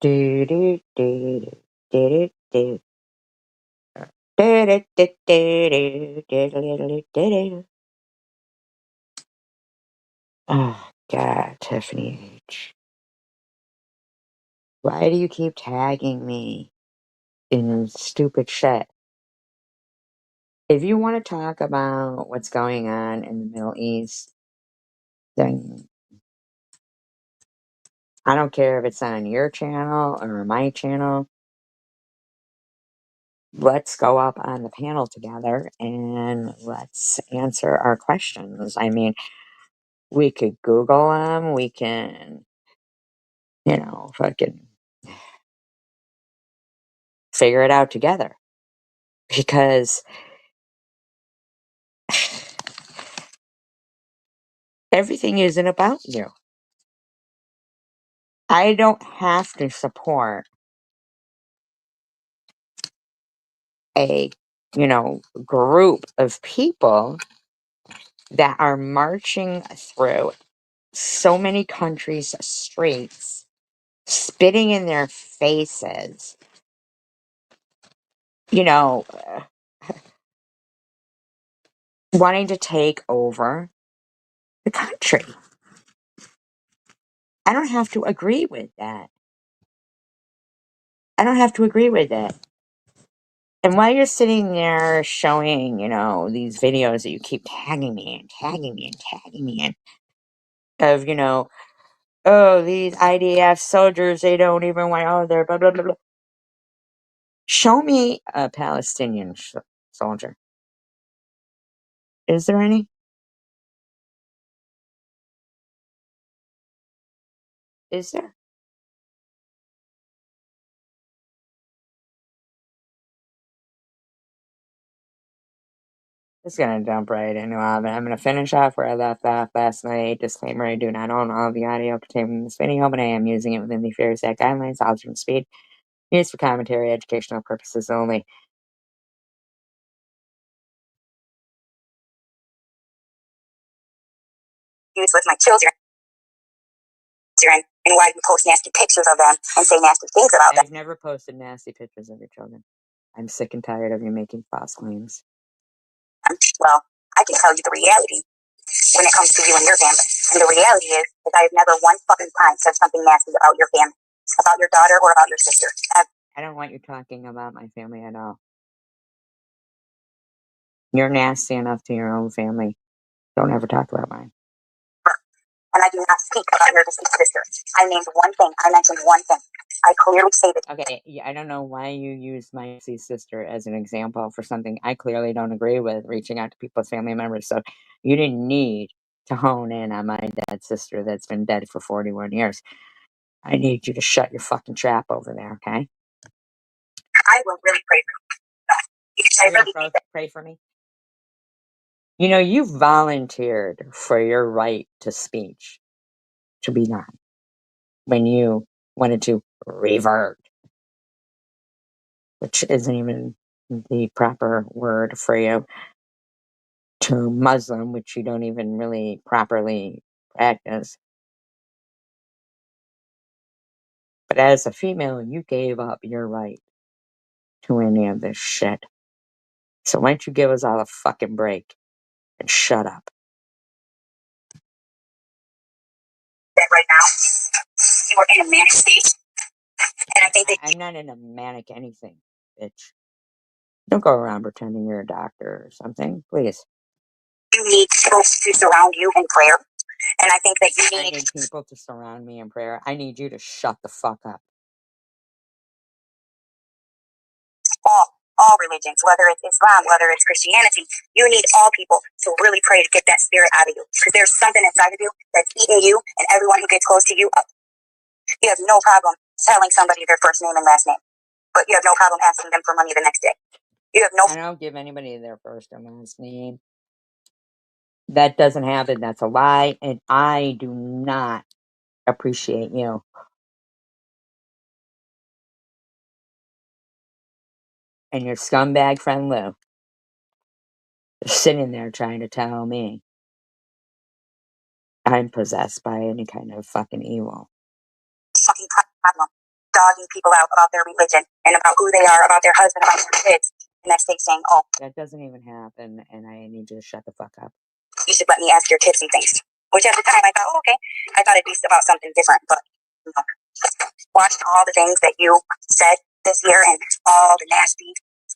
Do, do, do, do, do, do, do, do, do, do, do, do, do. Oh, God, Tiffany H. Why do you keep tagging me in stupid shit? If you want to talk about what's going on in the Middle East, then I don't care if it's on your channel or my channel. Let's go up on the panel together and let's answer our questions. I mean, we could Google them. We can, fucking figure it out together. Because everything isn't about you. I don't have to support a, group of people that are marching through so many countries' streets, spitting in their faces, wanting to take over the country. I don't have to agree with that. I don't have to agree with it. And while you're sitting there showing, these videos that you keep tagging me and tagging me and tagging me in, of, oh, these IDF soldiers, they don't even want, oh, they're blah, blah, blah, blah. Show me a Palestinian soldier. Is there any? Is there? It's gonna jump right into all of it. I'm gonna finish off where I left off last night. Disclaimer, I do not own all of the audio contained in this video, but I am using it within the Fair's Act guidelines, alternate speed, used for commentary, educational purposes only. Use with my children, and why you post nasty pictures of them and say nasty things about them. I've never posted nasty pictures of your children. I'm sick and tired of you making false claims. Well, I can tell you the reality when it comes to you and your family. And the reality is I have never one fucking time said something nasty about your family, about your daughter or about your sister. I don't want you talking about my family at all. You're nasty enough to your own family. Don't ever talk about mine. And I do not speak about your deceased sister. I named one thing. I mentioned one thing. I clearly stated. Okay, yeah, I don't know why you use my deceased sister as an example for something I clearly don't agree with, reaching out to people's family members. So you didn't need to hone in on my dead sister that's been dead for 41 years. I need you to shut your fucking trap over there, okay? I will really pray for you. I really pray for me. You volunteered for your right to speech to be done when you wanted to revert, which isn't even the proper word for you, to Muslim, which you don't even really properly practice. But as a female, you gave up your right to any of this shit. So why don't you give us all a fucking break and shut up? That right now, you are in a manic state. And I think that I'm not in a manic anything, bitch. Don't go around pretending you're a doctor or something, please. You need people to surround you in prayer. And I think that I need people to surround me in prayer. I need you to shut the fuck up. All religions, whether it's Islam, whether it's Christianity, you need all people to really pray to get that spirit out of you. Because there's something inside of you that's eating you and everyone who gets close to you up. You have no problem telling somebody their first name and last name, but you have no problem asking them for money the next day. You have no. I don't give anybody their first or last name. That doesn't happen. That's a lie, and I do not appreciate you. And your scumbag friend Lou is sitting there trying to tell me I'm possessed by any kind of fucking evil. Fucking problem. dogging people out about their religion and about who they are, about their husband, about their kids. And next day saying, oh, that doesn't even happen, and I need you to shut the fuck up. You should let me ask your kids some things. Which at the time I thought, oh, okay. I thought it'd be about something different, but you know, watching all the things that you said this year and all the nasty.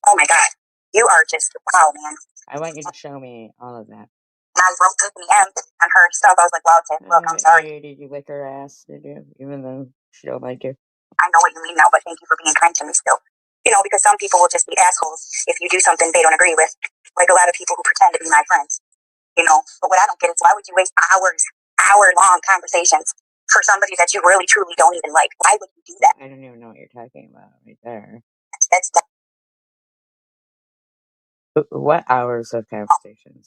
Oh my God, you are just wow, man. I want you to show me all of that. And I wrote Tiffany M on her stuff. I was like, wow, Tiff, look, I'm sorry. Did you lick her ass? Did you? Even though she don't like you. I know what you mean now, but thank you for being kind to me still. You know, because some people will just be assholes if you do something they don't agree with. Like a lot of people who pretend to be my friends. You know, but what I don't get is why would you waste hour-long conversations for somebody that you really, truly don't even like? Why would you do that? I don't even know what you're talking about right there. That's what hours of conversations?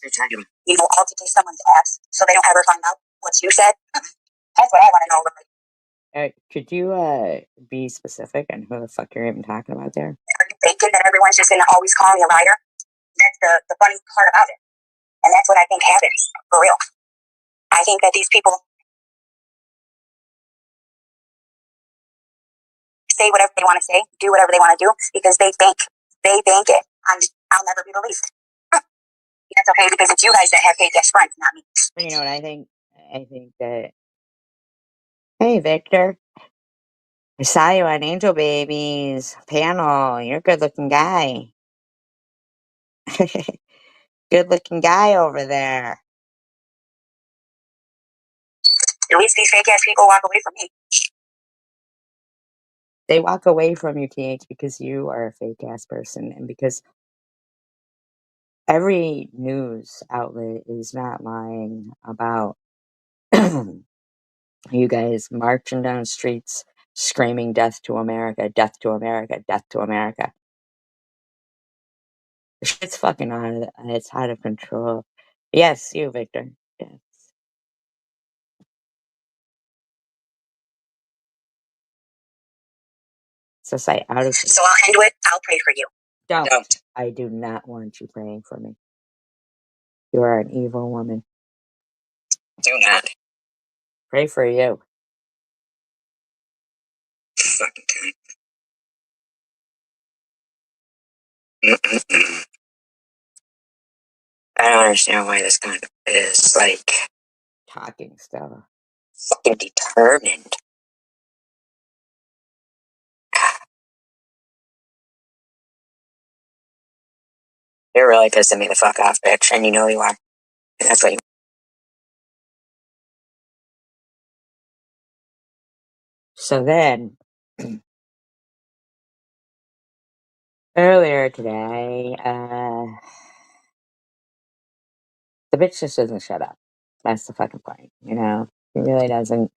You know, all to kiss someone's ass so they don't ever find out what you said. That's what I want to know. Could you be specific on who the fuck you're even talking about there? Are you thinking that everyone's just going to always call me a liar? That's the funny part about it. And that's what I think happens, for real. I think that these people say whatever they want to say, do whatever they want to do, because they think it. I'll never be believed. That's okay, because it's you guys that have fake ass friends, not me. You know what I think? I think that, hey, Victor, I saw you on Angel Babies panel. You're a good-looking guy. Good-looking guy over there. At least these fake-ass people walk away from me. They walk away from you, TH, because you are a fake-ass person, and because every news outlet is not lying about you guys marching down streets screaming death to America, death to America, death to America. Shit's fucking it's out of control. Yes, you, Victor. Yes. So say out of. So I'll end with, I'll pray for you. Don't. I do not want you praying for me. You are an evil woman. Do not. Pray for you. Fucking I don't understand why this kind of is like talking stuff. Fucking determined. You're really pissing me the fuck off, bitch, and you know you are. And that's what you. So then, earlier today, the bitch just doesn't shut up. That's the fucking point, you know? She really doesn't.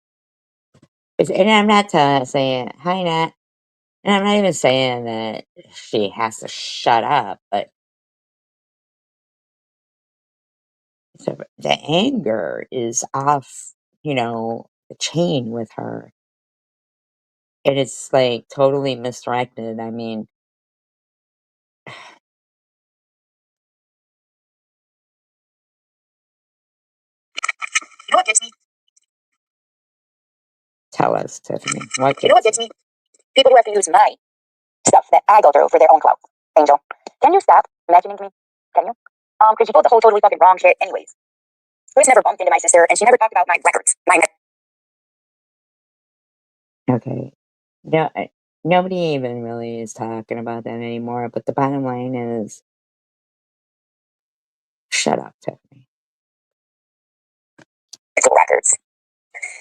And I'm not saying, hi, Nat. And I'm not even saying that she has to shut up, but the anger is off, you know, the chain with her. And it's like totally misdirected. I mean, you know what gets me? Tell us, Tiffany. You know what gets me? People who have to use my stuff that I go through for their own clout. Angel, can you stop mentioning to me? Can you? Because you told the whole totally fucking wrong shit anyways. Chris never bumped into my sister, and she never talked about my records. Okay. No, nobody even really is talking about that anymore, but the bottom line is, shut up, Tiffany. Records.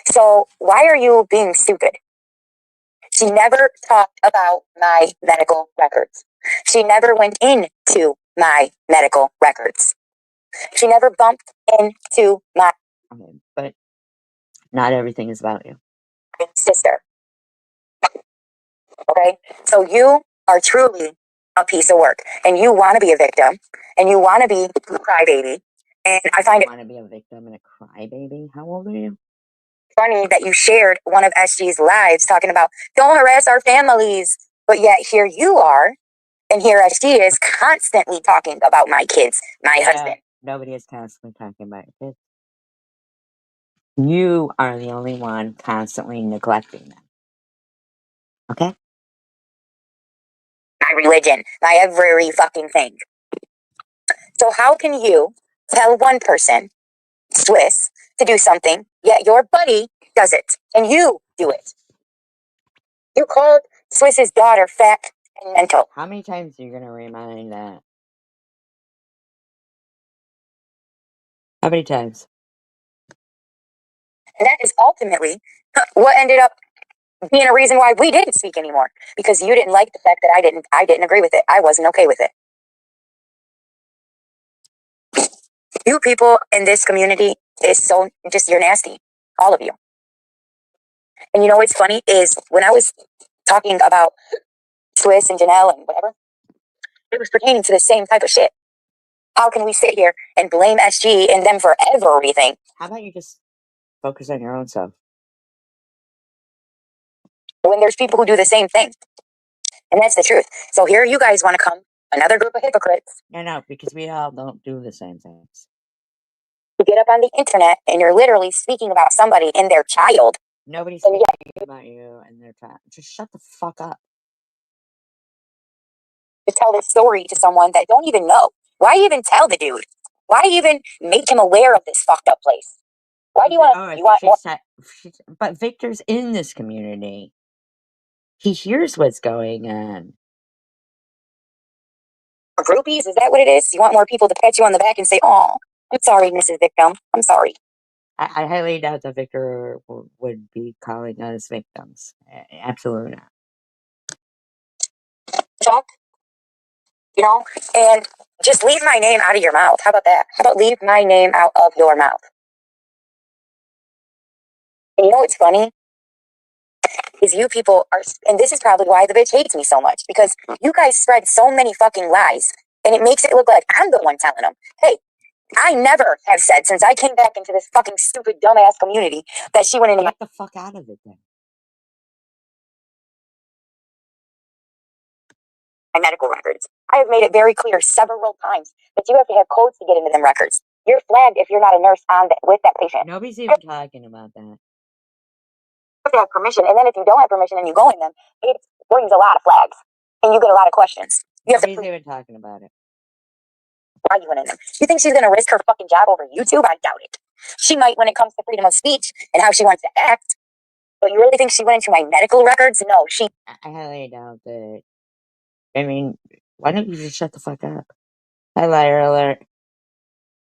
So why are you being stupid? She never talked about my medical records. She never went into my medical records. She never bumped into my. Okay, but not everything is about you. Sister. Okay? So you are truly a piece of work, and you want to be a victim, and you want to be a crybaby. And I find it. Want to be a victim and a crybaby? How old are you? Funny that you shared one of SG's lives talking about don't harass our families, but yet here you are, and here SG is constantly talking about my kids, my husband. Nobody is constantly talking about your kids. You are the only one constantly neglecting them. Okay? My religion, my every fucking thing. So how can you tell one person, Swiss, to do something, yet your buddy does it, and you do it? You called Swiss's daughter fat and mental. How many times are you going to remind that? How many times? And that is ultimately what ended up being a reason why we didn't speak anymore. Because you didn't like the fact that I didn't agree with it. I wasn't okay with it. You people in this community is so just, you're nasty. All of you. And you know what's funny is when I was talking about Swiss and Janelle and whatever, it was pertaining to the same type of shit. How can we sit here and blame SG and them for everything? How about you just focus on your own stuff? When there's people who do the same thing. And that's the truth. So here you guys want to come, another group of hypocrites. No, because we all don't do the same things. You get up on the internet and you're literally speaking about somebody and their child. Nobody's speaking about you and their child. Just shut the fuck up. To tell this story to someone that don't even know. Why even tell the dude? Why even make him aware of this fucked up place? Why do you want? But Victor's in this community. He hears what's going on. Groupies? Is that what it is? You want more people to pat you on the back and say, "Oh, I'm sorry, Mrs. Victim. I'm sorry." I highly doubt that Victor would be calling us victims. Absolutely not. Talk, and just leave my name out of your mouth. How about that? How about leave my name out of your mouth? And you know what's funny? Is you people are, and this is probably why the bitch hates me so much, because you guys spread so many fucking lies, and it makes it look like I'm the one telling them. Hey, I never have said since I came back into this fucking stupid dumbass community that she went into. Get the fuck out of it then. My medical records. I have made it very clear several times that you have to have codes to get into them records. You're flagged if you're not a nurse with that patient. Nobody's even talking about that. You have to have permission, and then if you don't have permission and you go in them, it brings a lot of flags, and you get a lot of questions. Nobody's even talking about it. Why you went in them? You think she's gonna risk her fucking job over YouTube? I doubt it. She might when it comes to freedom of speech and how she wants to act. But you really think she went into my medical records? No, she. I highly doubt that. I mean, why don't you just shut the fuck up? Hi, liar alert.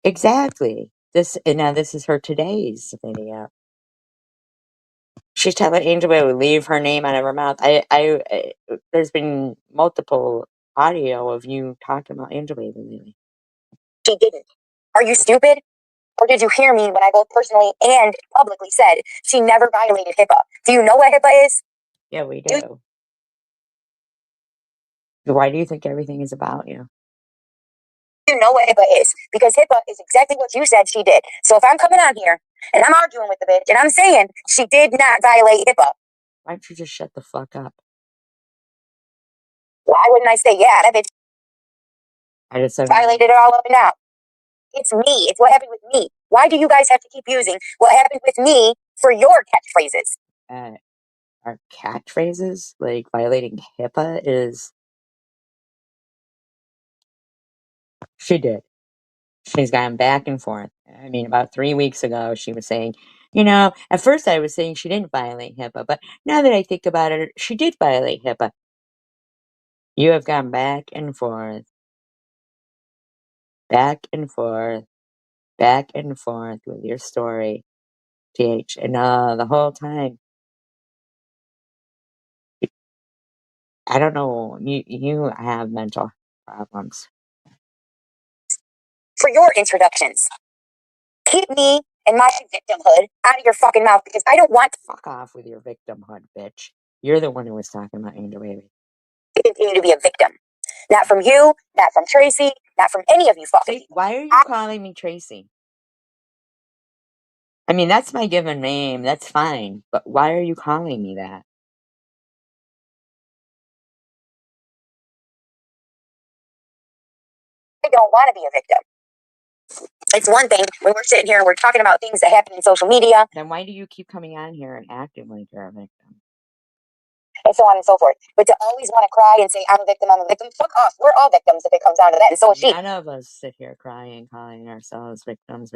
Exactly. This is her today's video. She's telling Angel to leave her name out of her mouth. There's been multiple audio of you talking about Angel Baby lately. She didn't. Are you stupid? Or did you hear me when I both personally and publicly said she never violated HIPAA? Do you know what HIPAA is? Yeah, we do. Why do you think everything is about you? You know what HIPAA is, because HIPAA is exactly what you said she did. So if I'm coming on here and I'm arguing with the bitch and I'm saying she did not violate HIPAA, why don't you just shut the fuck up? Why wouldn't I say, yeah, that bitch violated it all up and down? It's me. It's what happened with me. Why do you guys have to keep using what happened with me for your catchphrases? Our catchphrases, like violating HIPAA, is she did. She's gone back and forth. I mean, about 3 weeks ago, she was saying, at first I was saying she didn't violate HIPAA, but now that I think about it, she did violate HIPAA. You have gone back and forth, back and forth, back and forth with your story, TH, and the whole time. I don't know. You have mental problems. For your introductions, keep me and my victimhood out of your fucking mouth, because I don't want to. Fuck off with your victimhood, bitch. You're the one who was talking about Angel Baby. Continue to be a victim. Not from you, not from Tracy, not from any of you fucking people. Why are you calling me Tracy? I mean, that's my given name. That's fine. But why are you calling me that? I don't want to be a victim. It's one thing when we're sitting here and we're talking about things that happen in social media. Then why do you keep coming on here and acting like you're a victim? and so on and so forth. But to always want to cry and say, I'm a victim, fuck off. We're all victims if it comes down to that, and so is she. None of us sit here crying, calling ourselves victims.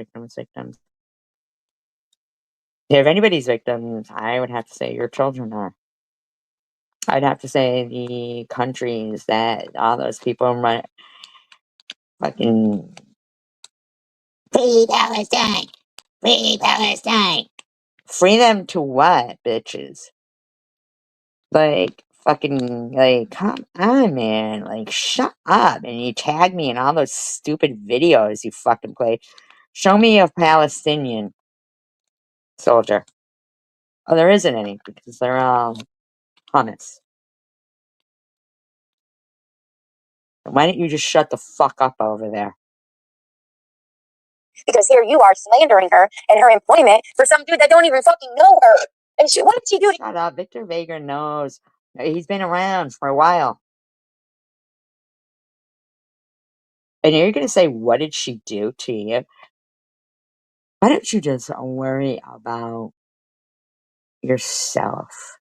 If anybody's victims, I would have to say your children are. I'd have to say the countries that all those people run fucking free Palestine, free Palestine. Free them to what, bitches? Like, fucking, like, come on, man. Like, shut up. And you tag me in all those stupid videos you fucking play. Show me a Palestinian soldier. Oh, there isn't any because they're all hummus. Why don't you just shut the fuck up over there? Because here you are slandering her and her employment for some dude that don't even fucking know her. And what did she do? Shut up. Victor Vega knows. He's been around for a while. And you're going to say, what did she do to you? Why don't you just worry about yourself?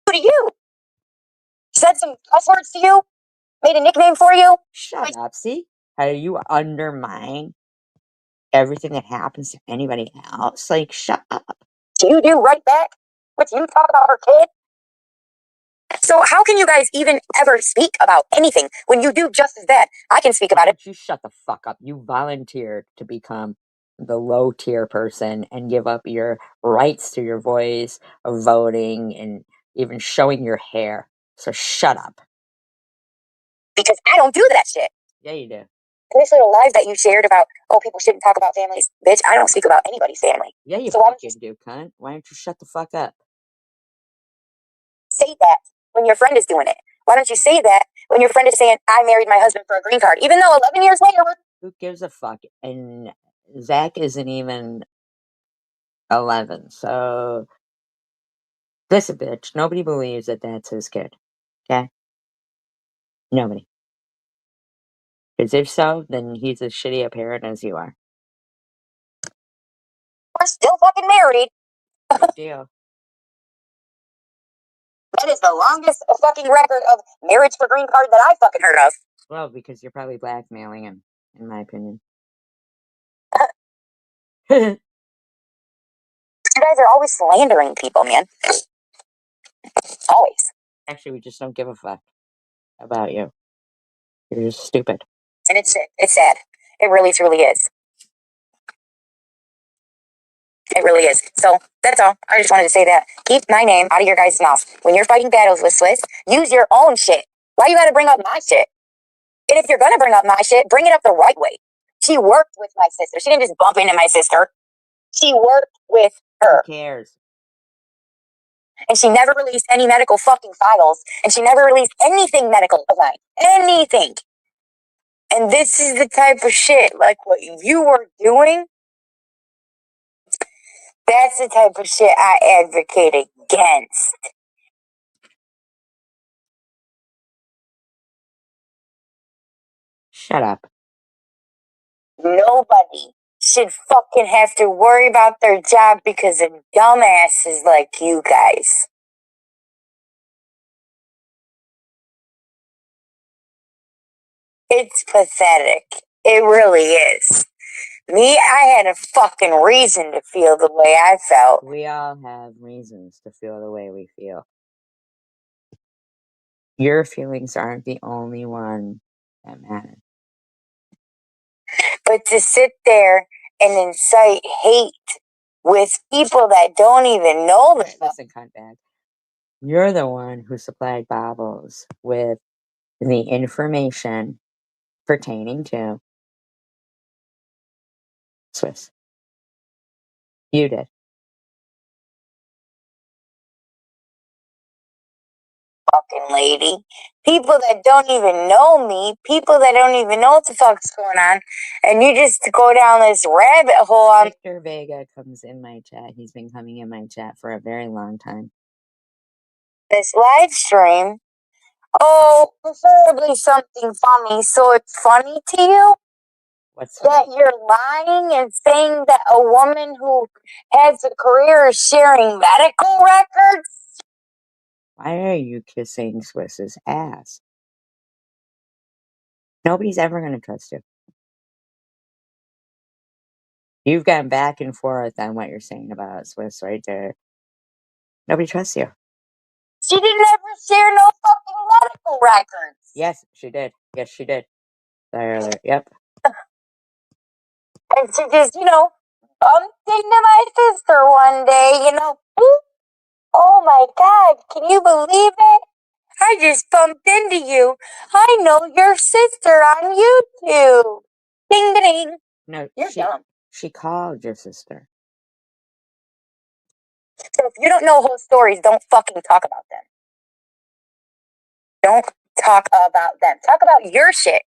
Who to you? Said some cuss words to you? Made a nickname for you? Shut up. See how you undermine everything that happens to anybody else? Like, shut up. Do you do right back? What you talk about her kid? So how can you guys even ever speak about anything when you do just as bad? I can speak about it. You shut the fuck up. You volunteered to become the low tier person and give up your rights to your voice of voting and even showing your hair. So shut up. Because I don't do that shit. Yeah, you do. And this little lies that you shared about, oh, people shouldn't talk about families. Bitch, I don't speak about anybody's family. Yeah, you so fucking do, cunt. Why don't you shut the fuck up? Say that when your friend is doing it. Why don't you say that when your friend is saying, I married my husband for a green card, even though 11 years later... Who gives a fuck? And Zach isn't even 11, so... This a bitch. Nobody believes that that's his kid. Okay? Nobody. Because if so, then he's as shitty a parent as you are. We're still fucking married. Good deal. That is the longest fucking record of marriage for green card that I fucking heard of. Well, because you're probably blackmailing him, in my opinion. You guys are always slandering people, man. Always. Actually, we just don't give a fuck about you. You're just stupid. And it's sick. It's sad. It really, truly is. It really is. So that's all. I just wanted to say that. Keep my name out of your guys' mouth. When you're fighting battles with Swiss, use your own shit. Why you gotta bring up my shit? And if you're gonna bring up my shit, bring it up the right way. She worked with my sister. She didn't just bump into my sister. She worked with her. Who cares? And she never released any medical fucking files. And she never released anything medical of mine. Anything. And this is the type of shit, like what you were doing. That's the type of shit I advocate against. Shut up. Nobody should fucking have to worry about their job because of dumbasses like you guys. It's pathetic. It really is. Me, I had a fucking reason to feel the way I felt. We all have reasons to feel the way we feel. Your feelings aren't the only one that matter. But to sit there and incite hate with people that don't even know them. Listen, cuntbag. You're the one who supplied Bobbles with the information pertaining to Swiss. You did. Fucking lady. People that don't even know me, people that don't even know what the fuck's going on, and you just go down this rabbit hole. Victor Vega comes in my chat. He's been coming in my chat for a very long time. This live stream. Oh, preferably something funny. So it's funny to you? What's that you're lying and saying that a woman who has a career is sharing medical records? Why are you kissing Swiss's ass? Nobody's ever going to trust you. You've gone back and forth on what you're saying about Swiss right there. Nobody trusts you. She didn't ever share no fucking medical records. Yes, she did. Yes, she did. Yep. And she just, bumped into my sister one day, Boop. Oh my God, can you believe it? I just bumped into you. I know your sister on YouTube. Ding ding. No, You're dumb. She called your sister. So if you don't know whole stories, don't fucking talk about them. Don't talk about them. Talk about your shit.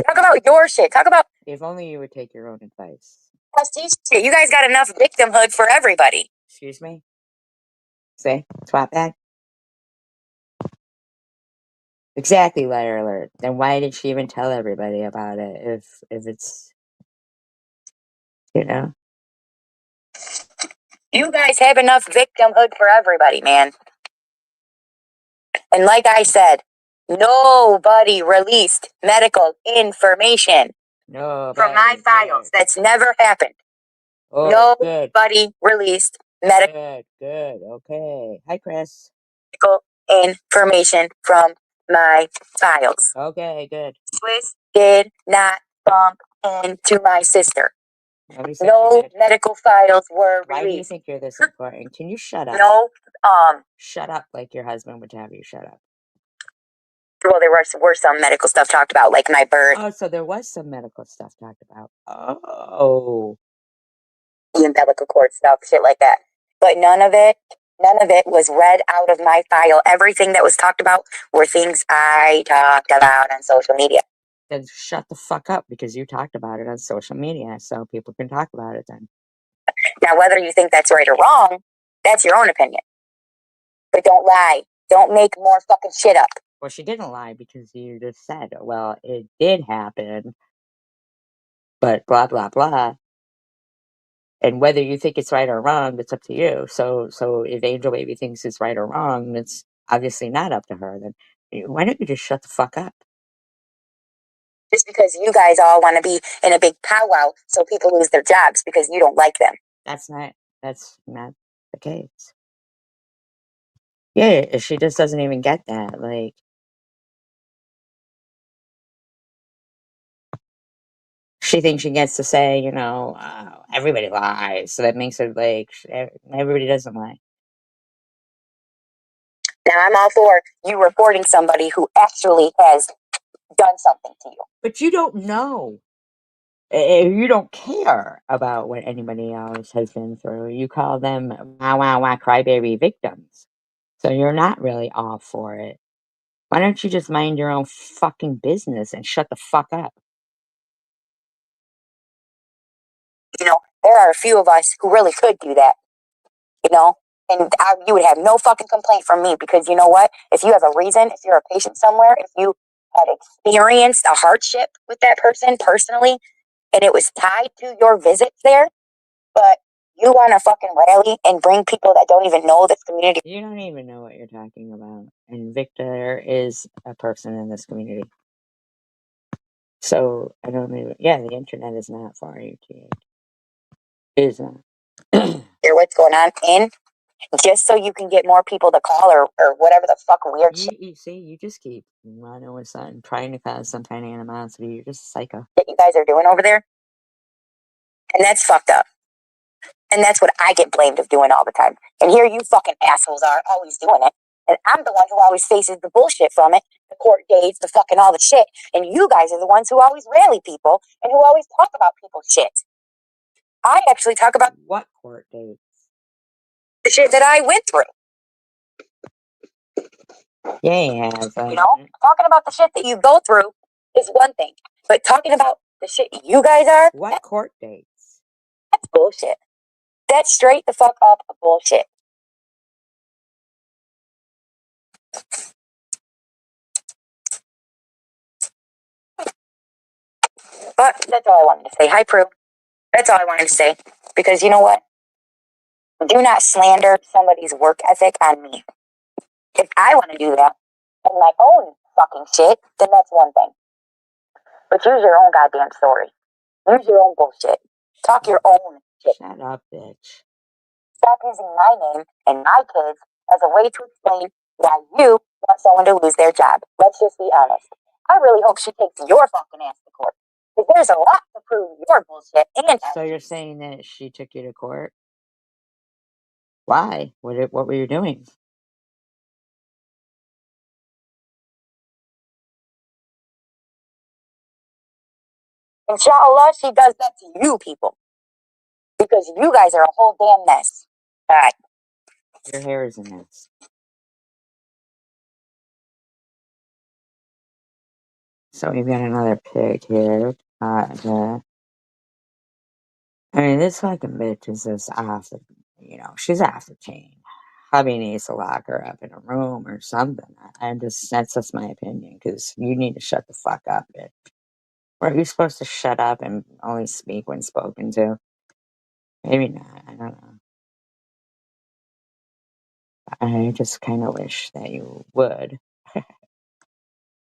Talk about your shit. Talk about. If only you would take your own advice. Shit. You guys got enough victimhood for everybody. Excuse me? Say, swap back. Exactly, liar alert. Then why did she even tell everybody about it if it's, You guys have enough victimhood for everybody, man. And like I said, nobody released medical information from my files. That's never happened. Oh, nobody released medical Good. Okay. Hi, Chris. information from my files. Okay, good. Swiss did not bump into my sister. No medical files were released. Why do you think you're this important? Can you shut up? No, Shut up like your husband would have you shut up. Well, there were some medical stuff talked about, like my birth. Oh, so there was some medical stuff talked about. Oh. The umbilical cord stuff, shit like that. But none of it was read out of my file. Everything that was talked about were things I talked about on social media. Then shut the fuck up because you talked about it on social media, so people can talk about it then. Now, whether you think that's right or wrong, that's your own opinion. But don't lie. Don't make more fucking shit up. Well, she didn't lie because you just said, well, it did happen, but blah, blah, blah. And whether you think it's right or wrong, it's up to you. So if Angel Baby thinks it's right or wrong, it's obviously not up to her. Then why don't you just shut the fuck up? Just because you guys all want to be in a big powwow so people lose their jobs because you don't like them. That's not the case. Yeah, she just doesn't even get that. Like, she thinks she gets to say, everybody lies. So that makes it like everybody doesn't lie. Now, I'm all for you reporting somebody who actually has done something to you. But you don't know. You don't care about what anybody else has been through. You call them wah crybaby victims. So you're not really all for it. Why don't you just mind your own fucking business and shut the fuck up? There are a few of us who really could do that, and you would have no fucking complaint from me because you know what? If you have a reason, if you're a patient somewhere, if you had experienced a hardship with that person personally, and it was tied to your visits there, but you want to fucking rally and bring people that don't even know this community. You don't even know what you're talking about. And Victor is a person in this community. So I don't even, the internet is not for you, It is not. Hear what's going on in just so you can get more people to call or whatever the fuck weird shit. You see, you just keep running with something, trying to cause some kind of animosity. You're just a psycho. That you guys are doing over there. And that's fucked up. And that's what I get blamed of doing all the time. And here you fucking assholes are always doing it. And I'm the one who always faces the bullshit from it, the court dates, the fucking all the shit. And you guys are the ones who always rally people and who always talk about people's shit. I actually talk about what court dates? The shit that I went through. Yeah, you have. Talking about the shit that you go through is one thing. But talking about the shit you guys are. What court dates? That's bullshit. That's straight the fuck up bullshit. But that's all I wanted to say. Hi, Prue. That's all I wanted to say. Because you know what? Do not slander somebody's work ethic on me. If I want to do that in my own fucking shit, then that's one thing. But use your own goddamn story. Use your own bullshit. Talk your own shit. Shut up, bitch. Stop using my name and my kids as a way to explain why you want someone to lose their job. Let's just be honest. I really hope she takes your fucking ass to court. Because there's a lot to prove your bullshit and So you're saying that she took you to court? Why? What were you doing? Inshallah, she does that to you people. Because you guys are a whole damn mess. Alright. Your hair is a mess. So we've got another pig here. I mean, this fucking bitch is just off the, she's off the chain. Hubby needs to lock her up in a room or something. That's just my opinion, because you need to shut the fuck up, bitch. Or are you supposed to shut up and only speak when spoken to? Maybe not, I don't know. I just kind of wish that you would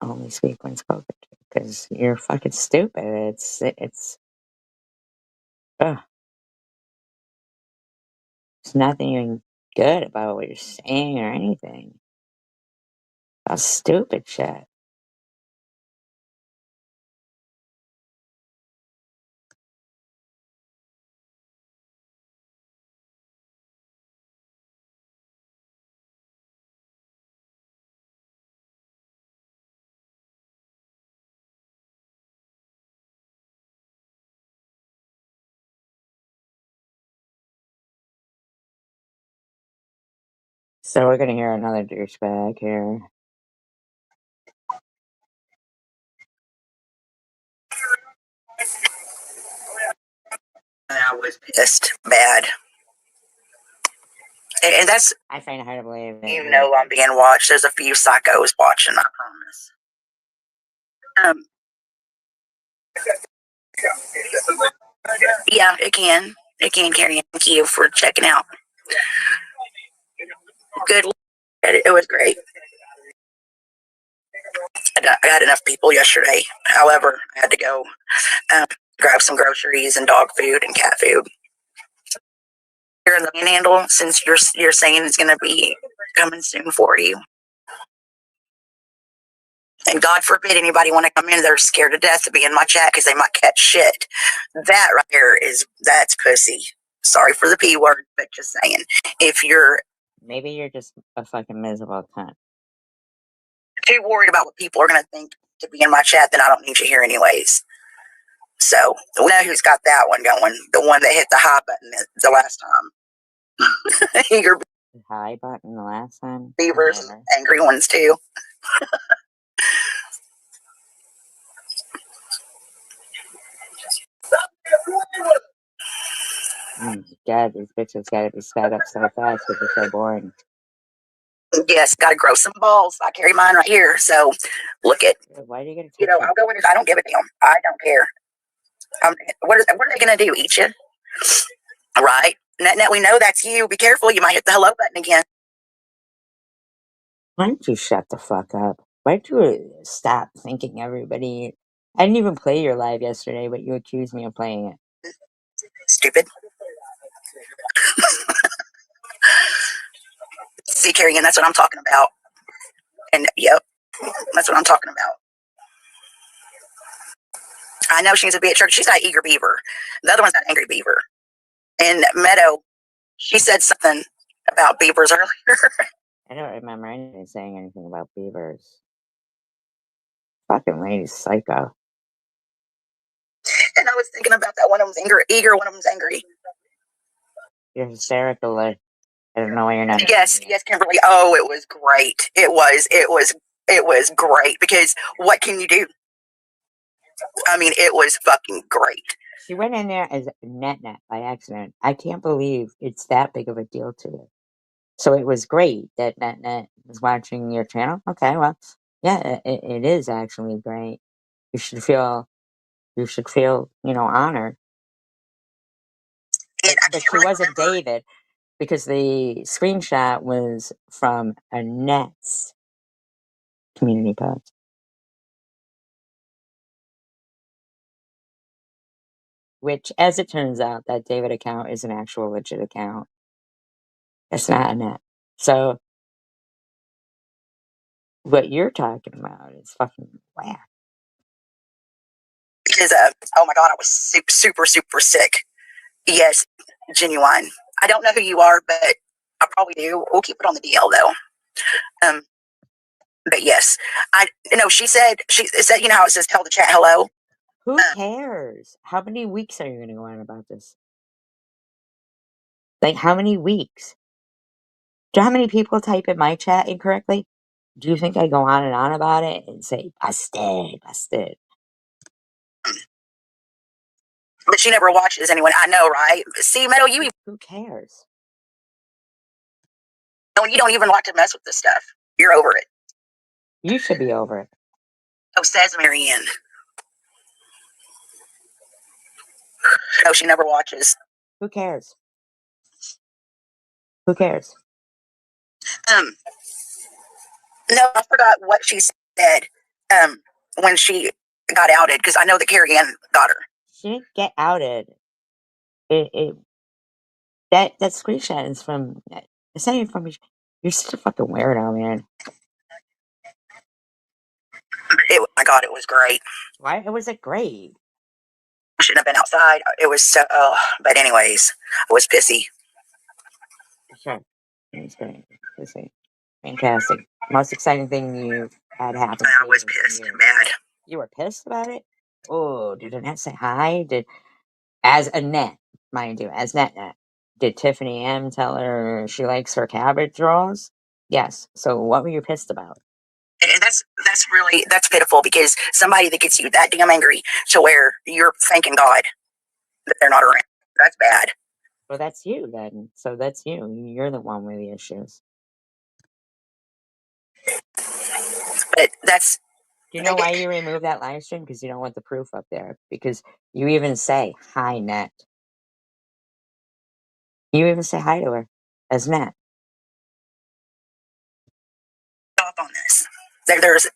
only speak when spoken to, because you're fucking stupid. Ugh. There's nothing good about what you're saying or anything. About stupid shit. So we're gonna hear another douchebag here. And I was pissed bad. And that's, I find it hard to believe that you know, I'm being watched. There's a few psychos watching, I promise. Yeah, it can. It can, Carrie. Thank you for checking out. Good. It was great. I got enough people yesterday. However, I had to go grab some groceries and dog food and cat food. You're in the Panhandle, since you're saying it's going to be coming soon for you. And God forbid anybody want to come in, they're scared to death to be in my chat because they might catch shit. That right there that's pussy. Sorry for the P word, but just saying. Maybe you're just a fucking miserable cunt. Too worried about what people are going to think to be in my chat, then I don't need you here anyways. So we know who's got that one going. The one that hit the high button the last time. Your high button the last time? beavers, angry ones too. God, these bitches gotta be sped up so fast because they're so boring. Yes, gotta grow some balls. I carry mine right here. So look at. Why do you get You know, I'll go in. I don't give a damn. I don't care. What are they gonna do? Eat you? Right? Now we know that's you. Be careful. You might hit the hello button again. Why don't you shut the fuck up? Why don't you stop thinking everybody... I didn't even play your live yesterday, but you accused me of playing it. Stupid. See, Carrie, and that's what I'm talking about. And yep, that's what I'm talking about. I know she needs to be at church. She's not Eager Beaver. The other one's not Angry Beaver. And Meadow, she said something about beavers earlier. I don't remember anything saying anything about beavers. Fucking lady's psycho. And I was thinking about that. One of them's eager, one of them's angry. You're hysterical. I don't know why you're not. Yes, Kimberly. Oh, it was great. It was great, because what can you do? I mean, it was fucking great. She went in there as Net by accident. I can't believe it's that big of a deal to her. So it was great that Net was watching your channel. Okay, well, yeah, it is actually great. You should feel, honored. But she wasn't David, because the screenshot was from Annette's community post. Which, as it turns out, that David account is an actual legit account. It's not Annette. So, what you're talking about is fucking whack. Because, oh my God, I was super, super sick. Yes, genuine. I don't know who you are, but I probably do. We'll keep it on the DL though. But yes, she said, you know how it says tell the chat hello? Who cares? How many weeks are you going to go on about this? Like, how many weeks? Do you know how many people type in my chat incorrectly? Do you think I go on and on about it and say, busted, busted? But she never watches anyone. I know, right? See, Meadow, who cares? No, you don't even like to mess with this stuff. You're over it. You should be over it. Oh, says Marianne. No, she never watches. Who cares? Who cares? No, I forgot what she said when she got outed, because I know that Carrie Ann got her. She didn't get outed. That screenshot is from. It's not even from. You're such a fucking weirdo, man. My God, it was great. Why was it great? I shouldn't have been outside. It was so. But anyways, I was pissy. Sure, it's great. Pissy. Fantastic. Most exciting thing you had happen. I was pissed, mad. You were pissed about it? Oh, did Annette say hi? As Annette, mind you, as Net, did Tiffany M tell her she likes her cabbage rolls? Yes. So what were you pissed about? And that's pitiful, because somebody that gets you that damn angry to where you're thanking God that they're not around. That's bad. Well, that's you then. So that's you. You're the one with the issues. But that's. Do you know why you removed that live stream? Because you don't want the proof up there. Because you even say hi, Net. You even say hi to her as Net. Stop on this. There's.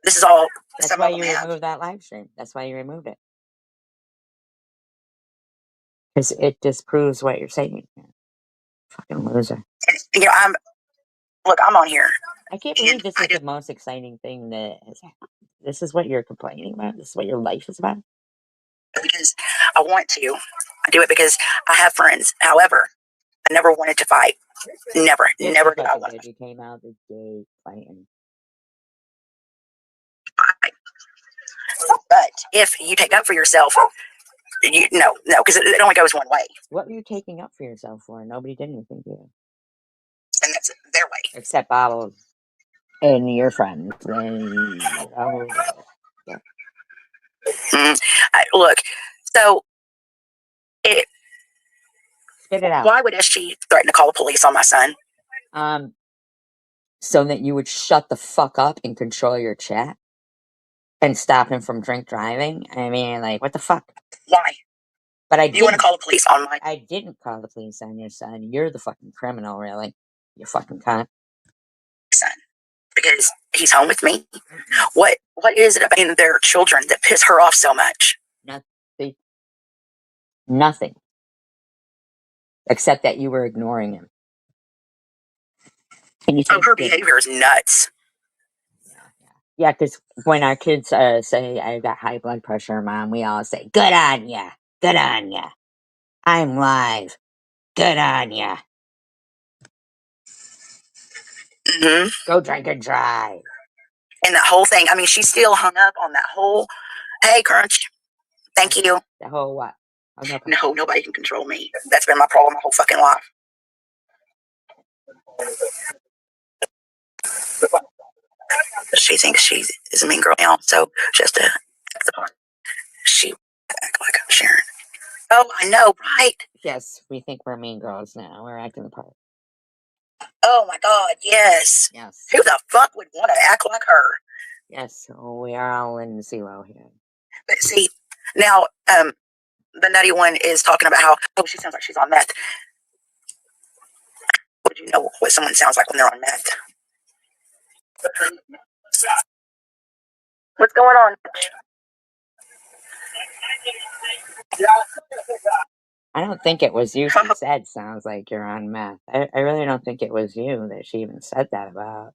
This is all. That's why you removed that live stream. That's why you removed it. Because it disproves what you're saying. Fucking loser. And, I'm on here. I can't believe this is the most exciting thing that has happened. This is what you're complaining about? This is what your life is about? Because I want to. I do it because I have friends. However, I never wanted to fight. Never did I want to. You came out the gate fighting. But if you take up for yourself, no, because it only goes one way. What were you taking up for yourself for? Nobody did anything to you. And that's their way. Except Bobbles and your friends. And, look, so spit it out. Why would SG threaten to call the police on my son? So that you would shut the fuck up and control your chat and stop him from drink driving. I mean, like, what the fuck? Why? But you want to call the police on my? I didn't call the police on your son. You're the fucking criminal, really. You fucking cunt. Son, because he's home with me. What is it about their children that piss her off so much? Nothing. Except that you were ignoring him. Her behavior is nuts. Yeah, because when our kids say, I got high blood pressure, Mom, we all say, good on ya. Good on ya. I'm live. Good on ya. Mm-hmm. Go drink and drive. And that whole thing, I mean, she's still hung up on that whole, hey, Crunch, thank you. The whole what? No, nobody can control me. That's been my problem my whole fucking life. She thinks she is a mean girl now, so just to she act like I'm Sharon. Oh, I know, right? Yes, we think we're mean girls now. We're acting the part. Oh my God, yes. Yes. Who the fuck would want to act like her? Yes, we are all in zero here. But see, now the nutty one is talking about how she sounds like she's on meth. Did you know what someone sounds like when they're on meth? What's going on? I don't think it was you. She said, sounds like you're on meth. I really don't think it was you that she even said that about.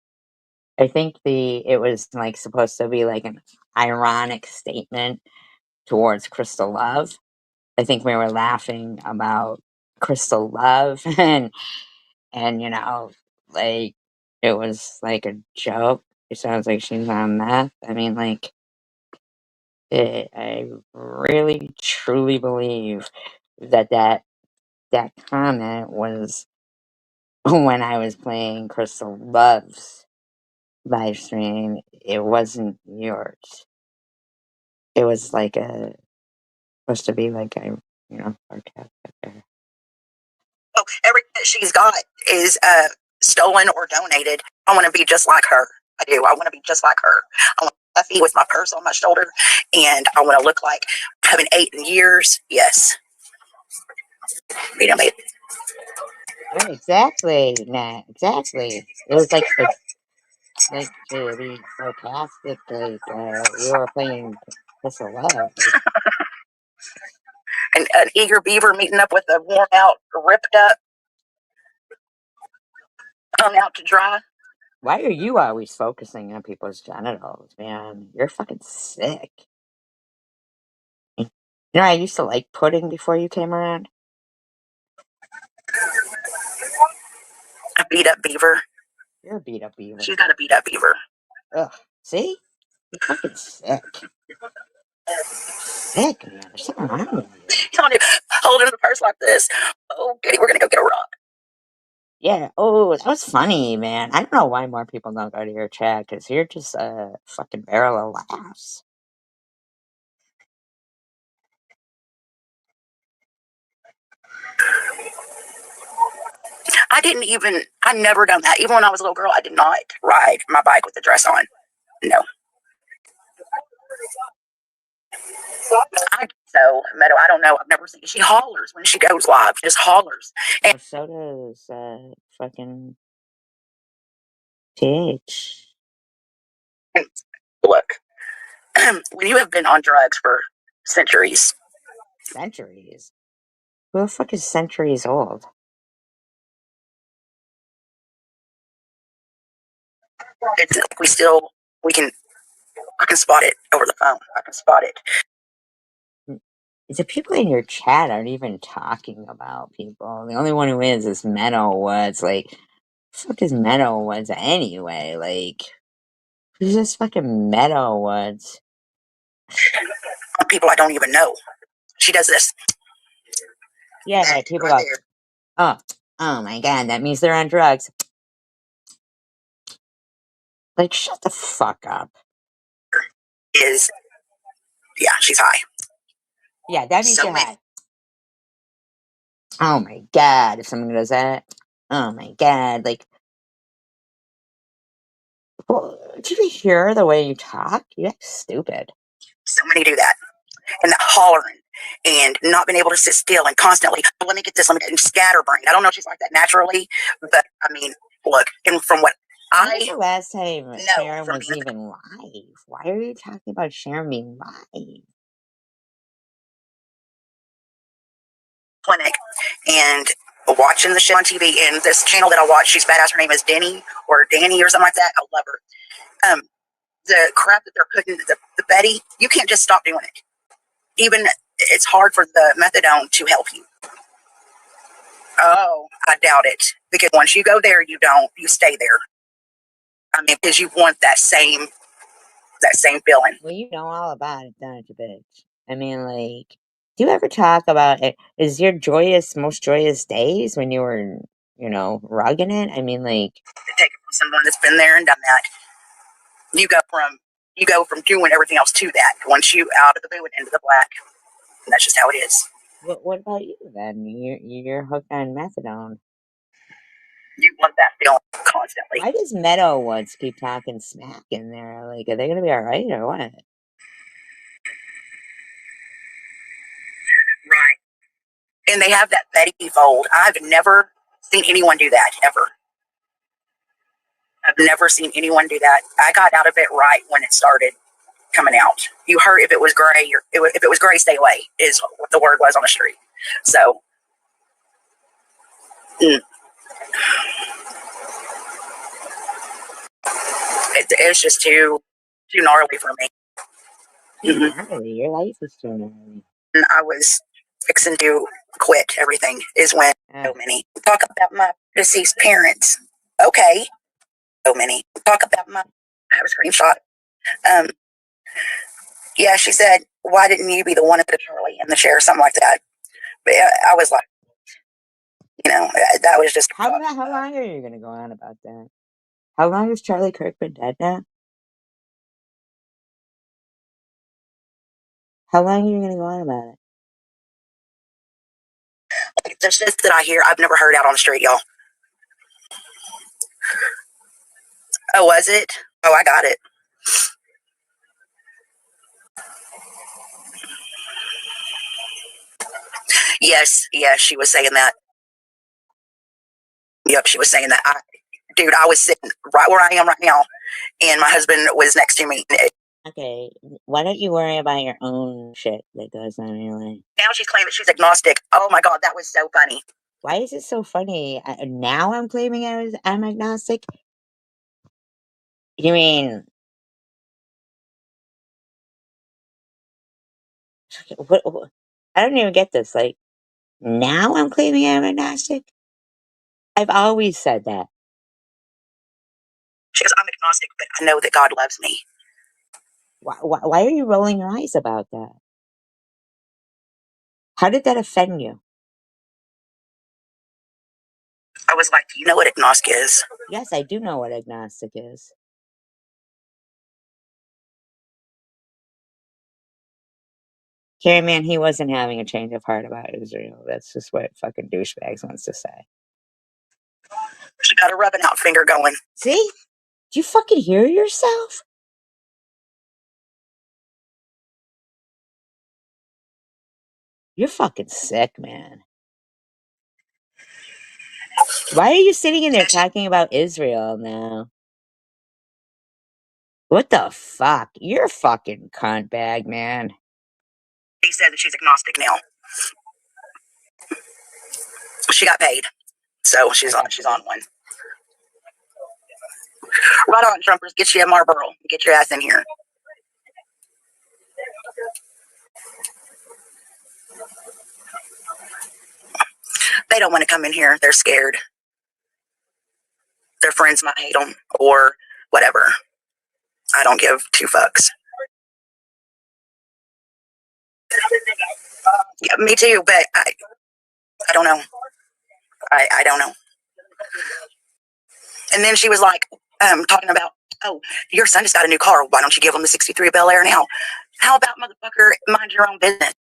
I think it was like supposed to be like an ironic statement towards Crystal Love. I think we were laughing about Crystal Love and you know, like it was like a joke. It sounds like she's on meth. I mean, like I really truly believe that comment was when I was playing Crystal Love's live stream. It wasn't yours. It was like supposed to be like a sarcastic. Oh, everything that she's got is stolen or donated. I want to be just like her. I do. I want to be just like her. I want Buffy with my purse on my shoulder, and I want to look like I haven't ate in years. Yes. You know, maybe. Yeah, exactly, Nat. Exactly. It was like to be sarcastic, like you were playing Crystal Love. An eager beaver meeting up with a worn out, ripped up, hung out to dry. Why are you always focusing on people's genitals, man? You're fucking sick. You know, I used to like pudding before you came around. A beat up beaver. You're a beat up beaver. She's got a beat up beaver. Ugh. See? You're fucking sick. Sick, man. There's something wrong with you. Holding the purse like this. Okay, we're gonna go get a rock. Yeah. Oh, that was funny, man. I don't know why more people don't go to your chat, because you're just a fucking barrel of laughs. I never done that. Even when I was a little girl, I did not ride my bike with the dress on. No. Meadow, I don't know. I've never seen. She hollers when she goes live. She just hollers. And so does fucking TH. Look, when you have been on drugs for centuries. Centuries? Who the fuck is centuries old? It's I can spot it over the phone. I can spot it. The people in your chat aren't even talking about people. The only one who is Meadow Woods. Like, what the fuck is Meadow Woods anyway? Like, who's this fucking Meadow Woods? People I don't even know. She does this. Yeah, people right go, oh my god, that means they're on drugs. Like, shut the fuck up. Yeah, she's high. Yeah, that means you're high. Oh my god, if someone does that. Oh my god, like, well, did you hear the way you talk? You're stupid. So many do that. And the hollering and not being able to sit still and constantly, let me get this, let me get scatterbrained. I don't know if she's like that naturally, but I mean, look, and from what when was the last time Sharon was even live? Why are you talking about Sharon being live? Clinic and watching the show on TV, and this channel that I watch, she's badass. Her name is Denny or Danny or something like that. I love her. The crap that they're putting the Betty, you can't just stop doing it. Even it's hard for the methadone to help you. Oh, I doubt it, because once you go there, you stay there. I mean, because you want that same feeling. Well, you know all about it, don't you, bitch? I mean, like, do you ever talk about it? Is your most joyous days when you were, rugging it? I mean, like, take it from someone that's been there and done that. You go from doing everything else to that. Once you out of the blue and into the black, and that's just how it is. What about you then? You're hooked on methadone. You want that feeling constantly. Why does Meadow Woods keep talking smack in there? Like, are they gonna be all right or what? Right. And they have that Betty fold. I've never seen anyone do that ever. I've never seen anyone do that. I got out of it right when it started coming out. You heard if it was gray, if it was gray, stay away is what the word was on the street. So it's just too gnarly for me. Gnarly. Your life is too gnarly. And I was fixing to quit everything is when so many talk about my deceased parents. Okay. So many talk about my I have a screenshot. Yeah, she said, why didn't you be the one at the Charlie in the chair, something like that. But I was like, that was just how long are you gonna go on about that? How long has Charlie Kirk been dead now? How long are you gonna go on about it? The shit that I hear, I've never heard out on the street, y'all. Oh, was it? Oh, I got it. Yes, she was saying that. Yep, she was saying that. Dude, I was sitting right where I am right now, and my husband was next to me. Okay, why don't you worry about your own shit that goes on in your life? Now she's claiming she's agnostic. Oh my God, that was so funny. Why is it so funny? Now I'm claiming I'm agnostic? You mean... What? I don't even get this. Like, now I'm claiming I'm agnostic? I've always said that. She goes, I'm agnostic, but I know that God loves me. Why are you rolling your eyes about that? How did that offend you? I was like, do you know what agnostic is? Yes, I do know what agnostic is. Carrie, man, he wasn't having a change of heart about Israel. That's just what fucking douchebags wants to say. She got a rubbing out finger going. See? Do you fucking hear yourself? You're fucking sick, man. Why are you sitting in there talking about Israel now? What the fuck? You're a fucking cunt bag, man. He said that she's agnostic now. She got paid, so she's on one. Right on, Trumpers. Get you a Marlboro. Get your ass in here. They don't want to come in here. They're scared. Their friends might hate them or whatever. I don't give two fucks. Yeah, me too, but I don't know. I don't know. And then she was like, talking about, oh, your son just got a new car. Why don't you give him the 63 Bel Air now? How about, motherfucker, mind your own business?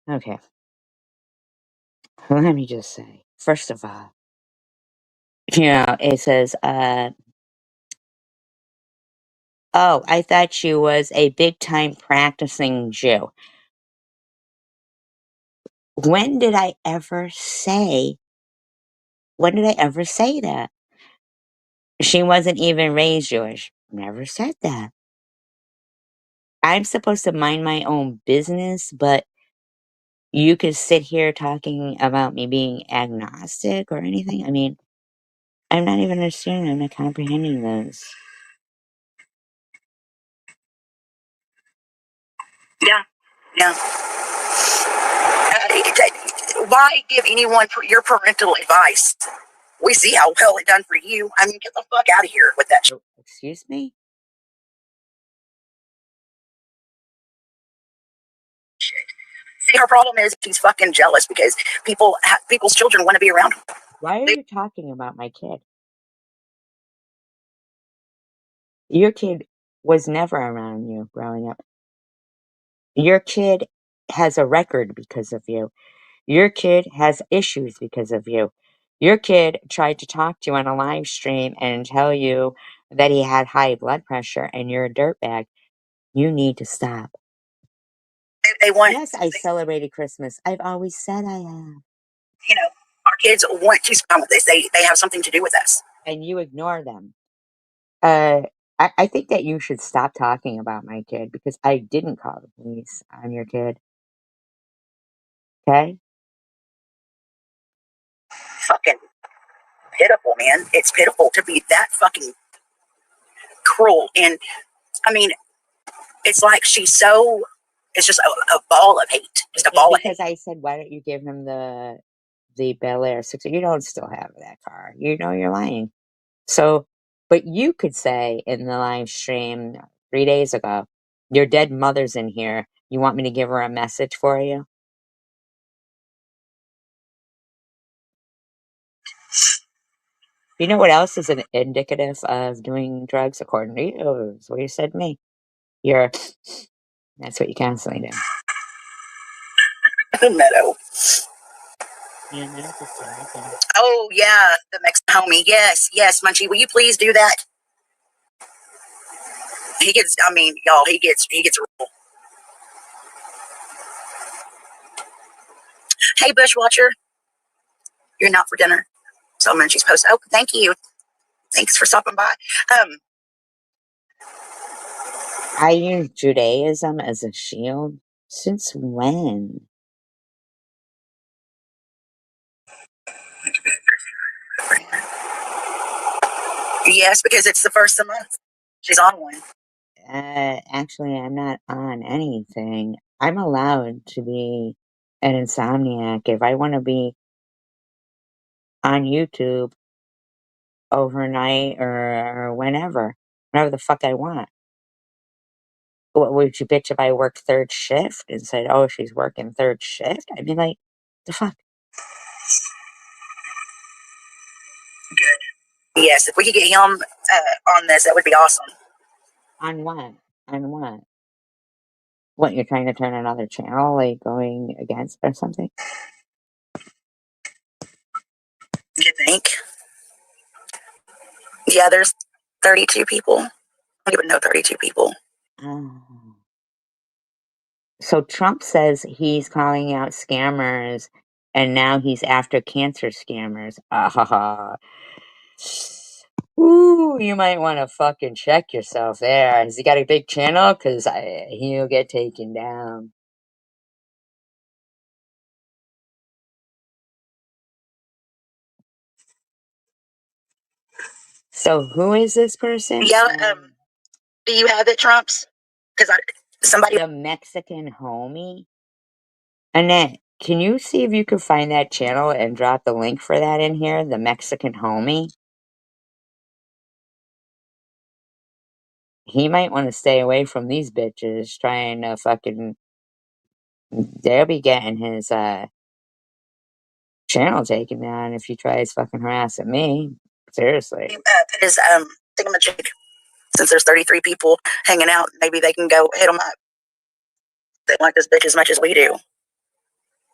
Okay. Let me just say, first of all, it says, oh, I thought she was a big-time practicing Jew. When did I ever say that? She wasn't even raised Jewish. Never said that. I'm supposed to mind my own business, but you could sit here talking about me being agnostic or anything. I mean, I'm not even understanding. I'm not comprehending this. Yeah. Why give anyone your parental advice? We see how well it done for you. I mean, get the fuck out of here with that shit. Excuse me? See, her problem is she's fucking jealous because people's children want to be around her. Why are you talking about my kid? Your kid was never around you growing up. Your kid has a record because of you. Your kid has issues because of you. Your kid tried to talk to you on a live stream and tell you that he had high blood pressure and you're a dirtbag. You need to stop. They want. Yes, I celebrated Christmas. I've always said I have. You know, our kids want to spend with this. They have something to do with us. And you ignore them. I think that you should stop talking about my kid because I didn't call the police on your kid. Okay? Fucking pitiful, man. It's pitiful to be that fucking cruel. And I mean, it's like she's so. It's just a ball of hate. Just a ball of hate. Because I said, why don't you give him the Bel Air 6? You don't still have that car. You know you're lying. So, but you could say in the live stream 3 days ago, your dead mother's in here. You want me to give her a message for you? You know what else is an indicative of doing drugs according to you? Is what you said to me. That's what you constantly do. Meadow. Yeah, no, just joking. Oh yeah, the Mexican homie. Yes, Munchie. Will you please do that? He gets. I mean, y'all. He gets real. Hey, Bushwatcher. You're not for dinner. So Munchie's post. Oh, thank you. Thanks for stopping by. I use Judaism as a shield. Since when? Yes, because it's the first of the month. She's on one. Actually, I'm not on anything. I'm allowed to be an insomniac if I want to be on YouTube overnight or whenever the fuck I want. What would you bitch if I worked third shift and said, "Oh, she's working third shift"? I'd be like, "The fuck." Good. Yes, if we could get him on this, that would be awesome. On what? On what? What, you're trying to turn another channel, like going against or something? You think? Yeah, there's 32 people. I don't even know 32 people. Oh. So Trump says he's calling out scammers and now he's after cancer scammers. Ooh, you might want to fucking check yourself there. Has he got a big channel? Because he'll get taken down. So who is this person? Yeah, do you have it, Trump's? Because somebody. The Mexican homie? Annette, can you see if you can find that channel and drop the link for that in here? The Mexican homie? He might want to stay away from these bitches trying to fucking. They'll be getting his channel taken down if he tries fucking harassing me. Seriously. Put his thingamajig. Since there's 33 people hanging out, maybe they can go hit him up. They like this bitch as much as we do.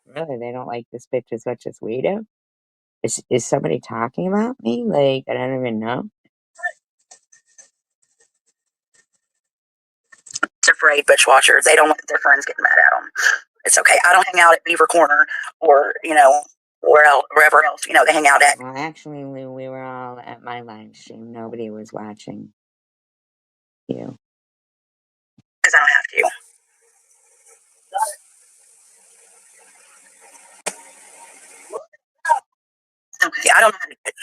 Really? They don't like this bitch as much as we do? Is somebody talking about me? Like, I don't even know. It's afraid bitch watchers. They don't want their friends getting mad at them. It's okay. I don't hang out at Beaver Corner or, wherever else, they hang out at. Well, actually, we were all at my live stream. Nobody was watching you. Because I don't have to. Okay, I don't know how to do it.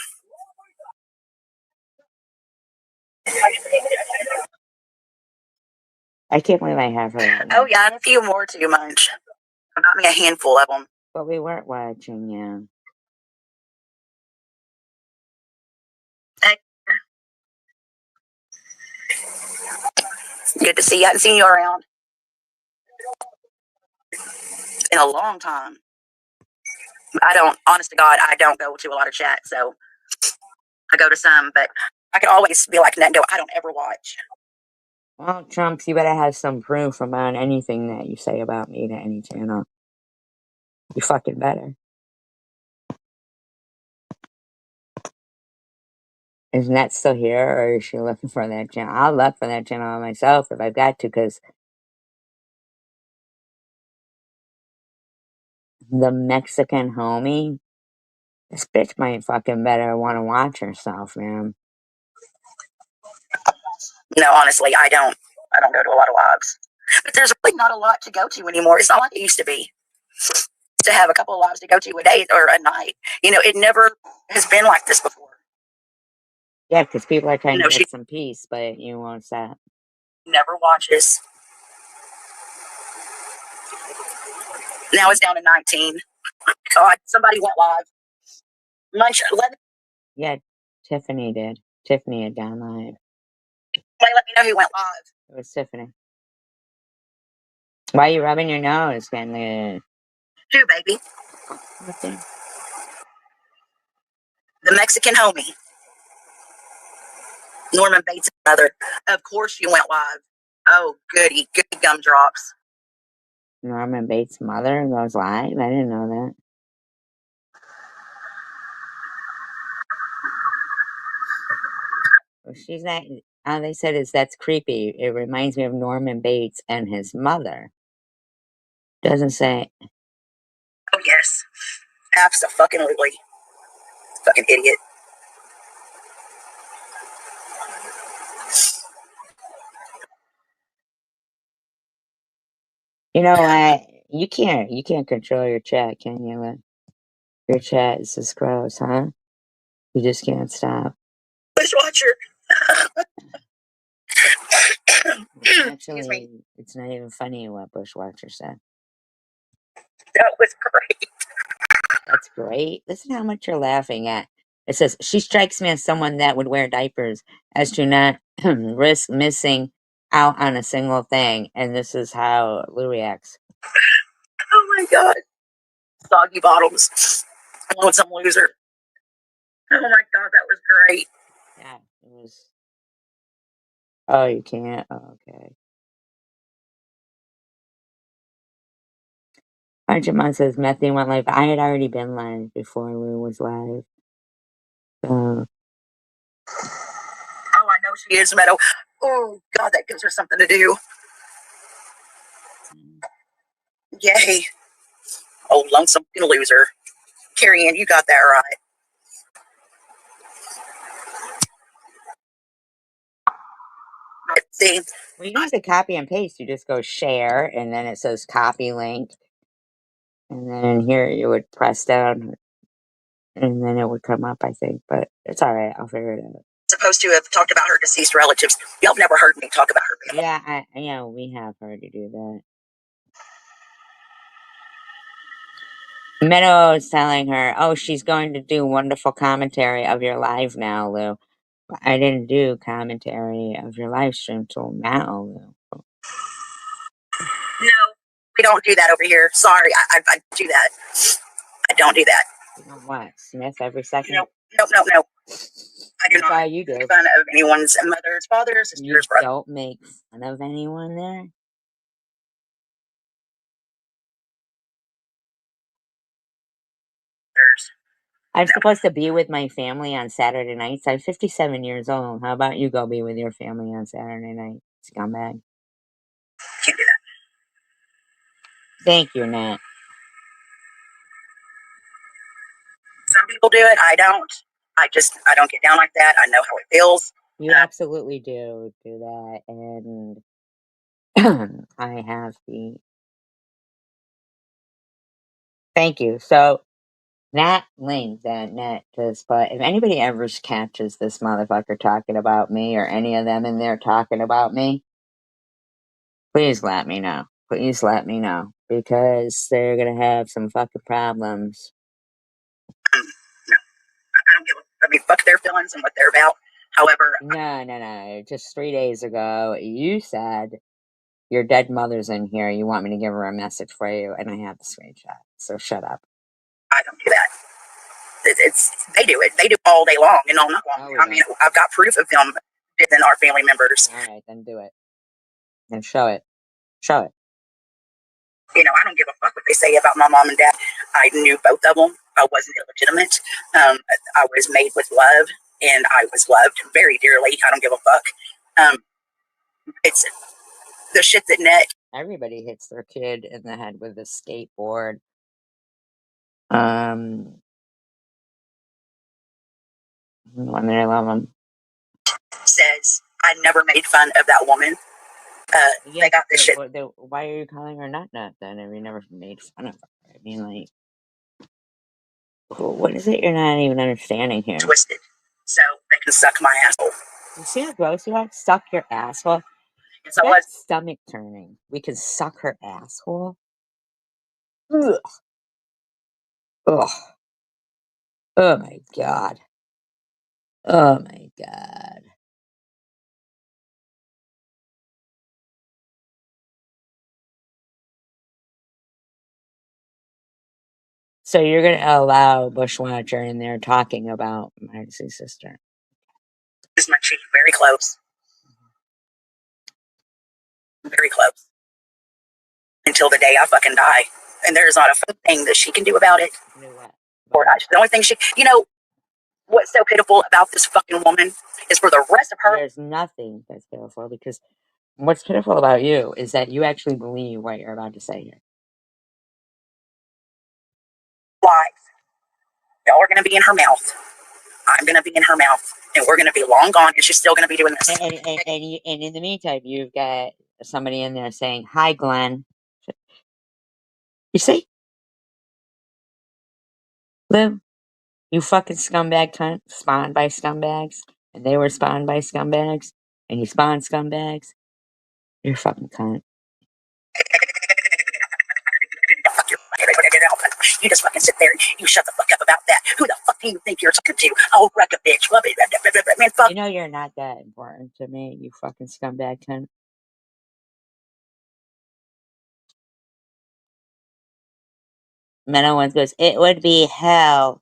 I can't believe I have her. Oh, yeah, and a few more too, Munch. I got me a handful of them. But we weren't watching you. Good to see you. I haven't seen you around in a long time. Honest to God, I don't go to a lot of chat, so I go to some, but I can always be like, no, I don't ever watch. Well, Trump, you better have some proof about anything that you say about me to any channel. You fucking better. Is Net still here, or is she looking for that channel? I'll look for that channel myself if I've got to, because the Mexican homie, this bitch might fucking better want to watch herself, man. No, honestly, I don't go to a lot of lives. But there's really not a lot to go to anymore. It's not like it used to be. To have a couple of lives to go to a day or a night. It never has been like this before. Yeah, because people are trying to get some peace, but you won't stop. Never watches. Now it's down to 19. God, somebody went live. Yeah, Tiffany did. Tiffany had gone live. Let me know who went live. It was Tiffany. Why are you rubbing your nose, Kenley? Who, baby? Nothing. The Mexican homie. Norman Bates' mother. Of course you went live. Oh, goody. Good gumdrops. Norman Bates' mother goes live? I didn't know that. Well, she's not. All they said is that's creepy. It reminds me of Norman Bates and his mother. Doesn't say. Oh, yes. Abso-fucking-lutely. Fucking idiot. You know what? You can't control your chat, can you? Your chat is just gross, huh? You just can't stop. Bushwatcher. Actually, it's not even funny what Bushwatcher said. That was great. That's great. Listen how much you're laughing at. It says, she strikes me as someone that would wear diapers as to not risk missing out on a single thing. And this is how Lou reacts. Oh my God. Soggy bottoms. I want some loser. Oh my God, that was great. Yeah, it was. Oh, you can't? Oh, okay. Archimon says, Methane went live. I had already been live before Lou was live. Oh, I know she is, Meadow. Oh, God, that gives her something to do. Yay. Oh, lonesome loser. Carrie Ann, you got that right. Let's see. Well, you don't have to copy and paste. You just go share, and then it says copy link. And then here you would press down, and then it would come up, I think. But it's all right. I'll figure it out. Supposed to have talked about her deceased relatives. Y'all never heard me talk about her. Yeah, we have heard you do that. Meadow is telling her, oh, she's going to do wonderful commentary of your live now, Lou. I didn't do commentary of your live stream till now, Lou. No, we don't do that over here. Sorry, I do that. I don't do that. You know what? Smith every second? No. I do That's not all you do. make fun of anyone's mother's, father's, sister's, brother. You don't make fun of anyone there? I'm supposed to be with my family on Saturday nights. I'm 57 years old. How about you go be with your family on Saturday night, scumbag? Can't do that. Thank you, Nat. Some people do it. I don't. I don't get down like that. I know how it feels. You absolutely do that, and I have the. Thank you. So, Nat link that Nat just put. If anybody ever catches this motherfucker talking about me or any of them in there talking about me, please let me know. Please let me know, because they're gonna have some fucking problems. No, I don't give a. I mean, fuck their feelings and what they're about. However, No. Just 3 days ago, you said your dead mother's in here. You want me to give her a message for you, and I have the screenshot. So shut up. I don't do that. They do it. They do all day long and all night long. I mean, I've got proof of them within our family members. All right, then do it. And show it. Show it. I don't give a fuck what they say about my mom and dad. I knew both of them. I wasn't illegitimate. I was made with love and I was loved very dearly. I don't give a fuck. It's the shit that Nick. Everybody hits their kid in the head with a skateboard. When they love them. Says, I never made fun of that woman. They got this shit. Why are you calling her nut then if you never made fun of her? I mean, like, what is it you're not even understanding here? Twisted. So they can suck my asshole. You see how gross you are? Suck your asshole? So that's stomach turning. We can suck her asshole? Ugh. Ugh. Oh my god. Oh my god. So you're going to allow Bushwatcher in there talking about Marcy's sister? Is my cheek very close? Very close. Until the day I fucking die. And there's not a thing that she can do about it. Or the only thing she, you know, what's so pitiful about this fucking woman is for the rest of her. There's nothing that's pitiful, because what's pitiful about you is that you actually believe what you're about to say here. Lies. Y'all are going to be in her mouth. I'm going to be in her mouth. And we're going to be long gone, and she's still going to be doing this. And in the meantime, you've got somebody in there saying, "Hi, Glenn." You see? Lou, you fucking scumbag cunt, spawned by scumbags, and they were spawned by scumbags, and you spawned scumbags. You're a fucking cunt. You just fucking sit there and you shut the fuck up about that. Who the fuck do you think you're talking to? Oh, wreck a bitch. Man, fuck. You know you're not that important to me, you fucking scumbag cunt. Meadow Ones goes, it would be hell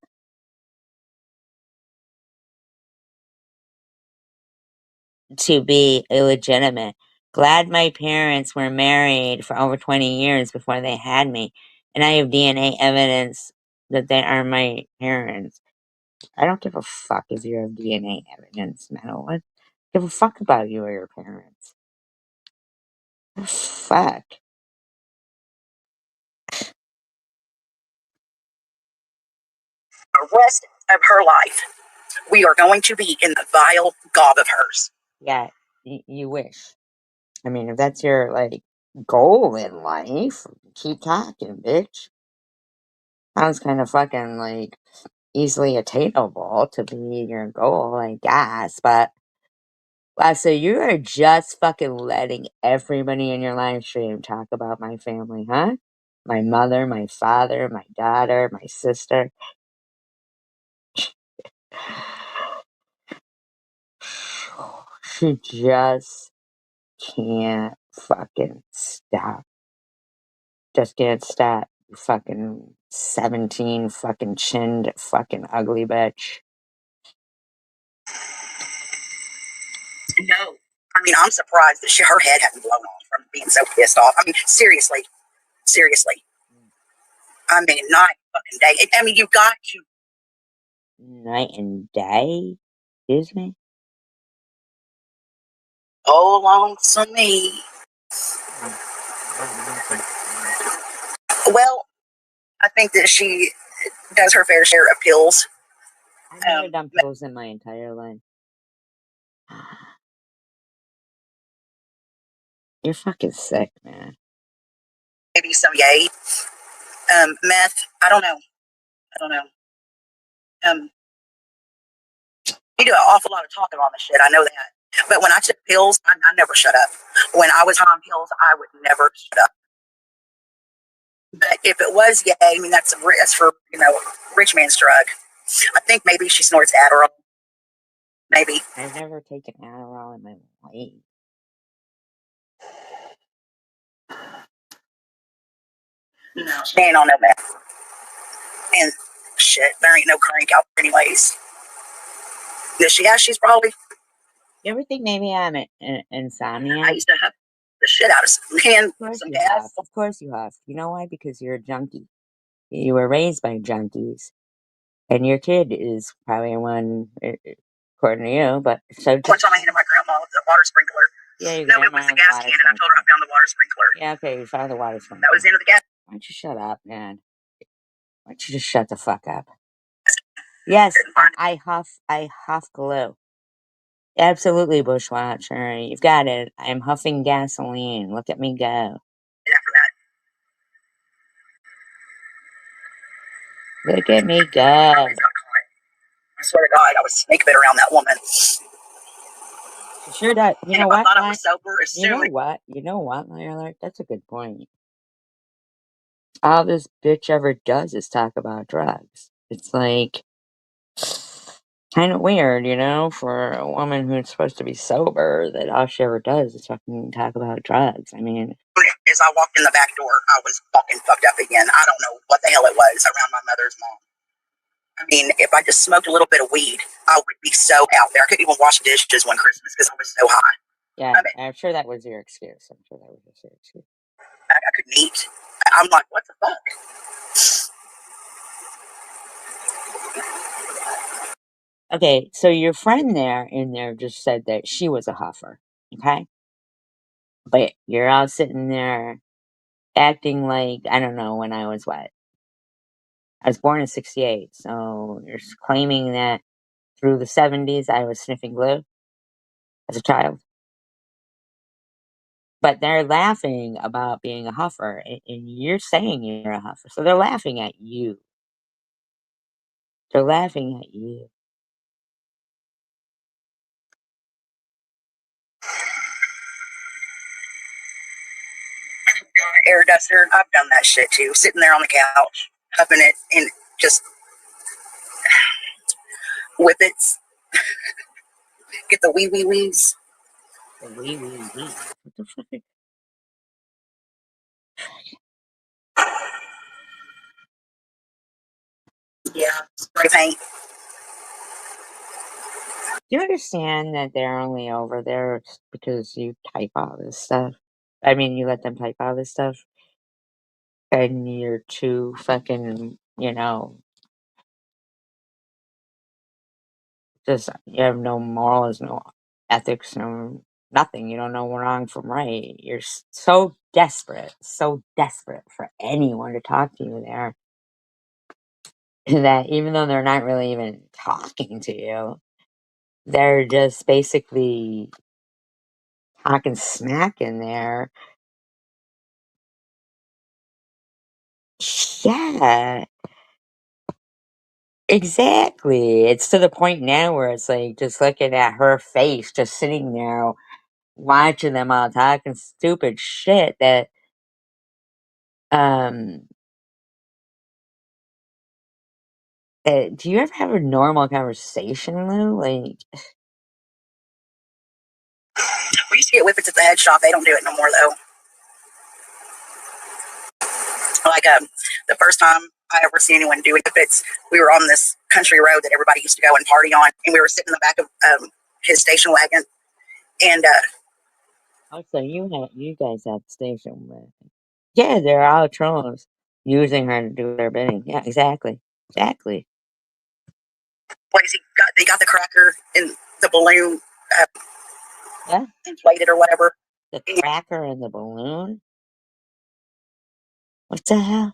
to be illegitimate. Glad my parents were married for over 20 years before they had me, and I have DNA evidence that they are my parents. I don't give a fuck if you have DNA evidence, Meadow Ones. Give a fuck about you or your parents. Fuck. The rest of her life, we are going to be in the vile gob of hers. Yeah, you wish. I mean, if that's your, like, goal in life, keep talking, bitch. Sounds kind of fucking, like, easily attainable to be your goal, I guess, but wow, so you are just fucking letting everybody in your live stream talk about my family, huh? My mother, my father, my daughter, my sister. She just can't fucking stop. Just can't stop. You fucking 17 fucking chinned fucking ugly bitch. No. I mean, I'm surprised that her head hadn't blown off from being so pissed off. I mean, seriously. Seriously. I mean, night fucking day. I mean, you got to. Night and day? Excuse me? Oh, lonesome me. Well, I think that she does her fair share of pills. I've never done pills in my entire life. You're fucking sick, man. Maybe some yay. Meth. I don't know. You do an awful lot of talking on this shit. I know that. But when I took pills, I never shut up. When I was on pills, I would never shut up. But if it was yay, I mean, that's for, you know, rich man's drug. I think maybe she snorts Adderall. Maybe. I've never taken Adderall in my life. No, she ain't on no meth. And shit, there ain't no crank out there anyways. Does she? Yeah, she's probably. You ever think maybe I'm an insomniac? I used to have the shit out of some gas. Of course you have. You know why? Because you're a junkie. You were raised by junkies. And your kid is probably one according to you, but so one time I handed my grandma the water sprinkler. Yeah, you no, it was the gas can, and I told her I found the water sprinkler. Yeah, okay, you found the water sprinkler. That was the end of the gas. Why don't you shut up, man? Why don't you just shut the fuck up? Yes, I huff glue. Absolutely, Bushwatcher. You've got it. I'm huffing gasoline. Look at me go. After that. Look at me go. I swear to God, I was snake bit around that woman. She sure does. You know what? I thought I was sober. You know what? You know what, Larry? That's a good point. All this bitch ever does is talk about drugs. It's like kind of weird, you know, for a woman who's supposed to be sober, that all she ever does is fucking talk about drugs. I mean, as I walked in the back door, I was fucking fucked up again. I don't know what the hell it was around my mother's mom. I mean, if I just smoked a little bit of weed, I would be so out there. I couldn't even wash dishes one Christmas because I was so high. Yeah, I'm sure that was your excuse. I'm sure that was your excuse. I couldn't eat. I'm like, what the fuck? Okay, so your friend in there just said that she was a huffer, okay? But you're all sitting there acting like, I don't know, when I was what? I was born in 68, so you're claiming that through the 70s I was sniffing glue as a child. But they're laughing about being a huffer, and you're saying you're a huffer, so they're laughing at you. They're laughing at you. Air duster, I've done that shit too. Sitting there on the couch, huffing it, and just whippets. Get the wee wee wees. The wee wee wee. What the fuck? Yeah, spray paint. Do you understand that they're only over there because you type all this stuff? I mean, you let them type all this stuff, and you're too fucking, you know, just, you have no morals, no ethics, no nothing. You don't know wrong from right. You're so desperate for anyone to talk to you there, that even though they're not really even talking to you, they're just basically talking smack in there. Yeah, exactly. It's to the point now where it's like just looking at her face, just sitting there watching them all talking stupid shit that um do you ever have a normal conversation, Lou? Like, we used to get whippets at the head shop. They don't do it no more though. Like the first time I ever seen anyone do whippets, we were on this country road that everybody used to go and party on, and we were sitting in the back of his station wagon, and also you guys have station wagon. Yeah, they're all trolls using her to do their bidding. Yeah, exactly. what is they got the cracker in the balloon Yeah, inflated or whatever. the cracker and the balloon. What the hell?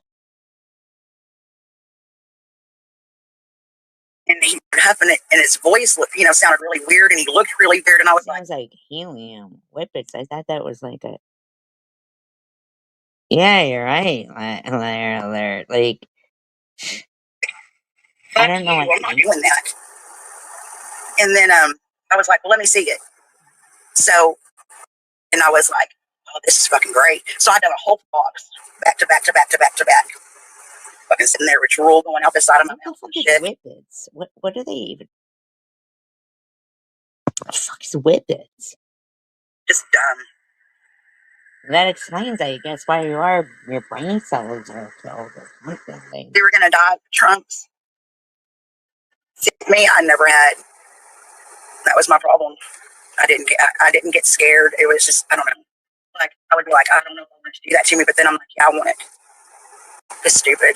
And he was huffing it, and his voice, sounded really weird, and he looked really weird, and I was Sounds like helium whippets. I thought that was like a. Yeah, you're right, Larry. Like, I don't know. I'm not doing that. And then I was like, well, let me see it. So, and I was like, oh, this is fucking great. So I done a whole box back to back to back to back to back. Fucking sitting there with drool going out the side of my mouth. What the fuck is whippets? What are they even? What the fuck is whippets? Just dumb. That explains, I guess, why your brain cells are killed or something. We were gonna die of trunks. See, me, I never had. That was my problem. I didn't get scared. It was just, I don't know. Like, I would be like, I don't know if I want to do that to me, but then I'm like, yeah, I want it. It's stupid.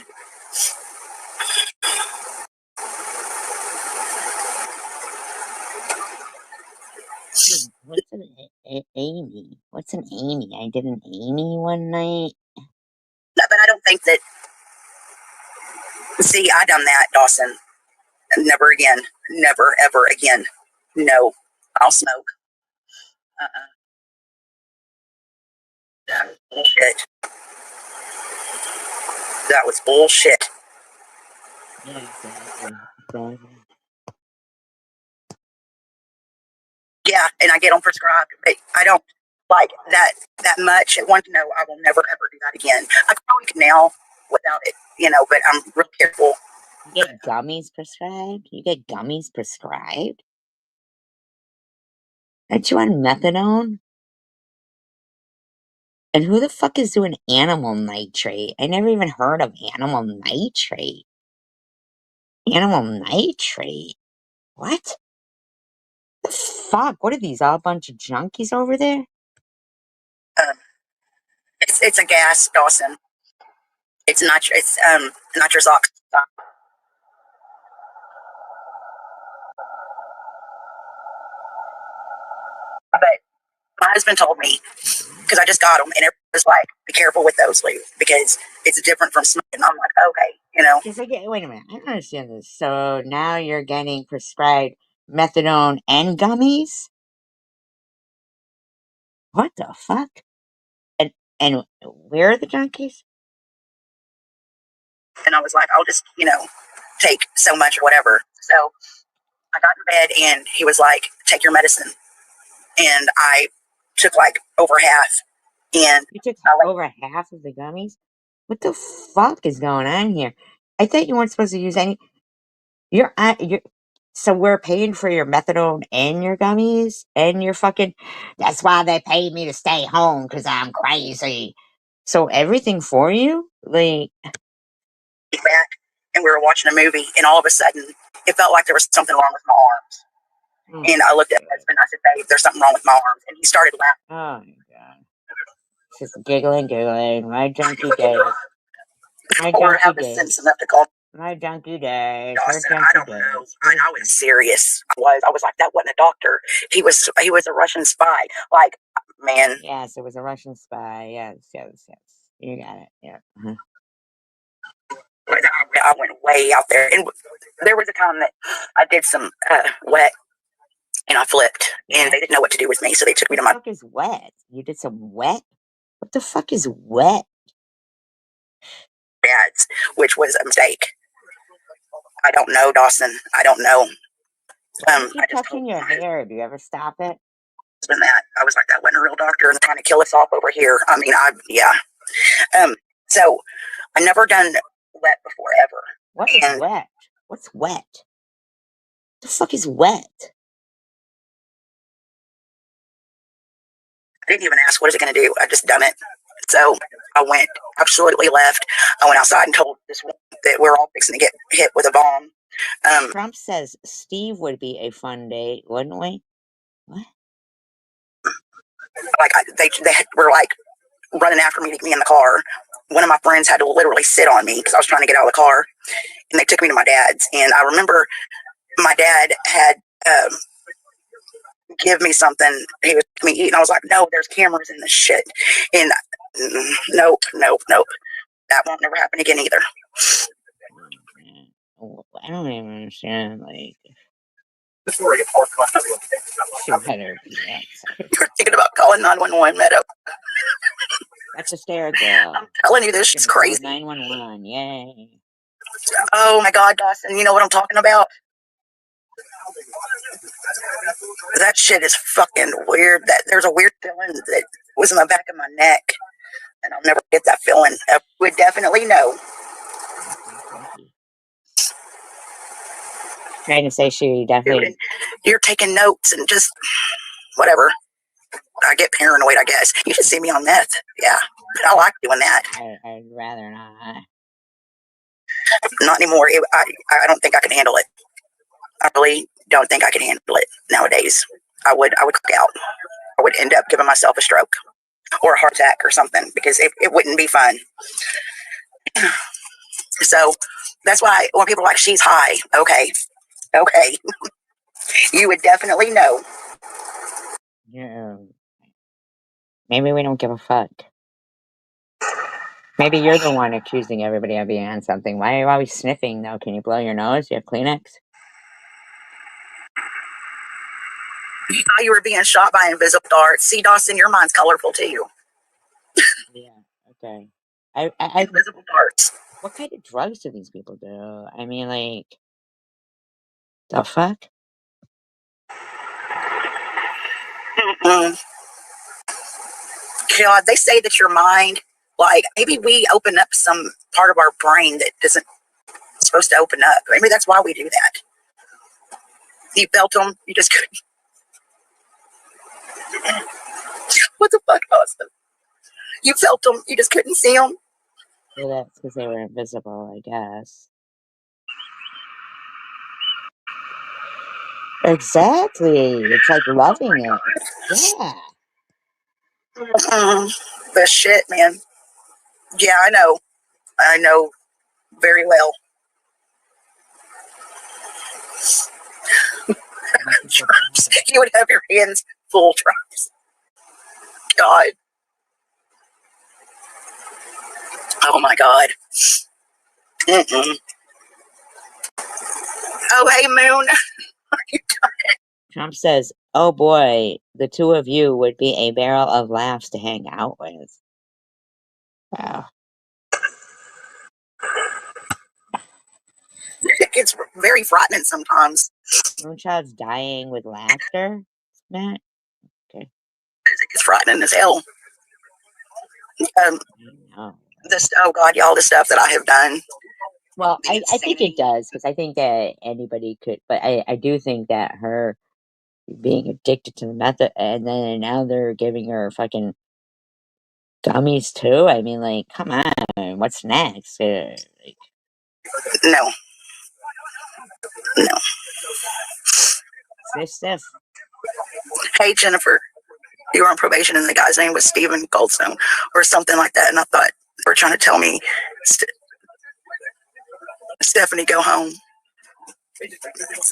What's an Amy? What's an Amy? I did an Amy one night. No, but I don't think that. See, I done that, Dawson. Never again. Never ever again. No, I'll smoke. That was bullshit. That was bullshit. Yeah, exactly. Yeah, and I get them prescribed, but I don't like that much. I want to know I will never ever do that again. I probably can now without it, but I'm real careful. You get gummies prescribed? You get gummies prescribed? Aren't you on methadone? And who the fuck is doing animal nitrate? I never even heard of animal nitrate. Animal nitrate? What? The fuck? What are these? All a bunch of junkies over there? It's a gas, Dawson. It's nitrous oxide. But my husband told me, because I just got them, and it was like, be careful with those, Lou, because it's different from smoking. I'm like, okay, Wait a minute. I don't understand this. So now you're getting prescribed methadone and gummies? What the fuck? And where are the junkies? And I was like, I'll just, take so much or whatever. So I got in bed, and he was like, take your medicine. And I took like over half. And You took over half of the gummies? What the fuck is going on here? I thought you weren't supposed to use any. You're so we're paying for your methadone and your gummies and your fucking. That's why they paid me to stay home because I'm crazy. So everything for you, like back, and we were watching a movie, and all of a sudden, it felt like there was something wrong with my arms. And I looked at my husband, and I said, "Babe, there's something wrong with my arms." And he started laughing. oh my god, just giggling. My junkie days. Or have the sense enough to call. My junkie days. Dawson, I don't know. I was serious. I was like, that wasn't a doctor. He was a Russian spy. Like, man. Yes, it was a Russian spy. Yes. You got it. Yeah. I went way out there, and there was a time that I did some wet, and I flipped, and they didn't know what to do with me, so they took me to my. What the fuck is wet? You did some wet? What the fuck is wet? Dad's, which was a mistake. I don't know, Dawson. I don't know. I just touching your hair. Do you ever stop it? That I was like, that wasn't a real doctor and trying to kill us off over here. I mean, yeah. So I never done wet before ever. What is wet? What's wet? The fuck is wet? I didn't even ask, what is it going to do? I just done it. So I went, absolutely left. I went outside and told this woman that we're all fixing to get hit with a bomb. Trump says Steve would be a fun date, wouldn't we? What? Like, they were like running after me to get me in the car. One of my friends had to literally sit on me because I was trying to get out of the car. And they took me to my dad's. And I remember my dad had give me something. He was me eat, and I was like, no, there's cameras in this shit. And nope. That won't never happen again either. I don't even understand, like. You're thinking about calling 911, Meadow. That's hysterical. I'm telling you, this shit's crazy. 911, yay. Oh my God, Dawson, you know what I'm talking about? That shit is fucking weird. There's a weird feeling that was in the back of my neck, and I'll never get that feeling. I would definitely know. Trying to say she definitely. You're taking notes and just whatever. I get paranoid, I guess. You should see me on meth. Yeah, I like doing that. I'd rather not. Not anymore. I don't think I can handle it. I really don't think I can handle it nowadays. I would cook out. I would end up giving myself a stroke or a heart attack or something because it wouldn't be fun. So that's why when people are like, she's high. Okay. You would definitely know. Yeah. Maybe we don't give a fuck. Maybe you're the one accusing everybody of being on something. Why are you always sniffing, though? Can you blow your nose? You have Kleenex? You thought you were being shot by invisible darts. See, Dawson, your mind's colorful too. Yeah, okay. I Invisible darts. what kind of drugs do these people do? I mean, like, the fuck? Mm-mm. God, they say that your mind, like, maybe we open up some part of our brain that isn't supposed to open up. Maybe that's why we do that. You felt them, you just couldn't. What the fuck, Austin? You felt them, you just couldn't see them. Well, that's because they were invisible, I guess. Exactly. It's like loving it. Yeah. The shit, man. Yeah, I know. I know very well. Germs. You would have your hands full, Travis. God. Oh my God. Mm-mm. Oh, hey, Moon. Trump says, oh boy, the two of you would be a barrel of laughs to hang out with. Wow. It's very frightening sometimes. Moonshot's dying with laughter, Matt? Okay. It's frightening as hell. No. Oh God, y'all, the stuff that I have done. Well, I think it does, because I think that anybody could, but I do think that her being addicted to the method, and then now they're giving her fucking gummies too. I mean, like, come on, what's next? Like, No. No. stiff. Hey, Jennifer, you were on probation, and the guy's name was Stephen Goldstone or something like that. And I thought they were trying to tell me, Stephanie, go home.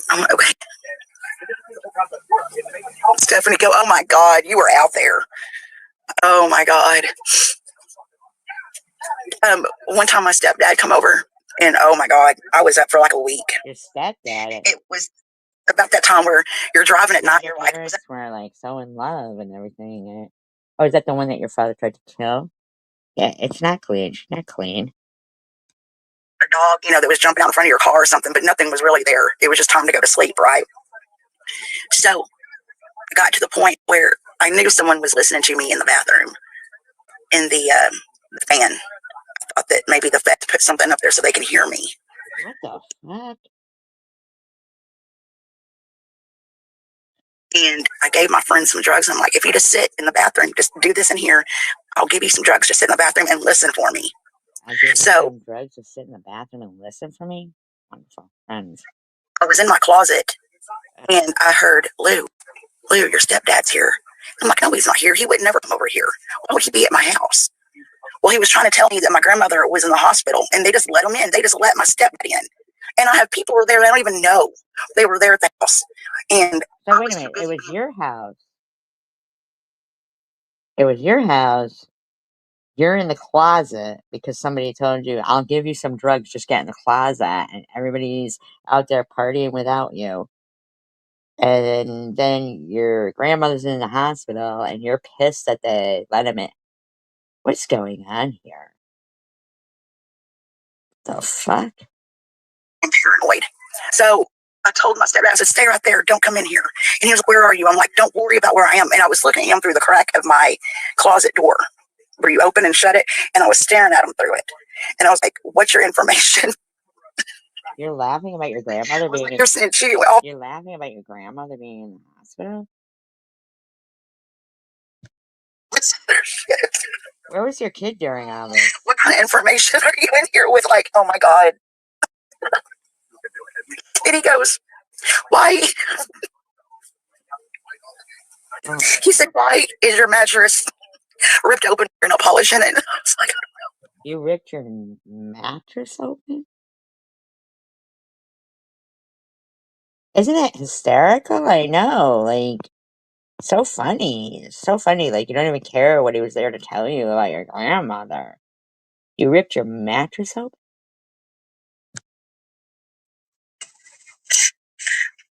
I'm like, okay. Stephanie, go. Oh my God, you were out there. Oh my God. One time my stepdad come over, and oh my God, I was up for like a week. Your stepdad. It was about that time where you're driving at night. You're like, were like so in love and everything. Oh, is that the one that your father tried to kill? Yeah, it's not clean. She's not clean. A dog, that was jumping out in front of your car or something, but nothing was really there. It was just time to go to sleep, right? So I got to the point where I knew someone was listening to me in the bathroom in the fan. I thought that maybe the vet put something up there so they can hear me. What the fuck? And I gave my friend some drugs. I'm like, if you just sit in the bathroom, just do this in here, I'll give you some drugs. Just sit in the bathroom and listen for me. I give you some drugs to sit in the bathroom and listen for me? Wonderful. Friends. I was in my closet and I heard, Lou, your stepdad's here. I'm like, no, he's not here. He would never come over here. Why would he be at my house? Well, he was trying to tell me that my grandmother was in the hospital, and they just let him in. They just let my stepdad in. And I have people who were there that I don't even know. They were there at the house. And so wait a minute, it was your house. It was your house. You're in the closet because somebody told you, I'll give you some drugs, just get in the closet, and everybody's out there partying without you. And then your grandmother's in the hospital, and you're pissed that they let him in. What's going on here? The fuck? I'm paranoid. So I told my stepdad, I said, stay right there. Don't come in here. And he was like, where are you? I'm like, don't worry about where I am. And I was looking at him through the crack of my closet door where you open and shut it. And I was staring at him through it. And I was like, what's your information? You're laughing about your grandmother being You're laughing about your grandmother being in the hospital? What's their shit? Where was your kid during all this? What kind of information are you in here with? Like, oh my God. And he goes, why? He said, why is your mattress ripped open and no polish in it? I was like, you ripped your mattress open? Isn't it hysterical? I know, like, So funny. It's so funny. Like, you don't even care what he was there to tell you about your grandmother. You ripped your mattress open?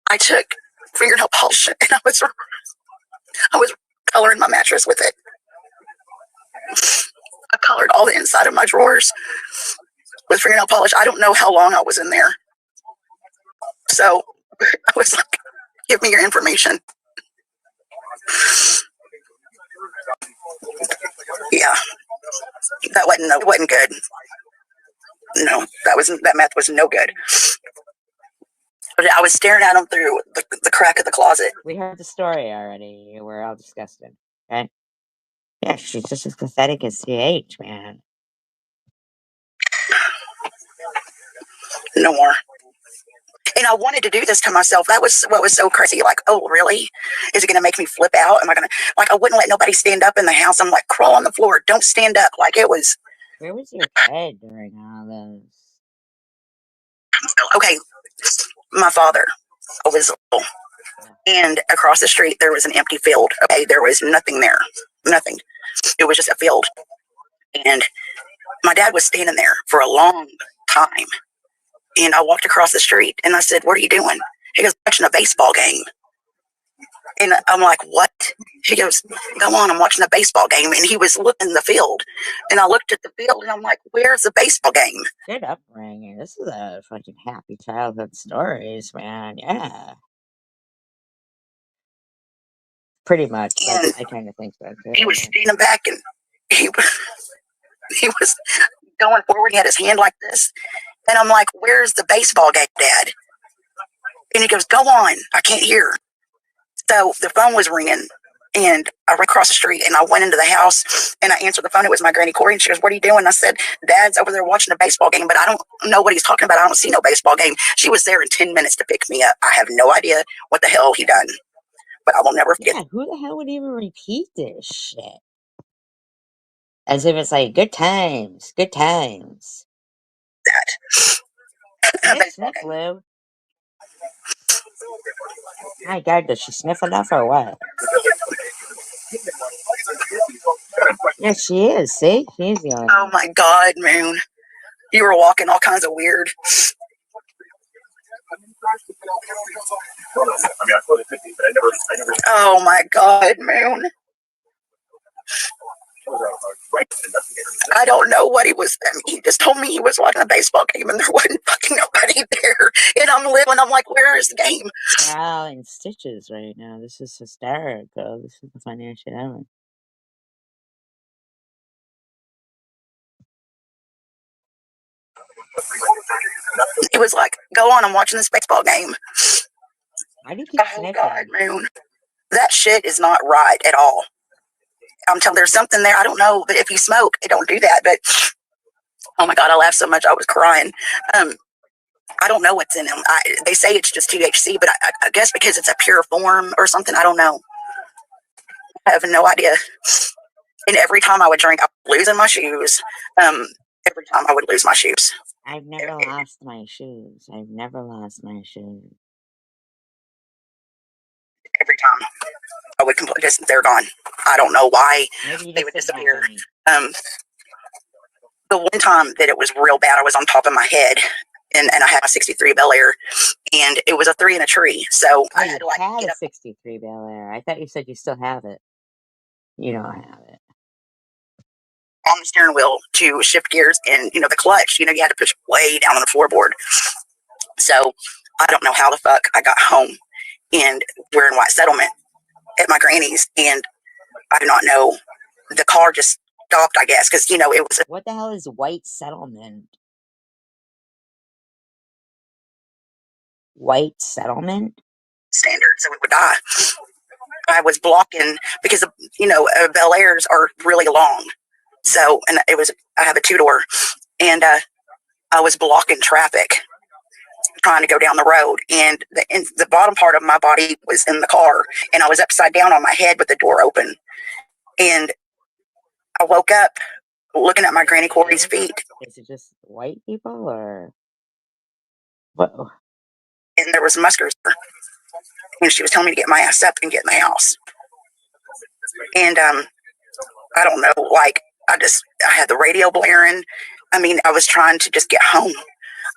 I took fingernail polish and I was coloring my mattress with it. I colored all the inside of my drawers with fingernail polish. I don't know how long I was in there. So I was like, give me your information. Yeah, that wasn't good. No, that meth was no good. But I was staring at him through the crack of the closet. We heard the story already. We're all disgusted. Okay? Yeah, she's just as pathetic as CH, man. No more. And I wanted to do this to myself. That was what was so crazy. Like, oh, really? Is it going to make me flip out? Am I going to, like, I wouldn't let nobody stand up in the house. I'm like, crawl on the floor. Don't stand up. Like, it was. Where was your head during all this? Okay. My father was little. And across the street, there was an empty field. Okay. There was nothing there. Nothing. It was just a field. And my dad was standing there for a long time. And I walked across the street and I said, what are you doing? He goes, watching a baseball game. And I'm like, what? He goes, go on, I'm watching a baseball game. And he was looking in the field. And I looked at the field and I'm like, where's the baseball game? Good upbringing. This is a fucking happy childhood stories, man. Yeah. Pretty much. But I kind of think so too. He was standing back and he was going forward. He had his hand like this. And I'm like, where's the baseball game, Dad? And he goes, go on, I can't hear. So the phone was ringing and I ran across the street and I went into the house and I answered the phone. It was my Granny Corey and she goes, what are you doing? I said, Dad's over there watching a baseball game, but I don't know what he's talking about. I don't see no baseball game. She was there in 10 minutes to pick me up. I have no idea what the hell he done, but I will never forget. Yeah, who the hell would even repeat this shit? As if it's like, good times, good times. That. Sniff, Lou. My God, does she sniff enough or what? Yeah, she is. See? She's the only Oh my God, Moon. You were walking all kinds of weird. Oh my God, Moon. I don't know what he was. He just told me he was watching a baseball game and there wasn't fucking nobody there. And I'm living. I'm like, where is the game? We're all in stitches right now. This is hysterical. This is the funniest shit ever. He was like, go on, I'm watching this baseball game. Why do you keep sniffing? God, Moon. That shit is not right at all. I'm telling there's something there. I don't know, but if you smoke, it don't do that. But oh my God, I laughed so much I was crying. I don't know what's in them. They say it's just THC, but I guess because it's a pure form or something, I don't know. I have no idea. And every time I would drink, I was losing my shoes. Every time I would lose my shoes. I've never lost my shoes. I've never lost my shoes. Every time I would completely just, they're gone. I don't know why they would disappear. The one time that it was real bad, I was on top of my head. And I had my 63 Bel Air, and it was a 3 in a tree. So I had to like get a 63 Bel Air. I thought you said you still have it. You don't have it. On the steering wheel to shift gears, and the clutch. You had to push way down on the floorboard. So I don't know how the fuck I got home, and we're in White Settlement at my granny's, and I do not know. The car just stopped, I guess, because it was. What the hell is White Settlement? White Settlement? Standard, so it would die. I was blocking because Bel Airs are really long. So, and I have a 2-door, and I was blocking traffic trying to go down the road, and the bottom part of my body was in the car, and I was upside down on my head with the door open, and I woke up looking at my Granny Corey's feet. Is it just white people or what? And there was muskers, and she was telling me to get my ass up and get in the house. And I don't know, like I had the radio blaring. I mean, I was trying to just get home.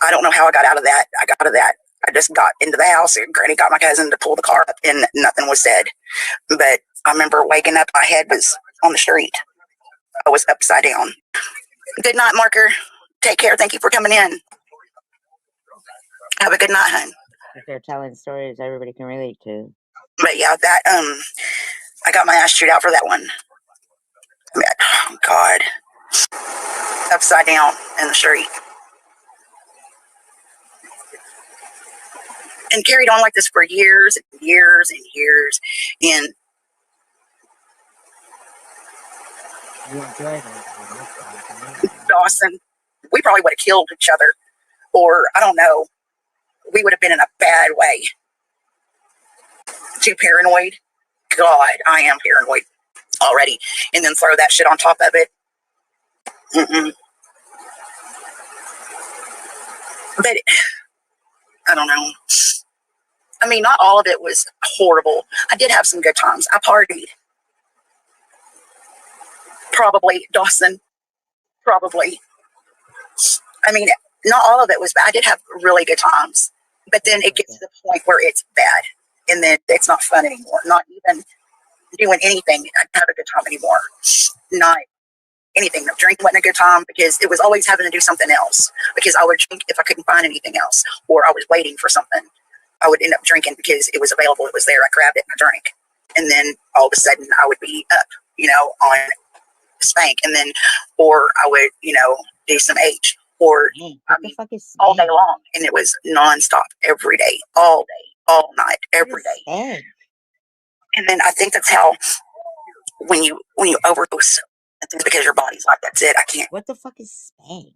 I don't know how I got out of that. I just got into the house and Granny got my cousin to pull the car up and nothing was said. But I remember waking up, my head was on the street. I was upside down. Good night, Marker. Take care. Thank you for coming in. Have a good night, hon. They're telling stories everybody can relate to. But yeah, that I got my ass chewed out for that one. I mean, oh God. Upside down in the street. And carried on like this for years and years and years. And Dawson, we probably would have killed each other. Or, I don't know, we would have been in a bad way. Too paranoid. God, I am paranoid already. And then throw that shit on top of it. But, I don't know. I mean, not all of it was horrible. I did have some good times. I partied. Probably, Dawson. Probably. I mean, not all of it was bad. I did have really good times. But then it gets to the point where it's bad. And then it's not fun anymore. Not even doing anything. I don't have a good time anymore. Not anything. No, drinking wasn't a good time because it was always having to do something else. Because I would drink if I couldn't find anything else. Or I was waiting for something. I would end up drinking because it was available. It was there. I grabbed it and I drank. And then all of a sudden I would be up, on spank. And then, or I would, do some H. Or all day long. And it was nonstop every day, all day, all night, every day. And then I think that's how when you overdose, I think because your body's like, that's it. I can't. What the fuck is spank?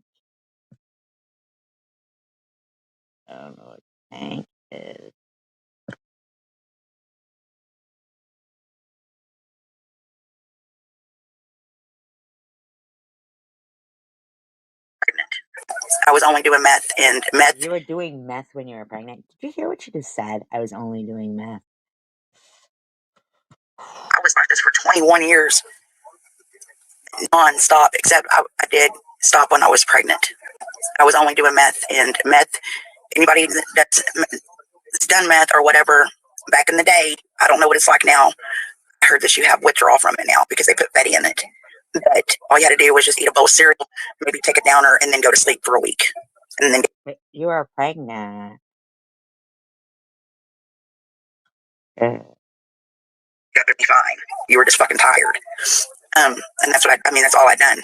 I don't know what spank is. Pregnant. I was only doing meth and meth. You were doing meth when you were pregnant. Did you hear what you just said? I was only doing meth. I was like this for 21 years. Non-stop, except I did stop when I was pregnant. I was only doing meth and meth. Anybody that's done meth or whatever back in the day, I don't know what it's like now. I heard that you have withdrawal from it now because they put Betty in it. But all you had to do was just eat a bowl of cereal, maybe take a downer, and then go to sleep for a week. And then you are pregnant. Got to be fine. You were just fucking tired. And that's what that's all I'd done.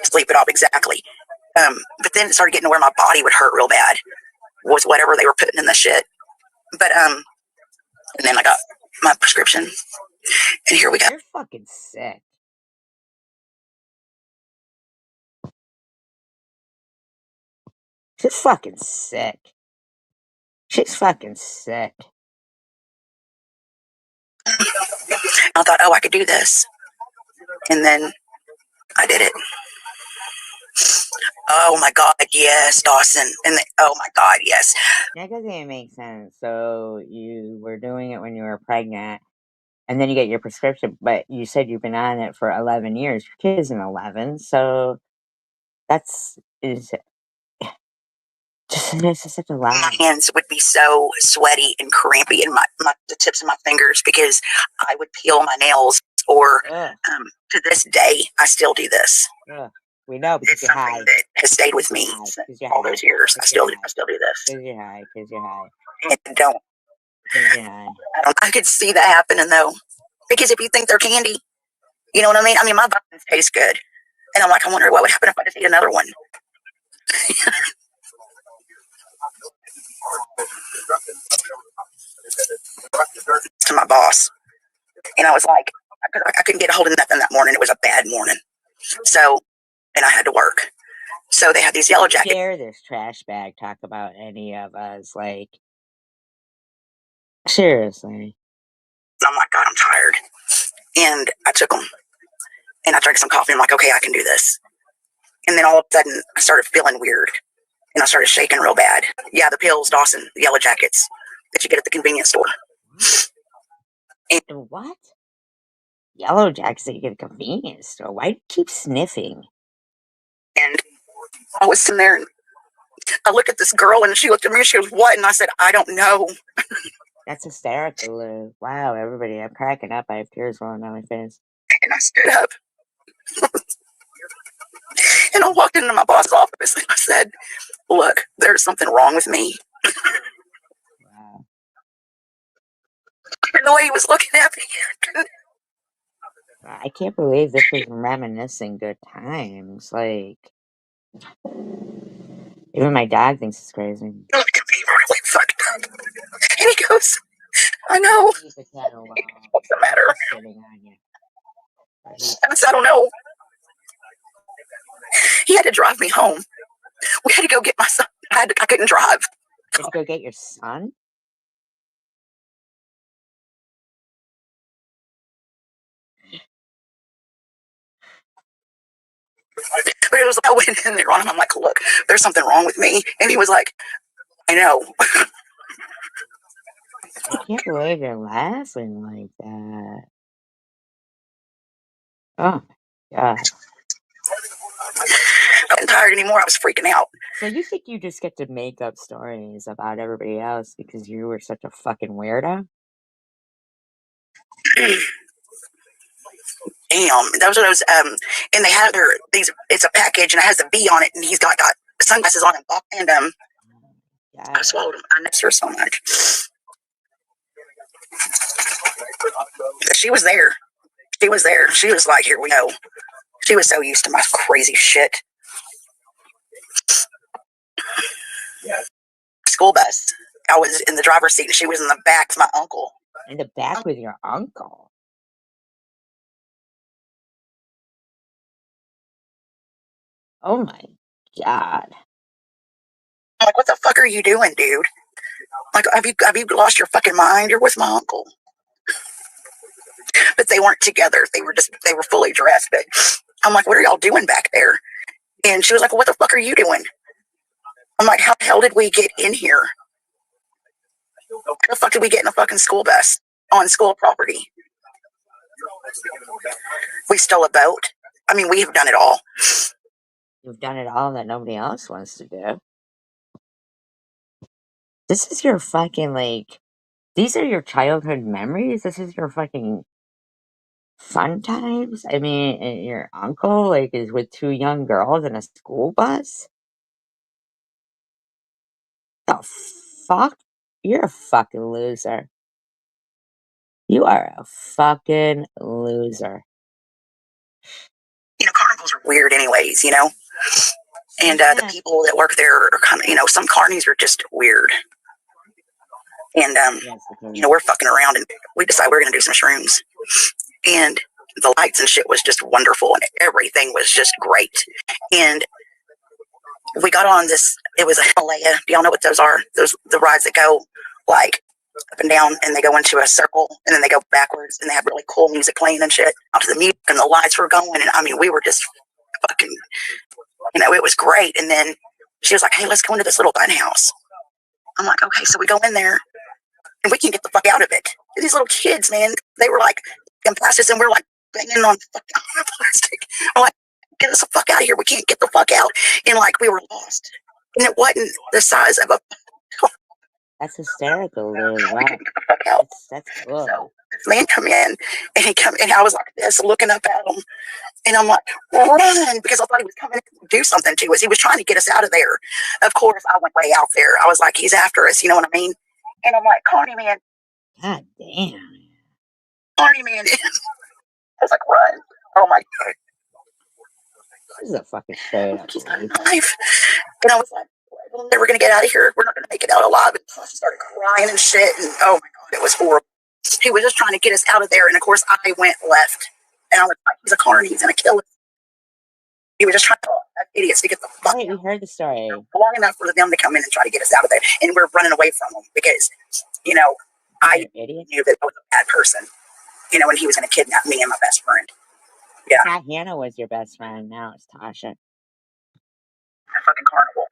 Sleep it off exactly. But then it started getting to where my body would hurt real bad. Was whatever they were putting in the shit. But and then I got my prescription. And here we go. You're fucking sick. She's fucking sick. She's fucking sick. I thought, I could do this. And then I did it. Oh my God, yes, Dawson. And oh my God, yes. That doesn't even make sense. So you were doing it when you were pregnant, and then you get your prescription, but you said you've been on it for 11 years. Your kid isn't 11, so it's just such a lot. My hands would be so sweaty and crampy, and the tips of my fingers because I would peel my nails. Or to this day, I still do this. We know because it's something that has stayed with me all those years. I still do this. Because you're high. And don't. I could see that happening though, because if you think they're candy, you know what I mean. My vitamins taste good, and I'm like, I wonder what would happen if I just eat another one. To my boss, and I was like, I couldn't get a hold of nothing that morning. It was a bad morning, so and I had to work. So they had these yellow jackets. Dare this trash bag talk about any of us? Like, seriously. I'm like, God, I'm tired. And I took them. And I drank some coffee. I'm like, okay, I can do this. And then all of a sudden, I started feeling weird. And I started shaking real bad. Yeah, the pills, Dawson, the yellow jackets that you get at the convenience store. And what? Yellow Jack's at a convenience store. Why do you keep sniffing? And I was sitting there and I looked at this girl and she looked at me and she goes, "What?" And I said, "I don't know." That's hysterical, Lou. Wow, everybody, I'm cracking up. I have tears rolling down my face. And I stood up and I walked into my boss's office and I said, "Look, there's something wrong with me." Wow. And the way he was looking at me. I can't believe this was reminiscing good times. Like, even my dog thinks it's crazy. He looked at me really fucked up. And he goes, "I know." What's the matter? I said, "I don't know." He had to drive me home. We had to go get my son. I couldn't drive. You had to go get your son? But it was like, I went in there on him. I'm like, "Look, there's something wrong with me." And he was like, "I know." I can't believe you're laughing like that. Oh my god. I wasn't tired anymore. I was freaking out. So you think you just get to make up stories about everybody else because you were such a fucking weirdo? Damn, those are those. And they have these. It's a package and it has a V on it, and he's got sunglasses on him. And I swallowed him. I miss her so much. She was there. She was there. She was like, "Here we go." She was so used to my crazy shit. School bus. I was in the driver's seat and she was in the back with my uncle. In the back with your uncle? Oh my god. I'm like, "What the fuck are you doing, dude? Like, have you lost your fucking mind? You're with my uncle." But they weren't together. They were fully dressed. But I'm like, "What are y'all doing back there?" And she was like, "Well, what the fuck are you doing?" I'm like, "How the hell did we get in here? How the fuck did we get in a fucking school bus on school property? We stole a boat. I mean, we have done it all." You've done it all that nobody else wants to do. This is your fucking, like, these are your childhood memories? This is your fucking fun times? I mean, and your uncle, like, is with two young girls in a school bus? The fuck? You're a fucking loser. You are a fucking loser. Carnivals are weird anyways, And the people that work there are kind of, some carnies are just weird. And, we're fucking around and we decided we were going to do some shrooms. And the lights and shit was just wonderful and everything was just great. And we got on this, it was a Himalaya. Do y'all know what those are? The rides that go like up and down and they go into a circle and then they go backwards and they have really cool music playing and shit. After the music and the lights were going. And I mean, we were just fucking, it was great. And then she was like, "Hey, let's go into this little fun house." I'm like, "Okay." So we go in there and we can get the fuck out of it. And these little kids, man, they were like in plastics and we're like banging on plastic. I'm like, "Get us the fuck out of here. We can't get the fuck out." And like we were lost. And it wasn't the size of a. That's hysterical, Lou. Wow. That's cool. So this man come in and I was like this looking up at him. And I'm like, "Run," because I thought he was coming to do something to us. He was trying to get us out of there. Of course, I went way out there. I was like, "He's after us," you know what I mean? And I'm like, "Carney, man." God damn. Carney, man. I was like, "Run." Oh my God. This is a fucking straight up life. And I was like, "We're never going to get out of here. We're not going to make it out alive." And I started crying and shit. And oh my God, it was horrible. He was just trying to get us out of there. And of course, I went left. And I was like, "He's a carny. He's going to kill us." He was just trying to idiots to get the fuck out. We heard the story. Long enough for them to come in and try to get us out of there. And we're running away from them because, I knew that I was a bad person, and he was going to kidnap me and my best friend. Yeah. Not Hannah was your best friend. Now it's Tasha. A fucking carnival.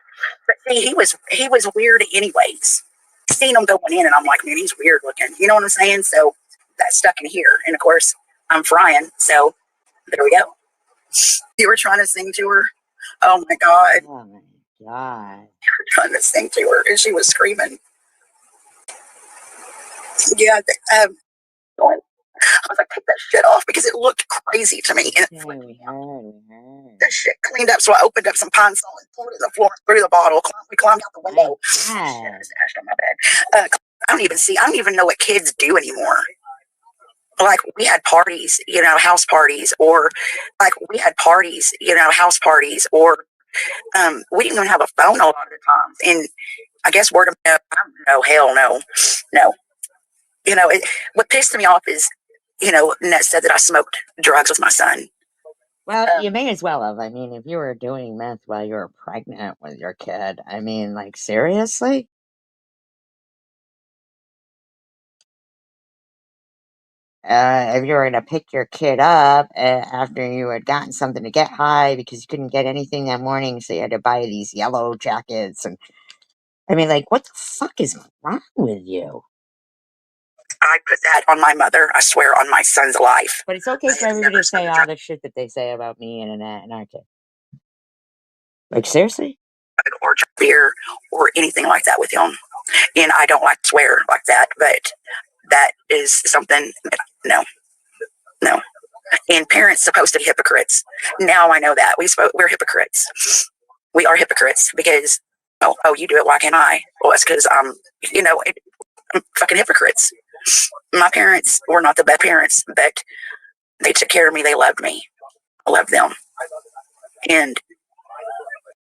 But see, he was weird anyways. Seen him going in and I'm like, "Man, he's weird looking." You know what I'm saying? So that stuck in here. And of course, I'm frying. So there we go. You were trying to sing to her. Oh my God. Oh my God. You were trying to sing to her and she was screaming. Yeah. I was like, take that shit off because it looked crazy to me. And yeah, we heard. The shit cleaned up. So I opened up some Pine Sol and poured it on the floor, threw the bottle. We climbed out the window. Shit, there's ash on my bed. I don't even know what kids do anymore. Like we had parties, house parties, or we didn't even have a phone a lot of the times. And I guess word of mouth, no, hell no, no. What pissed me off is, Ned said that I smoked drugs with my son. Well, you may as well have. I mean, if you were doing meth while you were pregnant with your kid, I mean, like, seriously? If you were going to pick your kid up after you had gotten something to get high because you couldn't get anything that morning, so you had to buy these yellow jackets. And I mean, like, what the fuck is wrong with you? I put that on my mother. I swear on my son's life. But it's okay for everybody to say all the shit that they say about me and our kid. Like, seriously? Or beer or anything like that with him. And I don't like to swear like that, but that is something that, no. And parents supposed to be hypocrites. Now I know that. We're hypocrites. We are hypocrites because, you do it, why can't I? Well, it's because I'm fucking hypocrites. My parents were not the best parents, but they took care of me. They loved me. I loved them. And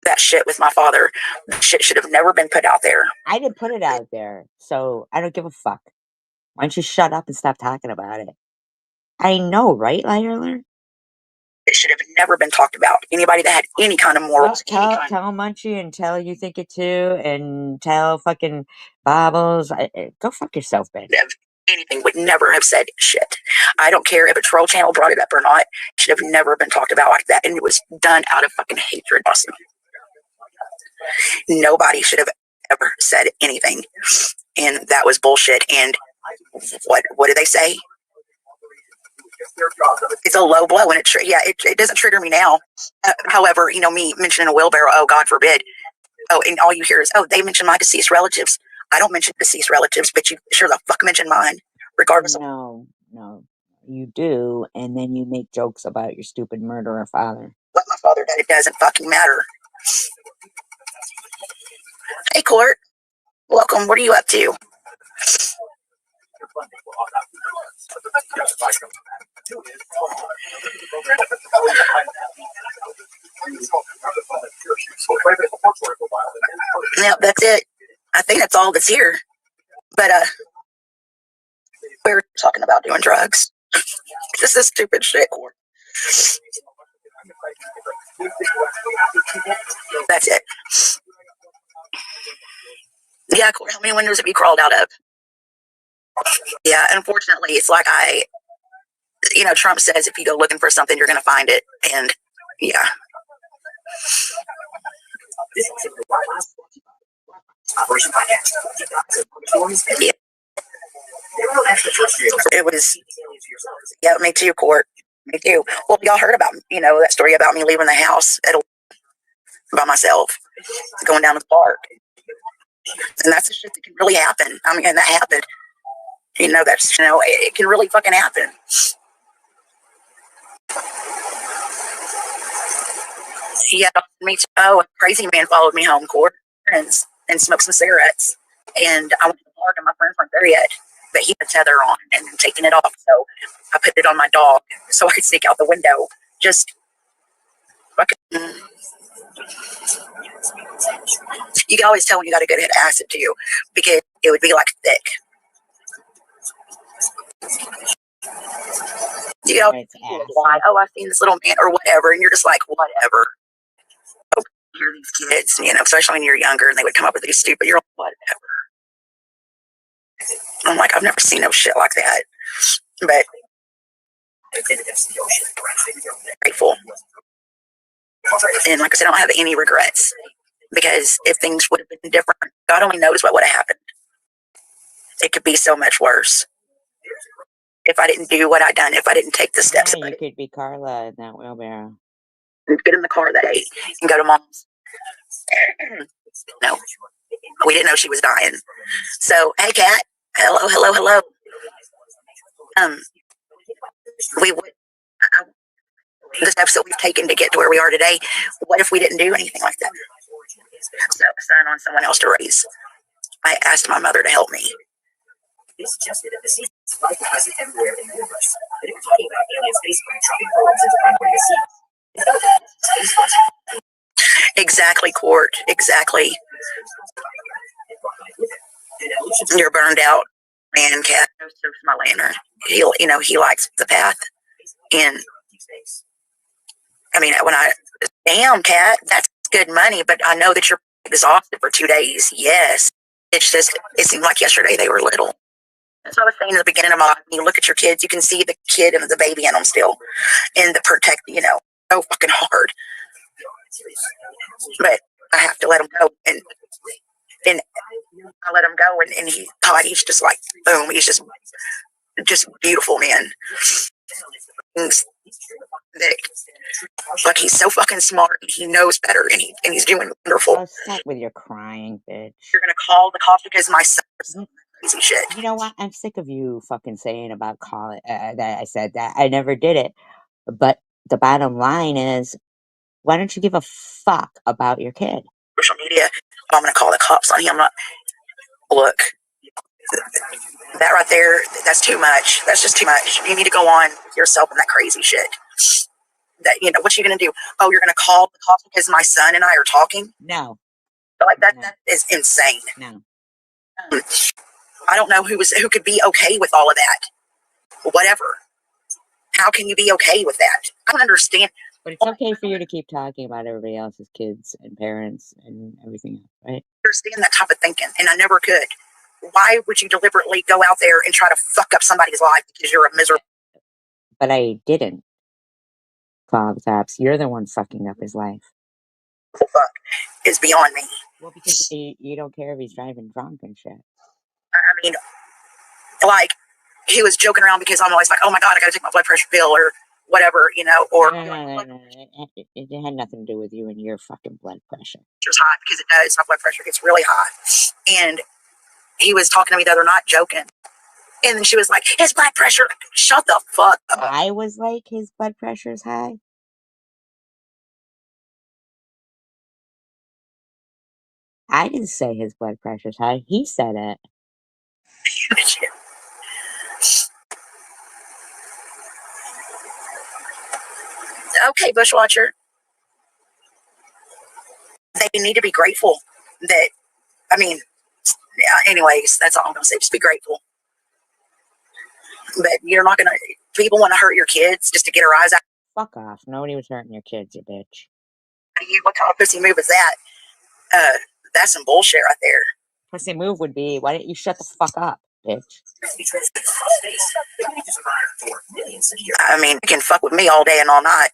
that shit with my father, that shit should have never been put out there. I didn't put it out there, so I don't give a fuck. Why don't you shut up and stop talking about it? I know, right, Liar? It should have never been talked about. Anybody that had any kind of morals. Well, tell Munchie and tell you think it too, and tell fucking Bobbles. Go fuck yourself, Ben. Anything would never have said shit. I don't care if a troll channel brought it up or not. It should have never been talked about like that, and it was done out of fucking hatred. Awesome. Nobody should have ever said anything, and that was bullshit. And what did they say? It's a low blow, and it doesn't trigger me now. However, me mentioning a wheelbarrow, oh God forbid. Oh, and all you hear is, oh, they mention my deceased relatives. I don't mention deceased relatives, but you sure the fuck mention mine, regardless. No, you do, and then you make jokes about your stupid murderer father. Let my father dead. It doesn't fucking matter. Hey, Court. Welcome. What are you up to? Yep, that's it. I think that's all that's here. But we were talking about doing drugs. This is stupid shit, Court. That's it. Yeah, Court, how many windows have you crawled out of? Yeah, unfortunately, it's like Trump says if you go looking for something, you're going to find it. And yeah. Yeah. It was, yeah, me too, Court. Me too. Well, y'all heard about, that story about me leaving the house by myself, going down to the park. And that's the shit that can really happen. I mean, and that happened. It can really fucking happen. Yeah, me too. Oh, a crazy man followed me home, Court, and smoked some cigarettes. And I went to the park, and my friends weren't there yet. But he had a tether on and taking it off. So I put it on my dog so I could sneak out the window. Just fucking. You can always tell when you got a good hit of acid too, because it would be like thick. Why? Oh, I've seen this little man or whatever, and you're just like, whatever. You're these kids, especially when you're younger, and they would come up with these stupid, you're like, whatever. I'm like, I've never seen no shit like that. But grateful. And like I said, I don't have any regrets. Because if things would have been different, God only knows what would have happened. It could be so much worse. if I didn't do what I done, if I didn't take the steps. Yeah, you could be Carla in that wheelbarrow. Get in the car that day and go to mom's. No, we didn't know she was dying. So, hey, Kat. Hello, hello, hello. We would the steps that we've taken to get to where we are today. What if we didn't do anything like that? So, sign on someone else to raise. I asked my mother to help me. Exactly, Court. Exactly. You're burned out, man, Kat. My lantern. He likes the path. And I mean, damn, Kat, that's good money, but I know that you're exhausted for 2 days. Yes. It's just, it seemed like yesterday they were little. That's what I was saying in the beginning of my life. When you look at your kids, you can see the kid and the baby in them still. And the protect, so fucking hard. But I have to let him go. And I let him go. And he's just like, boom. He's just beautiful, man. Like, he's so fucking smart. He knows better. And he's doing wonderful. Oh, stop with your crying, bitch. You're going to call the cops because my son crazy shit. You know what? I'm sick of you fucking saying about calling that I said that. I never did it. But the bottom line is, why don't you give a fuck about your kid? Social media. I'm going to call the cops on him. Look, that right there, that's too much. That's just too much. You need to go on yourself and that crazy shit. That, what you going to do? Oh, you're going to call the cops because my son and I are talking? No. Like, that is insane. No. I don't know who could be okay with all of that. Whatever. How can you be okay with that? I don't understand. But it's okay for you to keep talking about everybody else's kids and parents and everything else, right? I understand that type of thinking, and I never could. Why would you deliberately go out there and try to fuck up somebody's life because you're a miserable? But I didn't. Call the cops. You're the one fucking up his life. Fuck is beyond me. Well, because you don't care if he's driving drunk and shit. I mean, like, he was joking around because I'm always like, oh my God, I gotta take my blood pressure pill or whatever, or no. It had nothing to do with you and your fucking blood pressure. It's high because it does. My blood pressure gets really high. And he was talking to me the other night, joking. And then she was like, his blood pressure. Shut the fuck up. I was like, his blood pressure's high. I didn't say his blood pressure's high. He said it. Okay, Bushwatcher. They need to be grateful that, anyways, that's all I'm going to say. Just be grateful. But you're not going to, people want to hurt your kids just to get a rise out. Fuck off. Nobody was hurting your kids, you bitch. What kind of pussy move is that? That's some bullshit right there. Pussy move would be, why don't you shut the fuck up, bitch? I mean, you can fuck with me all day and all night.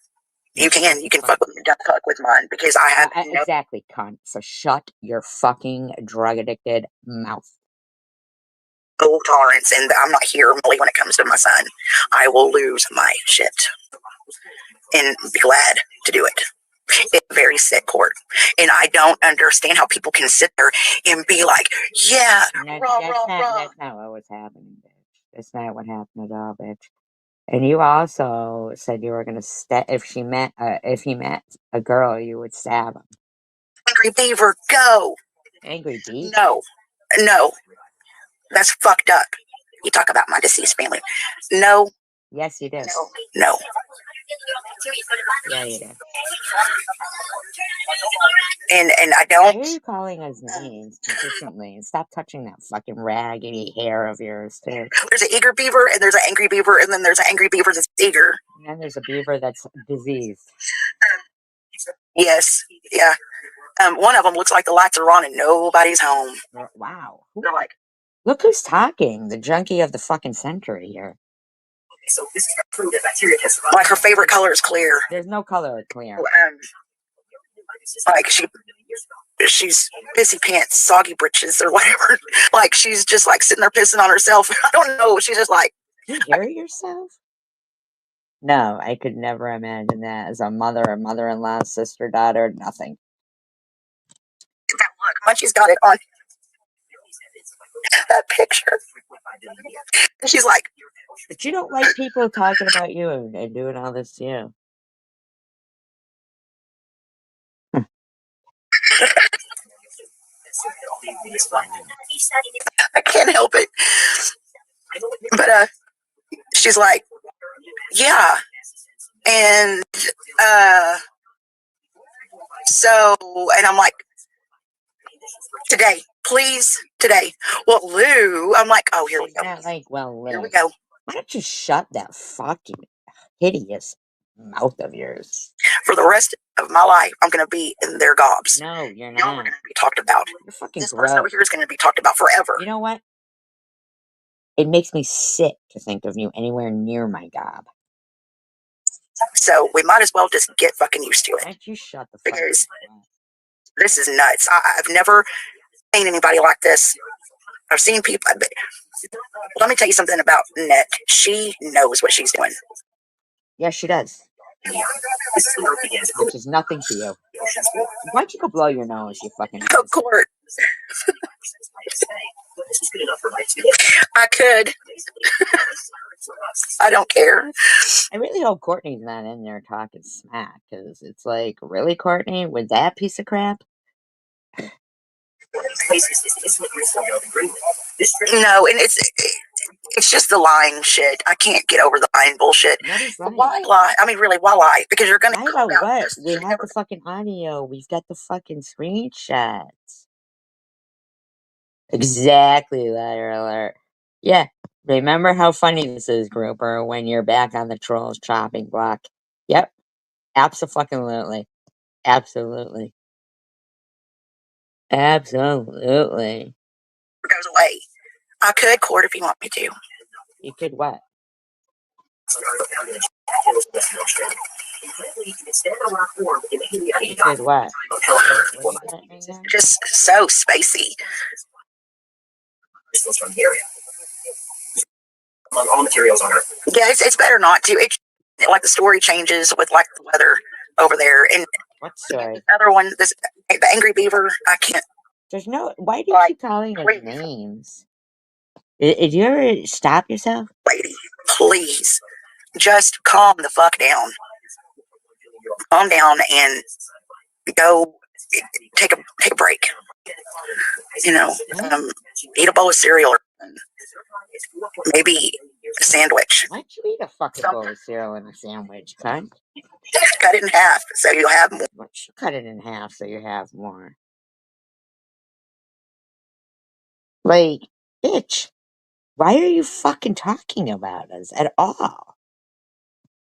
You can fuck with me, don't fuck with mine, because I have exactly, cunt. So shut your fucking drug addicted mouth. Low tolerance, and I'm not here really when it comes to my son. I will lose my shit and be glad to do it. It's very sick, Court, and I don't understand how people can sit there and be like, "Yeah, that's not what was happening, bitch. That's not what happened at all, bitch." And you also said you were gonna if he met a girl, you would stab him. Angry Beaver, go. Angry Beaver? No, that's fucked up. You talk about my deceased family. No. Yes, you did. No. Yeah, you did. And I don't. Why are you calling us names consistently? And stop touching that fucking raggedy hair of yours, too. There's an eager beaver, and there's an angry beaver, and then there's an angry beaver that's eager. And then there's a beaver that's diseased. Yes. Yeah. One of them looks like the lights are on and nobody's home. Wow. They're like, look who's talking. The junkie of the fucking century here. So this is proof that bacteria can survive. Like, her favorite color is clear. There's no color clear. Like, she's pissy pants, soggy britches, or whatever. Like, she's just like sitting there pissing on herself. I don't know. She's just like, You hear yourself? No, I could never imagine that as a mother, a mother-in-law, sister, daughter, nothing. That look, Munchie's got it on that picture. And she's like, but you don't like people talking about you and doing all this to you. I can't help it. But she's like, yeah. And and I'm like, today, please, today. Well, Lou, I'm like, oh, here we go. Not like, well, Lou. Here we go. Why don't you shut that fucking hideous mouth of yours? For the rest of my life, I'm going to be in their gobs. No, you're not. Y'all are going to be talked about. You're fucking this person over here is going to be talked about forever. You know what? It makes me sick to think of you anywhere near my gob. So we might as well just get fucking used to it. Why don't you shut the fuck up? Because this is nuts. I've never seen anybody like this. I've seen people. But let me tell you something about Net. She knows what she's doing. Yes, she does. Which is nothing to you. Why don't you go blow your nose, you fucking Oh, Court. I could. I don't care. I really hope Courtney's not in there talking smack, because it's like, really, Courtney? With that piece of crap? No, and it's just the lying shit. I can't get over the lying bullshit. Why lie? I mean, really, why lie? Because you're gonna lie about what? We have the fucking audio. We've got the fucking screenshots. Exactly, liar alert. Yeah. Remember how funny this is, Grouper, when you're back on the Trolls chopping block. Yep. Abso-fucking-lutely. Absolutely. Absolutely. Goes away. I could Court if you want me to. You could what? You could what? Just so spacey. All materials on Earth. Yeah, it's better not to. Like the story changes with like the weather over there, and what story? The other one, the Angry Beaver. I can't. There's no. Why do you keep calling them names? Did you ever stop yourself? Lady, please, just calm the fuck down. Calm down and go take a break. You know, eat a bowl of cereal or maybe a sandwich. Why don't you eat a fucking bowl of cereal and a sandwich, cunt? Cut it in half so you'll have more. Why don't you cut it in half so you have more? Like, bitch, why are you fucking talking about us at all?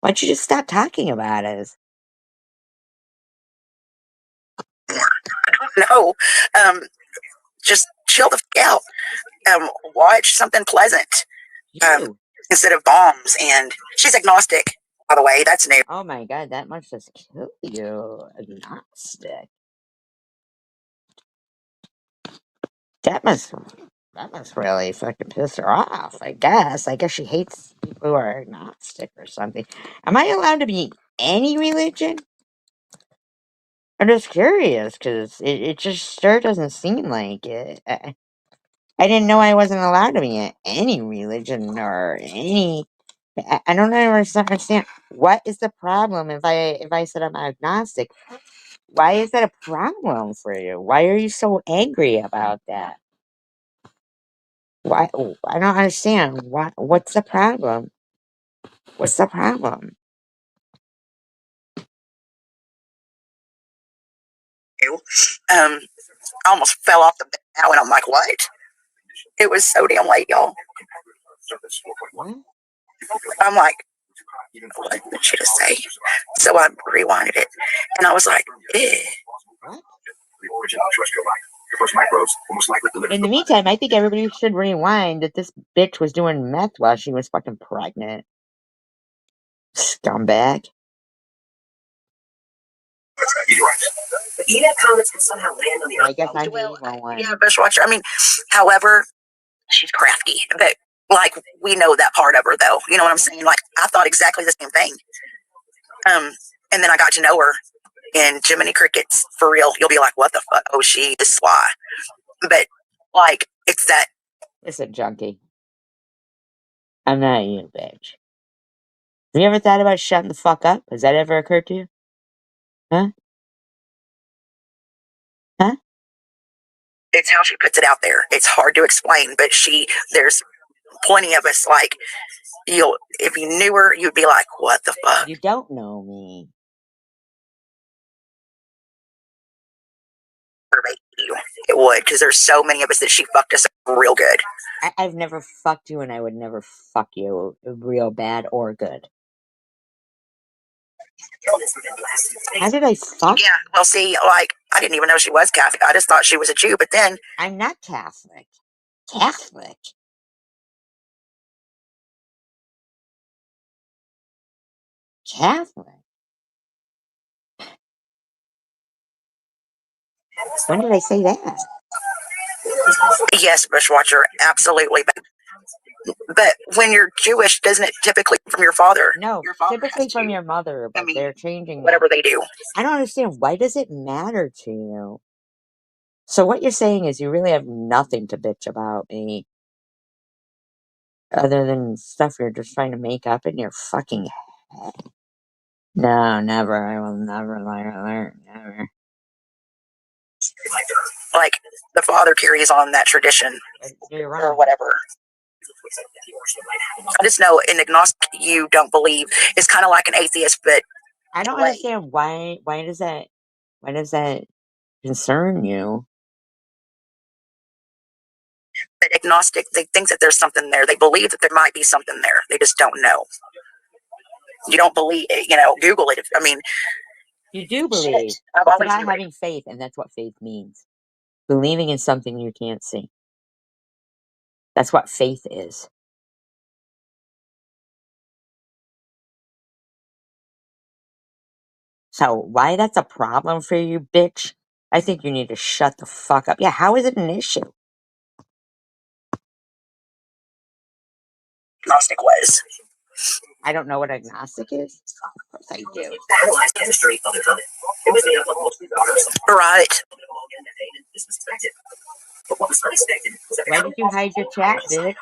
Why don't you just stop talking about us? No, just chill the fuck out. Watch something pleasant instead of bombs. And she's agnostic, by the way. That's new. Oh my god, that must just kill you. Agnostic. That must really fucking piss her off, I guess. I guess she hates people who are agnostic or something. Am I allowed to be any religion? I'm just curious, because it just sure doesn't seem like it. I didn't know I wasn't allowed to be any religion or any... I don't understand. What is the problem if I said I'm agnostic? Why is that a problem for you? Why are you so angry about that? Why? I don't understand. What's the problem? What's the problem? I almost fell off the bed now, and I'm like, what? It was so damn late, y'all. What? I'm like, what did she just say? So I rewinded it, and I was like, eh. What? In the meantime, I think everybody should rewind that this bitch was doing meth while she was fucking pregnant. Scumbag. Comets can somehow land on the I guess I'm the evil one. Yeah, Bushwatcher. I mean, however, she's crafty, but Like, we know that part of her, though. You know what I'm saying? Like, I thought exactly the same thing. And then I got to know her, and Jiminy Crickets, for real. You'll be like, what the fuck? Oh, she is sly. But, like, it's that. Listen, junkie. I'm not you, bitch. Have you ever thought about shutting the fuck up? Has that ever occurred to you? Huh? Huh? It's how she puts it out there. It's hard to explain, but there's plenty of us, like, if you knew her, you'd be like, what the fuck? You don't know me. It would, because there's so many of us that she fucked us real good. I've never fucked you, and I would never fuck you real bad or good. How did I fuck? Yeah, well, see, like, I didn't even know she was Catholic. I just thought she was a Jew, but then... I'm not Catholic. Catholic? Catholic? When did I say that? Yes, Bushwatcher, absolutely. But when you're Jewish, doesn't it typically from your father? No, typically from your mother, but they're changing whatever that. they do. I don't understand. Why does it matter to you? So what you're saying is you really have nothing to bitch about me. Other than stuff you're just trying to make up in your fucking head. No, never. I will never lie alert. Never. Like, the father carries on that tradition. You're wrong. Or whatever. I just know in agnostic you don't believe. It's kind of like an atheist, but I don't understand why does that concern you? But agnostic, they think that there's something there. They believe that there might be something there. They just don't know. You don't believe, Google it. I mean, you do believe. It's about having faith, and that's what faith means. Believing in something you can't see. That's what faith is. So why that's a problem for you, bitch? I think you need to shut the fuck up. Yeah, how is it an issue? Agnostic was. I don't know what agnostic is. Of course I do. Right. Why did you hide your chat, bitch?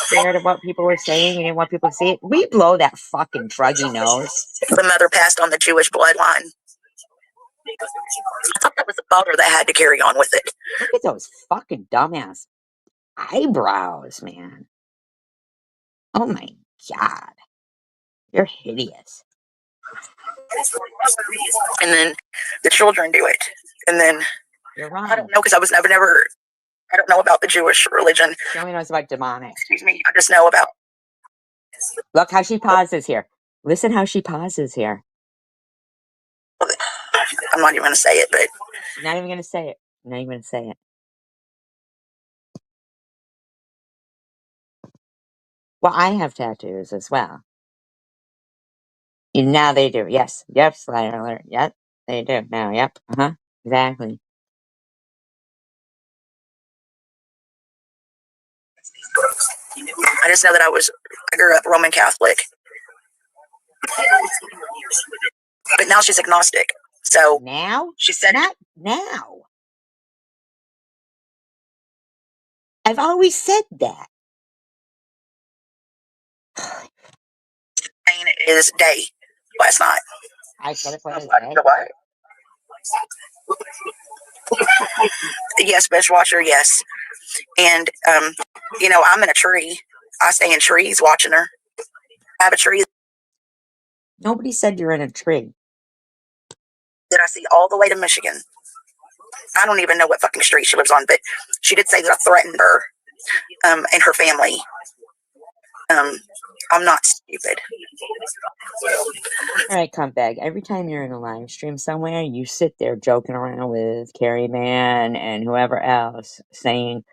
Scared of what people were saying? You didn't want people to see it? We blow that fucking druggy nose. The mother passed on the Jewish bloodline. I thought that was the father that had to carry on with it. Look at those fucking dumbass eyebrows, man. Oh my god. You're hideous. And then the children do it. And then you're wrong. I don't know, because I was never I don't know about the Jewish religion. She only knows about demonic. Excuse me. I just know about. Look how she pauses here. Listen how she pauses here. I'm not even going to say it, but. You're not even going to say it. You're not even going to say it. Well, I have tattoos as well. Now they do. Yes. Yep. Slider alert. Yep. They do. Now. Yep. Exactly. I just know that I grew up Roman Catholic. But now she's agnostic. So. Now? She said. Not now. I've always said that. Is day last night. I said it for day. What? Yes, Bushwatcher, yes. And, I'm in a tree. I stay in trees watching her. I have a tree. Nobody said you're in a tree. That I see all the way to Michigan. I don't even know what fucking street she lives on, but she did say that I threatened her and her family. I'm not stupid. All right, cuntbag. Every time you're in a live stream somewhere, you sit there joking around with Carrie Man and whoever else, saying,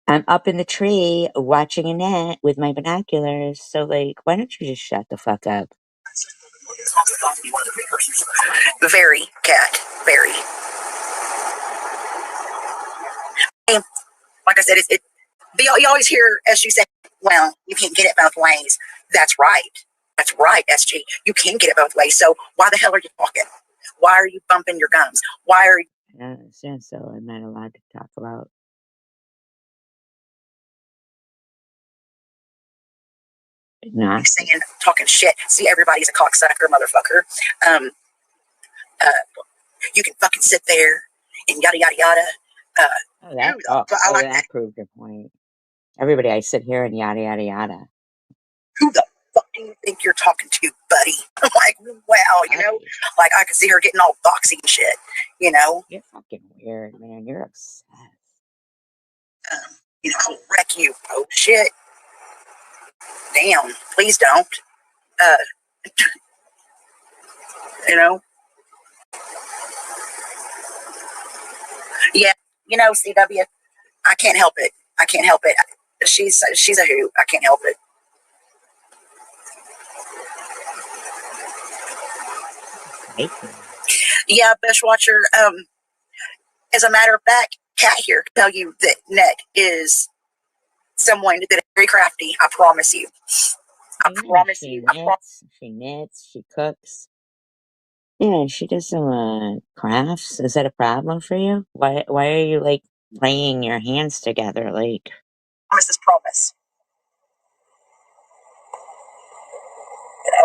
"I'm up in the tree watching Annette with my binoculars." So, like, why don't you just shut the fuck up? Very, Cat. Very. And like I said, you always hear, as she said, Well, you can't get it both ways. That's right. That's right, SG. You can get it both ways. So why the hell are you talking? Why are you bumping your gums? Why are you? I don't understand, so I'm not allowed to talk about. Not saying, talking shit. See, everybody's a cocksucker, motherfucker. Um, uh, you can fucking sit there and yada yada yada. That proved your point. Everybody, I sit here and yada yada yada. Who the fuck do you think you're talking to, buddy? I'm like, wow, you know, like I could see her getting all boxy and shit, you know. You're fucking weird, man. You're obsessed. You know, I'll wreck you. Oh shit. Damn, please don't. Uh, you know. Yeah, you know, CW. I can't help it. I can't help it. She's a who. I can't help it. Yeah, Bushwatcher. As a matter of fact, Kat here can tell you that Ned is someone that is very crafty. I promise you. I promise you. She knits. She cooks. Yeah, she does some crafts. Is that a problem for you? Why are you like laying your hands together? Like, promise is promise.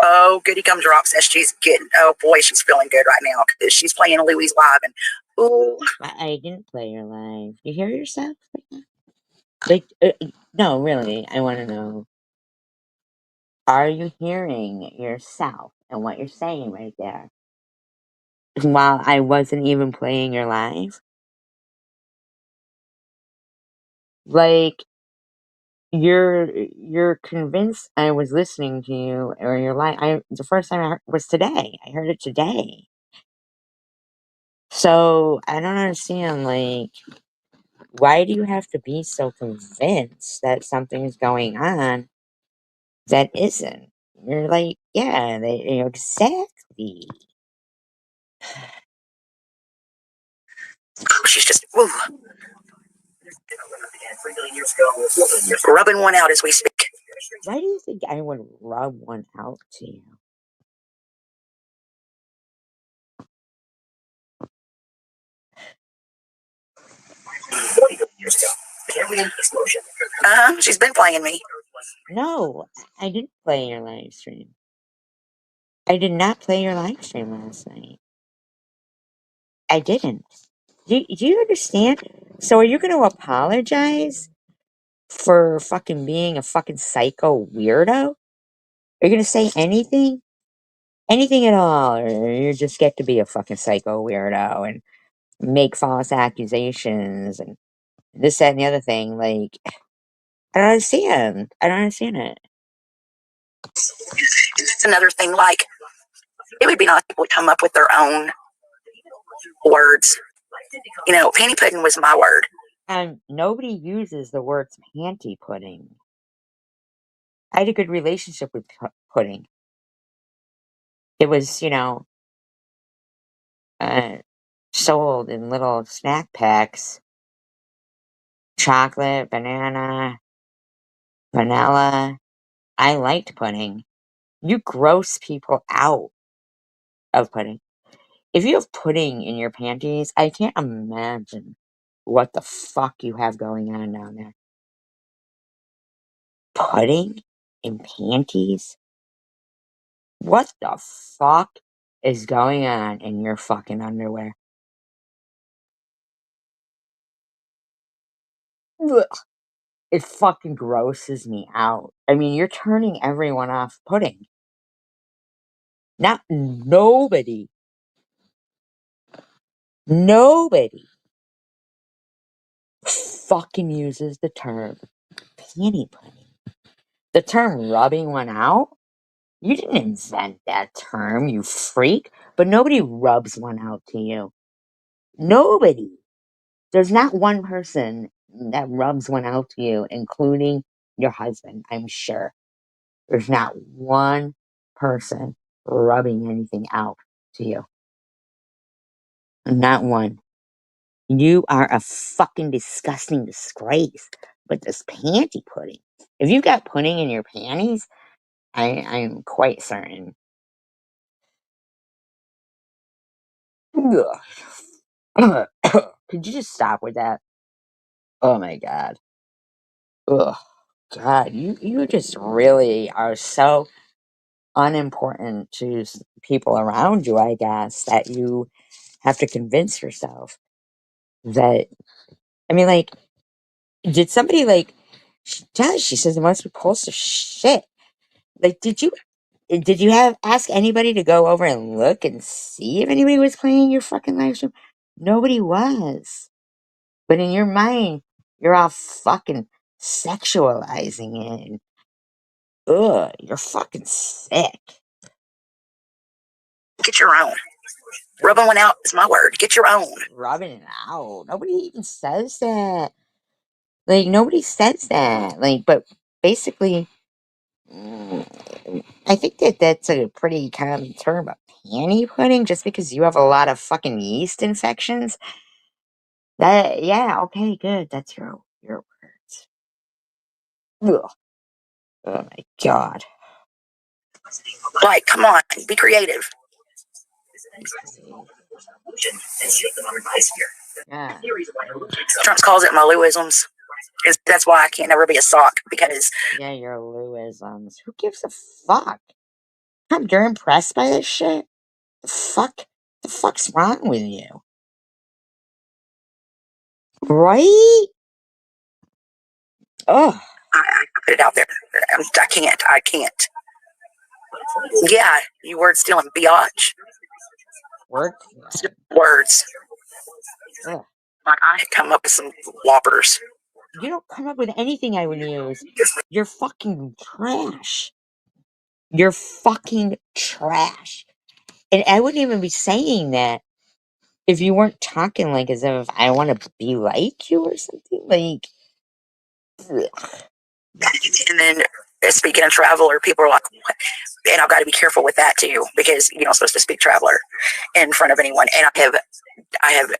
Oh, goody gumdrops. SG's getting. Oh boy, she's feeling good right now because she's playing Louie's live and. Ooh, I didn't play your live. You hear yourself? Like, no, really. I want to know. Are you hearing yourself and what you're saying right there? While I wasn't even playing your live? Like, you're convinced I was listening to you or your live. The first time I heard was today. I heard it today. So I don't understand, like, why do you have to be so convinced that something's going on that isn't? You're like, yeah, exactly. She's just rubbing one out as we speak. Why do you think I would rub one out to you? She's been playing me. No, I didn't play your live stream. I did not play your live stream last night. I didn't. Do you understand? So are you going to apologize for fucking being a fucking psycho weirdo? Are you going to say anything? Anything at all? Or you just get to be a fucking psycho weirdo and make false accusations and this, that, and the other thing? Like, I don't understand. I don't understand it. That's another thing. Like, it would be nice if people would come up with their own words. You know, panty pudding was my word. And nobody uses the words panty pudding. I had a good relationship with pudding. It was, you know, sold in little snack packs. Chocolate, banana, vanilla. I liked pudding. You gross people out of pudding. If you have pudding in your panties, I can't imagine what the fuck you have going on down there. Pudding in panties? What the fuck is going on in your fucking underwear? Ugh. It fucking grosses me out. I mean, you're turning everyone off pudding. Not nobody. Nobody fucking uses the term panty pudding. The term rubbing one out? You didn't invent that term, you freak. But nobody rubs one out to you. Nobody. There's not one person that rubs one out to you, including your husband, I'm sure. There's not one person rubbing anything out to you. Not one. You are a fucking disgusting disgrace with this panty pudding. If you've got pudding in your panties, I'm quite certain. Ugh. Could you just stop with that? Oh my god. Ugh. God, you just really are so unimportant to people around you, I guess, that you have to convince yourself that. I mean, like, did somebody, like, she does, she says the most repulsive shit. Like, did you have ask anybody to go over and look and see if anybody was playing your fucking live stream? Nobody was. But in your mind, you're all fucking sexualizing it. And, ugh, you're fucking sick. Get your own. Rubbing one out is my word. Get your own. Rubbing it out. Nobody even says that. Like, nobody says that. Like, but basically, I think that that's a pretty common term, a panty pudding, just because you have a lot of fucking yeast infections. That, yeah, okay, good. That's your words. Ugh. Oh my god. Like, come on, be creative. Yeah. Trump calls it my Lewisms. That's why I can't never be a sock, because Yeah, your Lewisms. Who gives a fuck? You're impressed by this shit? The fuck's wrong with you? Right? Oh, I put it out there. I can't. Yeah, you word stealing biatch. word. Words. Ugh. Like, I come up with some whoppers. You don't come up with anything I would use. You're fucking trash. You're fucking trash. And I wouldn't even be saying that if you weren't talking like as if I want to be like you or something. Like, ugh. And then speaking of traveler, people are like, what? And I've got to be careful with that too, because you're not supposed to speak traveler in front of anyone. And I have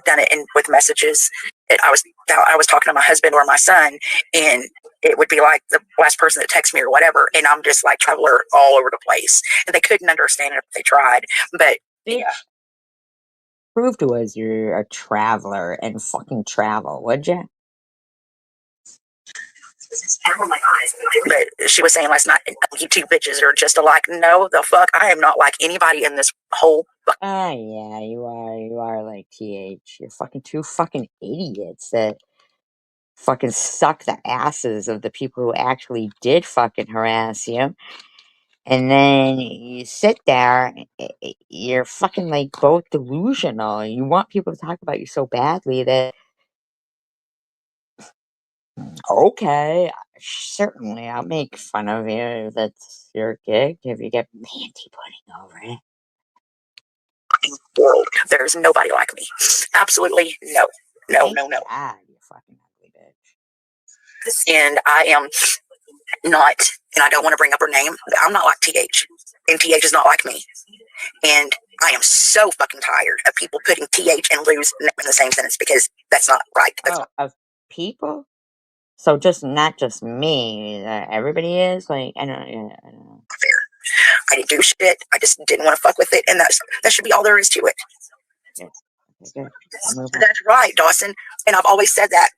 done it with messages. I was talking to my husband or my son, and it would be like the last person that texts me or whatever, and I'm just like traveler all over the place, and they couldn't understand it if they tried. But Bitch, yeah, prove to us you're a traveler and fucking travel, would you? But she was saying last night, you two bitches are just alike. No, the fuck, I am not like anybody in this whole. Ah, yeah, you are. You are like TH. You're fucking two fucking idiots that fucking suck the asses of the people who actually did fucking harass you. And then you sit there, you're fucking like both delusional. You want people to talk about you so badly that, okay, certainly I'll make fun of you if that's your gig, if you get panty pudding over it. World. There's nobody like me. Absolutely no. No. God, you fucking ugly bitch. And I am not, and I don't want to bring up her name, but I'm not like TH. And TH is not like me. And I am so fucking tired of people putting TH and lose in the same sentence, because that's not right. Of people? So not just me, everybody is? Like, I don't know. Fair. I didn't do shit. I just didn't want to fuck with it, and that should be all there is to it. Yeah. Okay, that's right, Dawson. And I've always said that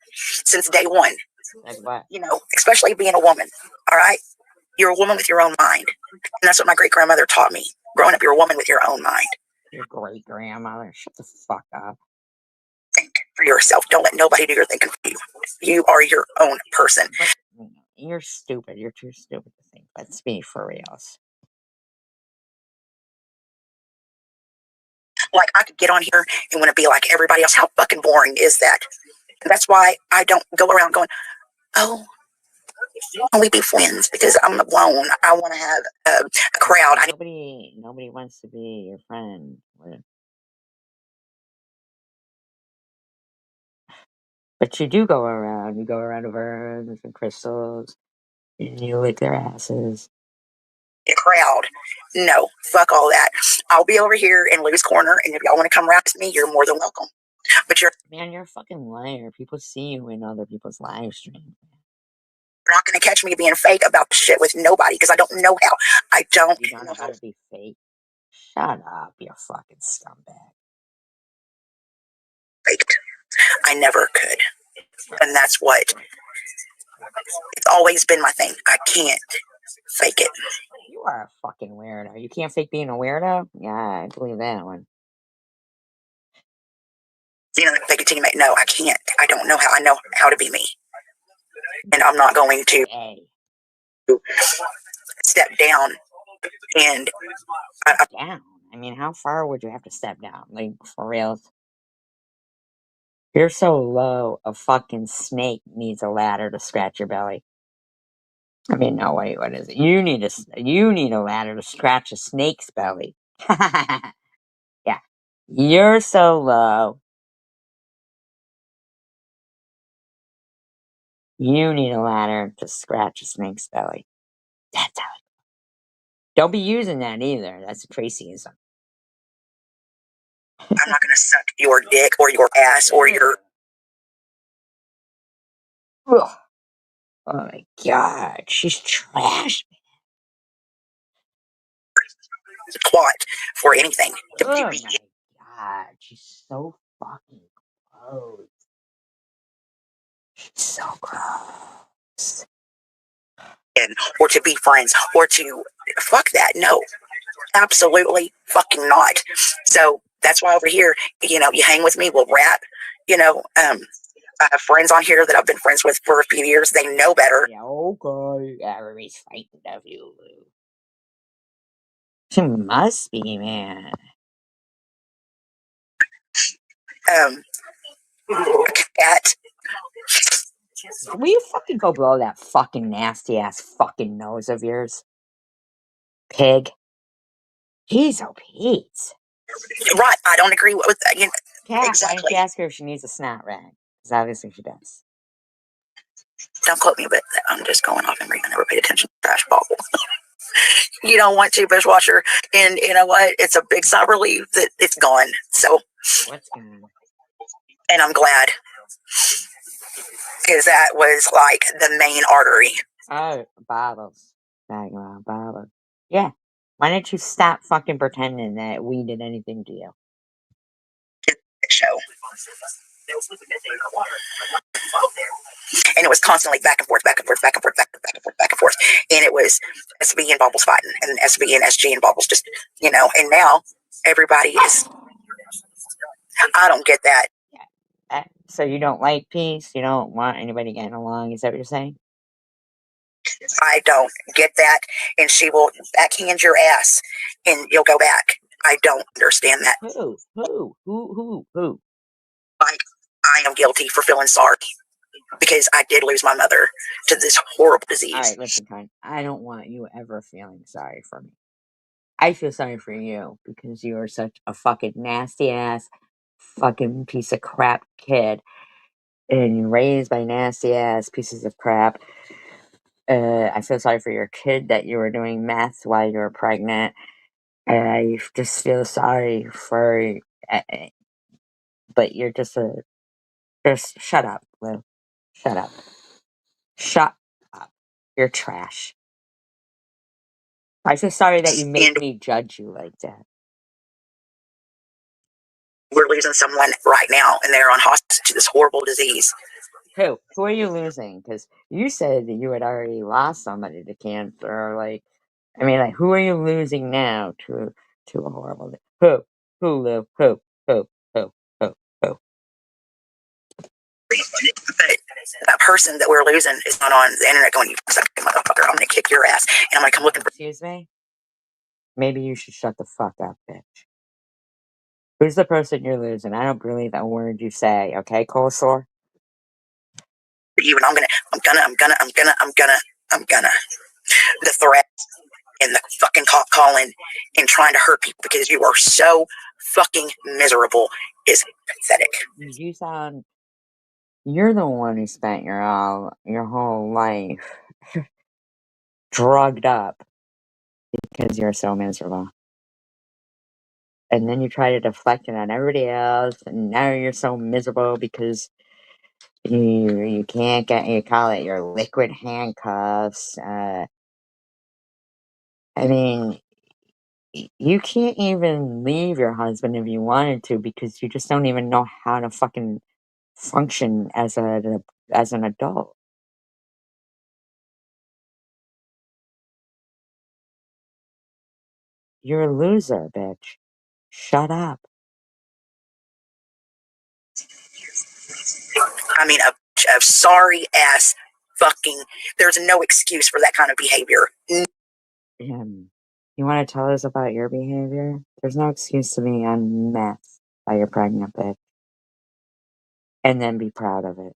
since day one. Like what? You know, especially being a woman. All right, you're a woman with your own mind, and that's what my great grandmother taught me. Growing up, you're a woman with your own mind. Your great grandmother? Shut the fuck up. Think for yourself. Don't let nobody do your thinking for you. You are your own person. But you're stupid. You're too stupid to think. Let's be for reals. Like, I could get on here and want to be like everybody else. How fucking boring is that? And that's why I don't go around going, oh, only be friends, because I'm alone. I want to have a crowd. Nobody wants to be your friend. But you do go around. You go around to Verns and Crystals, and you lick their asses. A crowd. No, fuck all that. I'll be over here in Lou's corner, and if y'all want to come harass me, you're more than welcome. But you're a fucking liar. People see you in other people's live streams. You're not going gonna catch me being fake about shit with nobody because I don't know how. I don't. You don't know how to be fake. Shut up, you fucking scumbag. Faked. I never could, and that's what. It's always been my thing. I can't fake it. You are a fucking weirdo. You can't fake being a weirdo? Yeah, I believe that one. You know, fake it till you make. No, I can't. I don't know how. I know how to be me, and I'm not going to step down. And down. I mean, how far would you have to step down? Like, for real? You're so low, a fucking snake needs a ladder to scratch your belly. I mean, no, wait, what is it? You need a ladder to scratch a snake's belly. Yeah. You're so low. You need a ladder to scratch a snake's belly. That's how it. Don't be using that either. That's a Tracyism. I'm not gonna suck your dick or your ass or your. Ugh. Oh my god, she's trash. Twat for anything. Oh my god, she's so fucking gross. She's so gross. Or to be friends, or to fuck that. No, absolutely fucking not. So that's why over here, you know, you hang with me, we'll rap. You know, I have friends on here that I've been friends with for a few years. They know better. Yeah, okay. Everybody's frightened of you, Lou. She must be, man. Cat. Will you fucking go blow that fucking nasty ass fucking nose of yours? Pig. Jeez, oh Pete. Right, I don't agree with that. You know, Cat, exactly. why don't you ask her if she needs a snot rag? Because obviously she does. Don't quote me, but I'm just going off memory. I never paid attention to trash ball. You don't want to, dishwasher, and you know what? It's a big sigh of relief that it's gone. So what's gone? And I'm glad, because that was like the main artery. Oh, bottles. Talking about bottles. Yeah. Why don't you stop fucking pretending that we did anything to you? Show. And it was constantly back and forth, back and forth, back and forth, back and forth, back and forth. And it was SB and Bubbles fighting, and SB and SG and Bubbles just, you know, and now everybody is. I don't get that. So you don't like peace? You don't want anybody getting along? Is that what you're saying? I don't get that. And she will backhand your ass and you'll go back. I don't understand that. Who? Like, I am guilty for feeling sorry because I did lose my mother to this horrible disease. All right, listen, Con. I don't want you ever feeling sorry for me. I feel sorry for you because you are such a fucking nasty ass fucking piece of crap kid and you're raised by nasty ass pieces of crap. I feel sorry for your kid that you were doing meth while you were pregnant. I just feel sorry for, but you're just shut up, Lou. Shut up. Shut up. You're trash. I feel sorry that you make me judge you like that. We're losing someone right now, and they're on hospice to this horrible disease. Who? Who are you losing? Because you said that you had already lost somebody to cancer. Like, I mean, like, who are you losing now to a horrible? Who? Who, Lou? Who? But that person that we're losing is not on the internet going, "You fucking motherfucker! I'm gonna kick your ass, and I'm gonna come looking for." Excuse me. Maybe you should shut the fuck up, bitch. Who's the person you're losing? I don't believe a word you say. Okay, Coleslaw. You and I'm gonna. The threat and the fucking calling and trying to hurt people because you are so fucking miserable is pathetic. You sound. You're the one who spent your whole life drugged up because you're so miserable. And then you try to deflect it on everybody else, and now you're so miserable because You can't get, you call it your liquid handcuffs. I mean, you can't even leave your husband if you wanted to because you just don't even know how to fucking function as an adult. You're a loser, bitch. Shut up. I mean, a sorry ass fucking. There's no excuse for that kind of behavior. You want to tell us about your behavior? There's no excuse to be on meth while you're pregnant, bitch. And then be proud of it.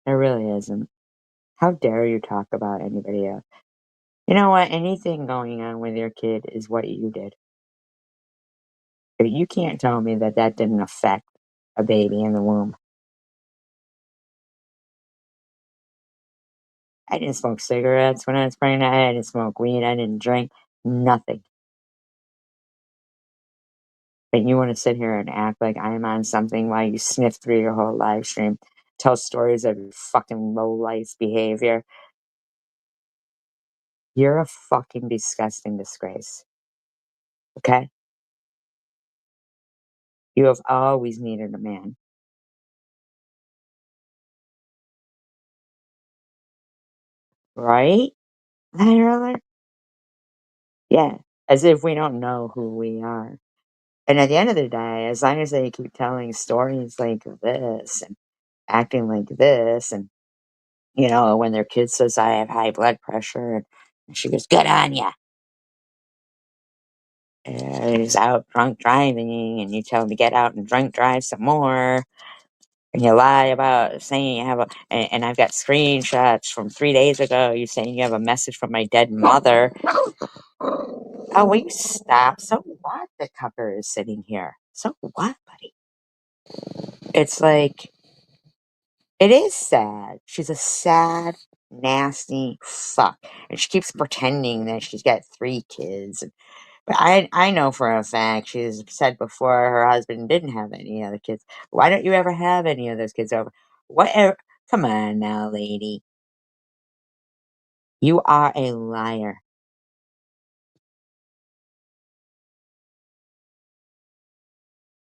There really isn't. How dare you talk about anybody else? You know what? Anything going on with your kid is what you did. But you can't tell me that that didn't affect a baby in the womb. I didn't smoke cigarettes when I was pregnant. I didn't smoke weed. I didn't drink. Nothing. But you want to sit here and act like I'm on something while you sniff through your whole live stream, tell stories of your fucking low life behavior. You're a fucking disgusting disgrace. Okay? You have always needed a man. Right? Liar. Yeah. As if we don't know who we are. And at the end of the day, as long as they keep telling stories like this and acting like this, and, you know, when their kid says, I have high blood pressure, and she goes, good on ya. And he's out drunk driving, and you tell him to get out and drunk drive some more. And you lie about saying you have and I've got screenshots from 3 days ago, you saying you have a message from my dead mother. Oh, will you stop? So what? The cover is sitting here. So what, buddy? It's like, it is sad. She's a sad, nasty fuck. And she keeps pretending that she's got 3 kids. But I know for a fact she's said before her husband didn't have any other kids. Why don't you ever have any of those kids over? Whatever. Come on now, lady. You are a liar.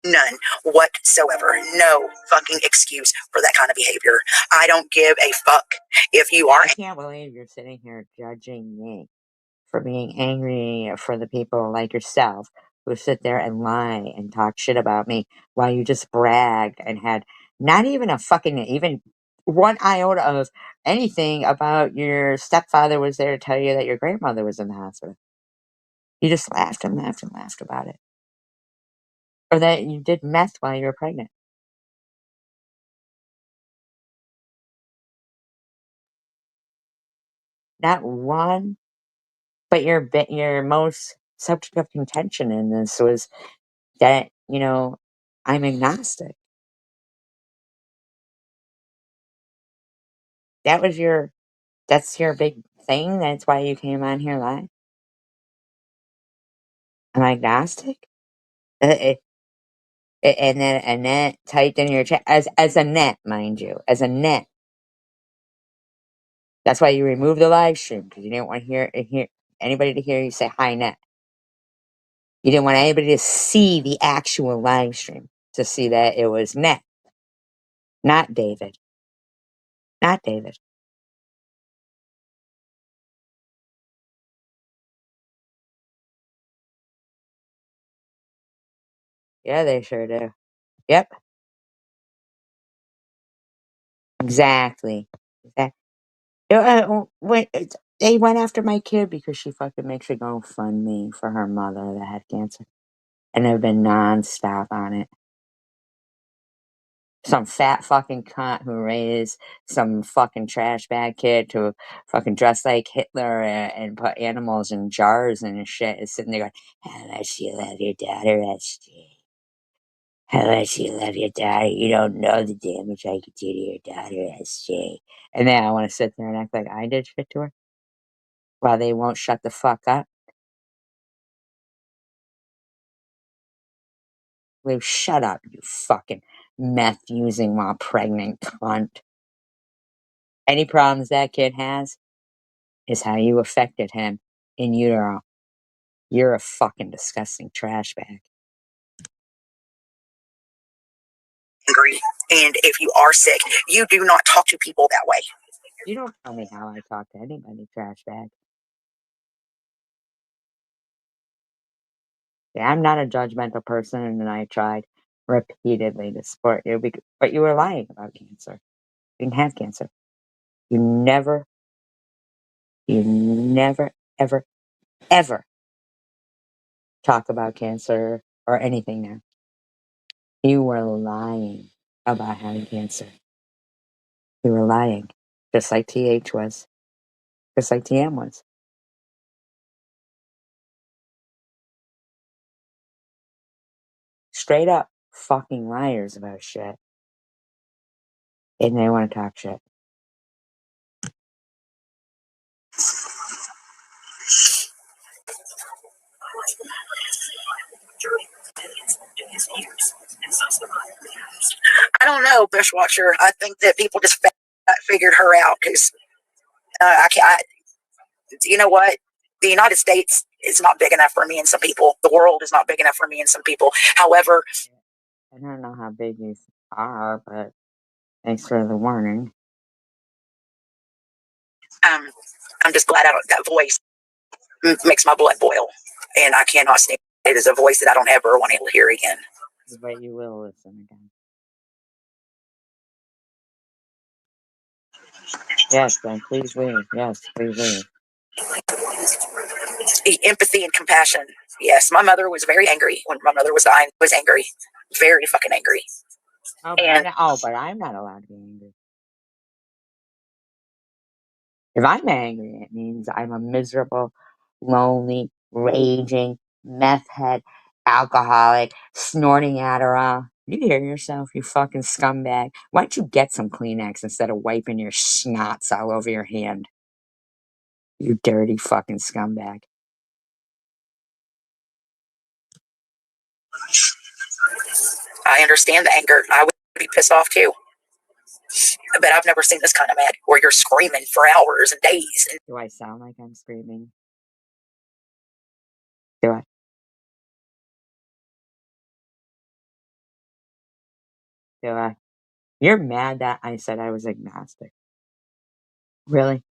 None whatsoever. No fucking excuse for that kind of behavior. I don't give a fuck if you are. I can't believe you're sitting here judging me for being angry for the people like yourself who sit there and lie and talk shit about me while you just bragged and had not even a fucking, even one iota of anything about your stepfather was there to tell you that your grandmother was in the hospital. You just laughed and laughed and laughed about it. Or that you did meth while you were pregnant. Not one, but your most subject of contention in this was that, you know, I'm agnostic. That was that's your big thing? That's why you came on here live? I'm agnostic? And then Annette typed in your chat as Annette, mind you, as Annette. That's why you removed the live stream because you didn't want to hear anybody to hear you say hi, Annette. You didn't want anybody to see the actual live stream to see that it was Net, not David, not David. Yeah, they sure do. Yep, exactly. They went after my kid because she fucking makes a GoFundMe for her mother that had cancer. And they've been nonstop on it. Some fat fucking cunt who raised some fucking trash bag kid to fucking dress like Hitler and put animals in jars and shit is sitting there going, how much you love your daughter, SJ? How much you love your daughter? You don't know the damage I could do to your daughter, SJ. And then I want to sit there and act like I did shit to her while they won't shut the fuck up. Lou, shut up, you fucking meth using while pregnant cunt. Any problems that kid has is how you affected him in utero. You're a fucking disgusting trash bag. Angry, and if you are sick, you do not talk to people that way. You don't tell me how I talk to anybody, trash bag. Yeah, I'm not a judgmental person, and I tried repeatedly to support you, but you were lying about cancer. You didn't have cancer. You never, ever, ever talk about cancer or anything now. You were lying about having cancer. You were lying, just like TH was, just like TM was. Straight up fucking liars about shit. And they want to talk shit. I don't know, Bushwatcher. I think that people just figured her out because I can't. You know what? The United States is not big enough for me and some people. The world is not big enough for me and some people. However, I don't know how big you are, but thanks for the warning. I'm just glad that voice makes my blood boil, and I cannot stand it. It is a voice that I don't ever want to hear again. But you will listen again. Yes, then please leave. Yes, please leave. Empathy and compassion. Yes, my mother was very angry when my mother was dying. Was angry, very fucking angry. Oh, but I'm not allowed to be angry. If I'm angry, it means I'm a miserable, lonely, raging, meth head, alcoholic, snorting Adderall. You hear yourself, you fucking scumbag. Why don't you get some Kleenex instead of wiping your schnots all over your hand? You dirty fucking scumbag. I understand the anger. I would be pissed off too. But I've never seen this kind of mad where you're screaming for hours and days. Do I sound like I'm screaming? Do I? Do I? You're mad that I said I was agnostic. Really?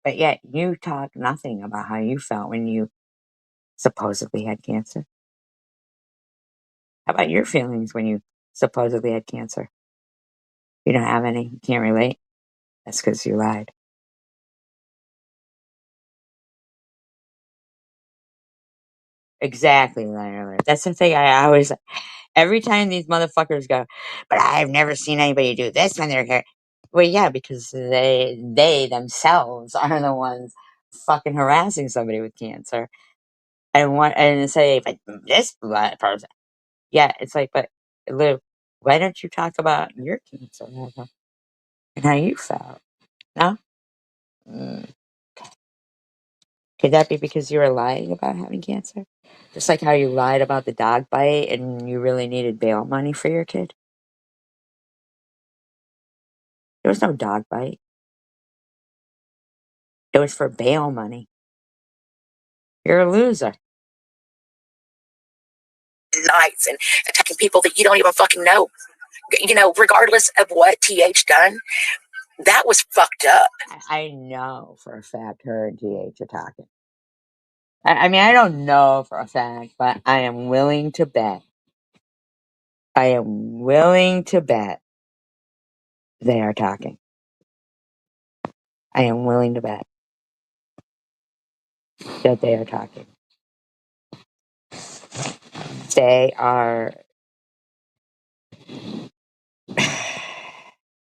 But yet you talk nothing about how you felt when you supposedly had cancer. How about your feelings when you supposedly had cancer? You don't have any. You can't relate. That's because you lied. Exactly, liar. That's the thing I always, every time these motherfuckers go, but I've never seen anybody do this when they're here. Well, yeah, because they themselves are the ones fucking harassing somebody with cancer. And say, but this blood person. Yeah, it's like, but Lou, why don't you talk about your cancer and how you felt? No? Mm. Could that be because you were lying about having cancer? Just like how you lied about the dog bite and you really needed bail money for your kid? There was no dog bite. It was for bail money. You're a loser. Nights and attacking people that you don't even fucking know. You know, regardless of what TH done, that was fucked up. I know for a fact her and TH are talking. I mean, I don't know for a fact, but I am willing to bet. I am willing to bet they are talking. I am willing to bet that they are talking. They are,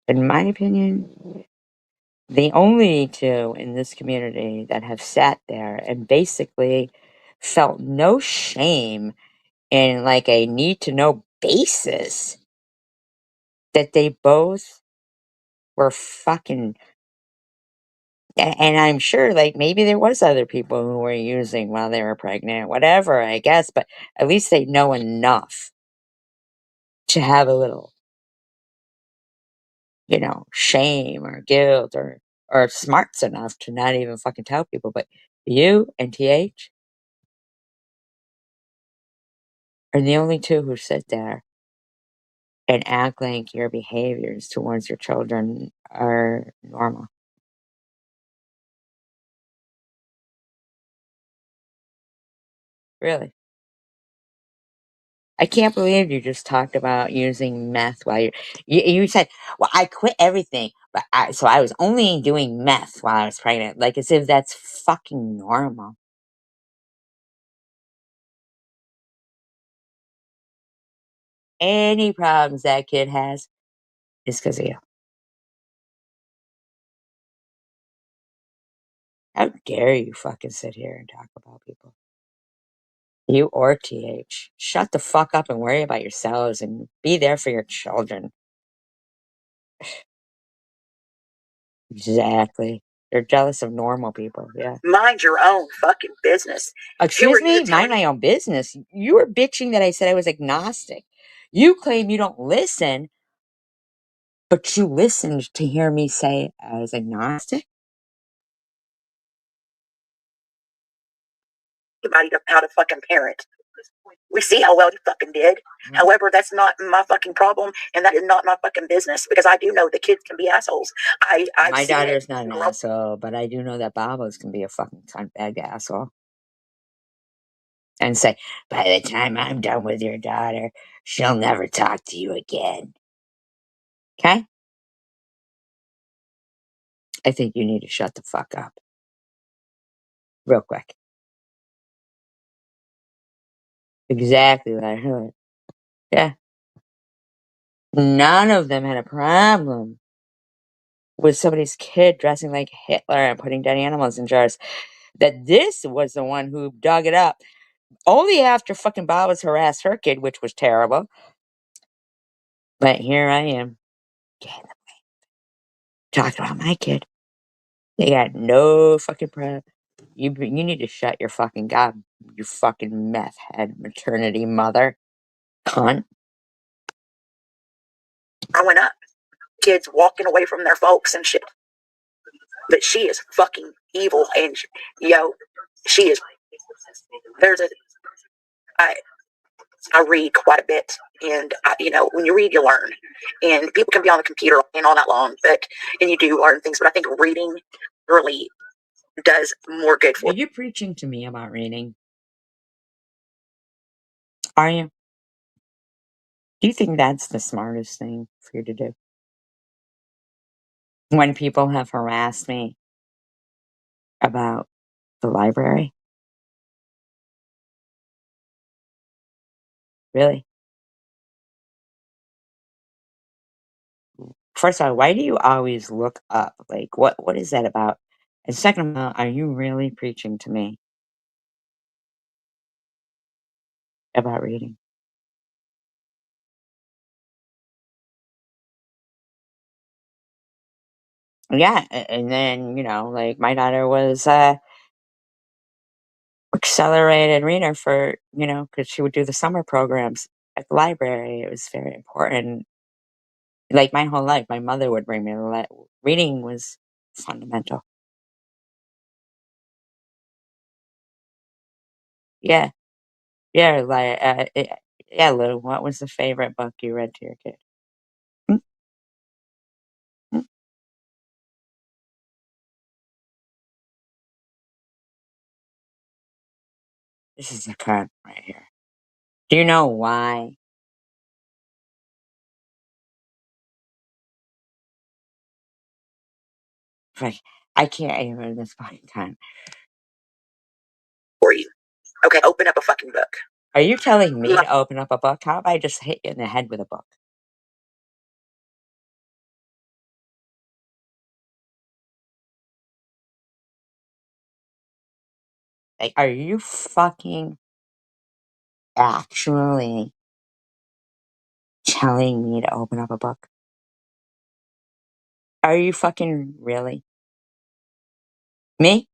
in my opinion, the only two in this community that have sat there and basically felt no shame in like a need to know basis that they both were fucking And I'm sure, like, maybe there was other people who were using while they were pregnant, whatever, I guess, but at least they know enough to have a little, shame or guilt or smarts enough to not even fucking tell people. But you and TH are the only two who sit there and act like your behaviors towards your children are normal. Really. I can't believe you just talked about using meth while you said, "Well, I quit everything, but I was only doing meth while I was pregnant," like, as if that's fucking normal. Any problems that kid has is 'cause of you. How dare you fucking sit here and talk about people? You or TH. Shut the fuck up and worry about yourselves and be there for your children. Exactly. They're jealous of normal people, yeah. Mind your own fucking business. Excuse me? Mind my own business? You were bitching that I said I was agnostic. You claim you don't listen, but you listened to hear me say I was agnostic? Anybody to how to fucking parent. We see how well you fucking did. However, that's not my fucking problem, and that is not my fucking business because I do know that kids can be assholes. My daughter's not an asshole, but I do know that Babos can be a fucking cuntbag asshole. And say, by the time I'm done with your daughter, she'll never talk to you again. Okay? I think you need to shut the fuck up. Real quick. Exactly what I heard. Yeah. None of them had a problem with somebody's kid dressing like Hitler and putting dead animals in jars. That this was the one who dug it up. Only after fucking Babas harassed her kid, which was terrible. But here I am. Talking about my kid. They got no fucking prep. You need to shut your fucking gob, you fucking meth head maternity mother. Cunt. I went up. Kids walking away from their folks and shit. But she is fucking evil, and she is. There's a. I read quite a bit, and when you read, you learn. And people can be on the computer and all night long, and you do learn things. But I think reading really does more good for you. Are you preaching to me about reading? Are you? Do you think that's the smartest thing for you to do? When people have harassed me about the library? Really? First of all, why do you always look up? Like, what is that about? And second of all, are you really preaching to me about reading? Yeah, and then, like, my daughter was accelerated reader for, because she would do the summer programs at the library. It was very important. Like, my whole life, my mother would bring me to reading was fundamental. Yeah. Yeah, like, yeah, Lou, what was the favorite book you read to your kid? Mm, mm. This is a cut right here. Do you know why? Like, I can't even this fucking time. for you. Okay, open up a fucking book. Are you telling me to open up a book? How about I just hit you in the head with a book? Like, are you fucking actually telling me to open up a book? Are you fucking really? Me?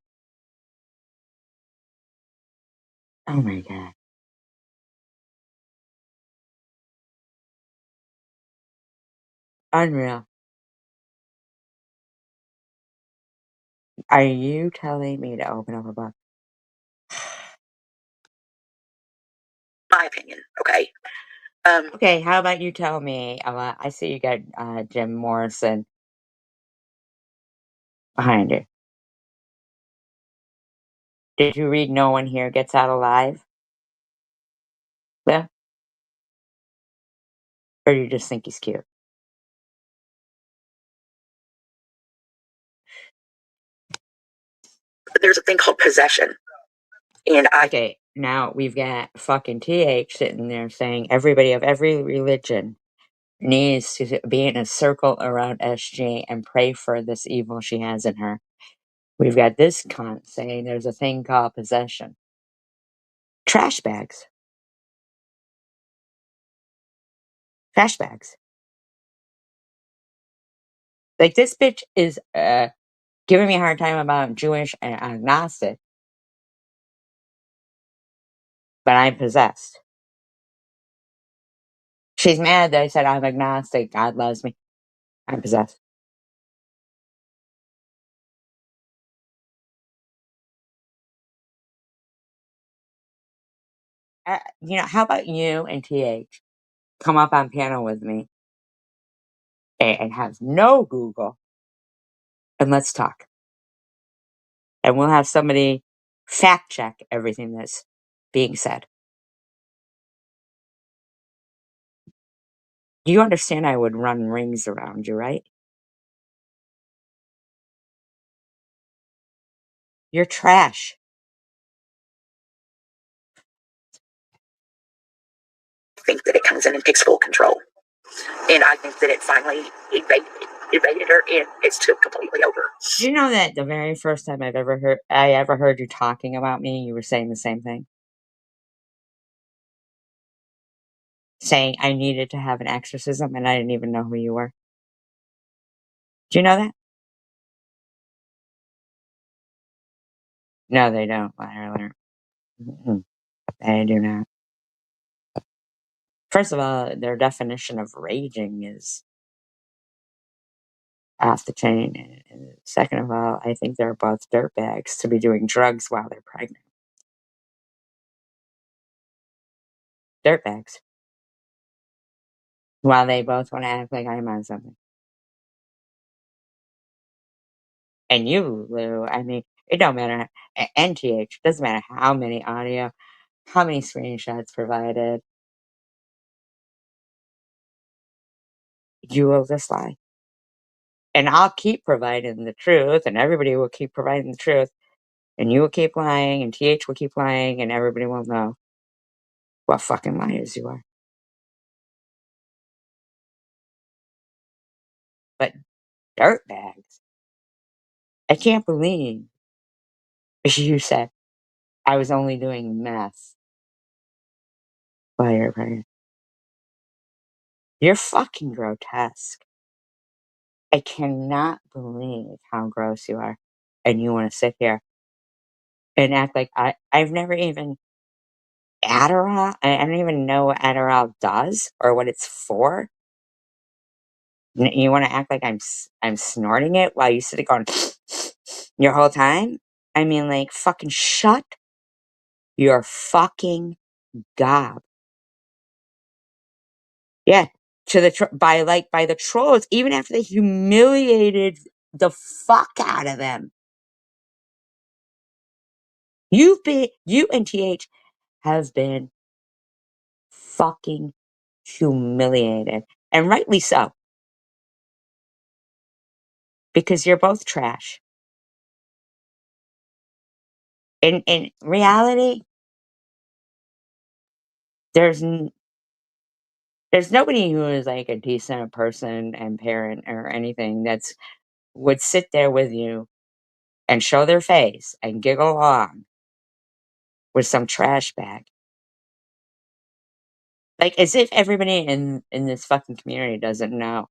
Oh my god. Unreal. Are you telling me to open up a book? My opinion, okay? Okay, how about you tell me? I see you got Jim Morrison behind you. Did you read No One Here Gets Out Alive? Yeah? Or do you just think he's cute? There's a thing called possession. And okay, now we've got fucking TH sitting there saying everybody of every religion needs to be in a circle around SG and pray for this evil she has in her. We've got this cunt saying there's a thing called possession. Trash bags. Trash bags. Like, this bitch is giving me a hard time about Jewish and agnostic, but I'm possessed. She's mad that I said I'm agnostic. God loves me. I'm possessed. How about you and TH come up on panel with me and have no Google, and let's talk. And we'll have somebody fact check everything that's being said. You understand I would run rings around you, right? You're trash. I think that it comes in and takes full control. And I think that it finally evaded her, and it's completely over. Do you know that the very first time I ever heard you talking about me, you were saying the same thing? Saying I needed to have an exorcism, and I didn't even know who you were. Do you know that? No, they don't. Liar. They do not. First of all, their definition of raging is off the chain. And second of all, I think they're both dirtbags to be doing drugs while they're pregnant. Dirtbags. While they both want to act like I'm on something. And you, Lou, I mean, it don't matter. NTH, doesn't matter how many audio, how many screenshots provided. You will just lie. And I'll keep providing the truth, and everybody will keep providing the truth. And you will keep lying, and TH will keep lying, and everybody will know what fucking liars you are. But dirtbags. I can't believe you said I was only doing meth while you're pregnant. You're fucking grotesque. I cannot believe how gross you are. And you want to sit here and act like I've never even Adderall. I don't even know what Adderall does or what it's for. You want to act like I'm snorting it while you sit there going your whole time? I mean, like, fucking shut your fucking gob. Yeah, to the by the trolls, even after they humiliated the fuck out of them. You and TH have been fucking humiliated, and rightly so, because you're both trash. In reality, there's nobody who is like a decent person and parent or anything that's would sit there with you and show their face and giggle along with some trash bag. Like, as if everybody in this fucking community doesn't know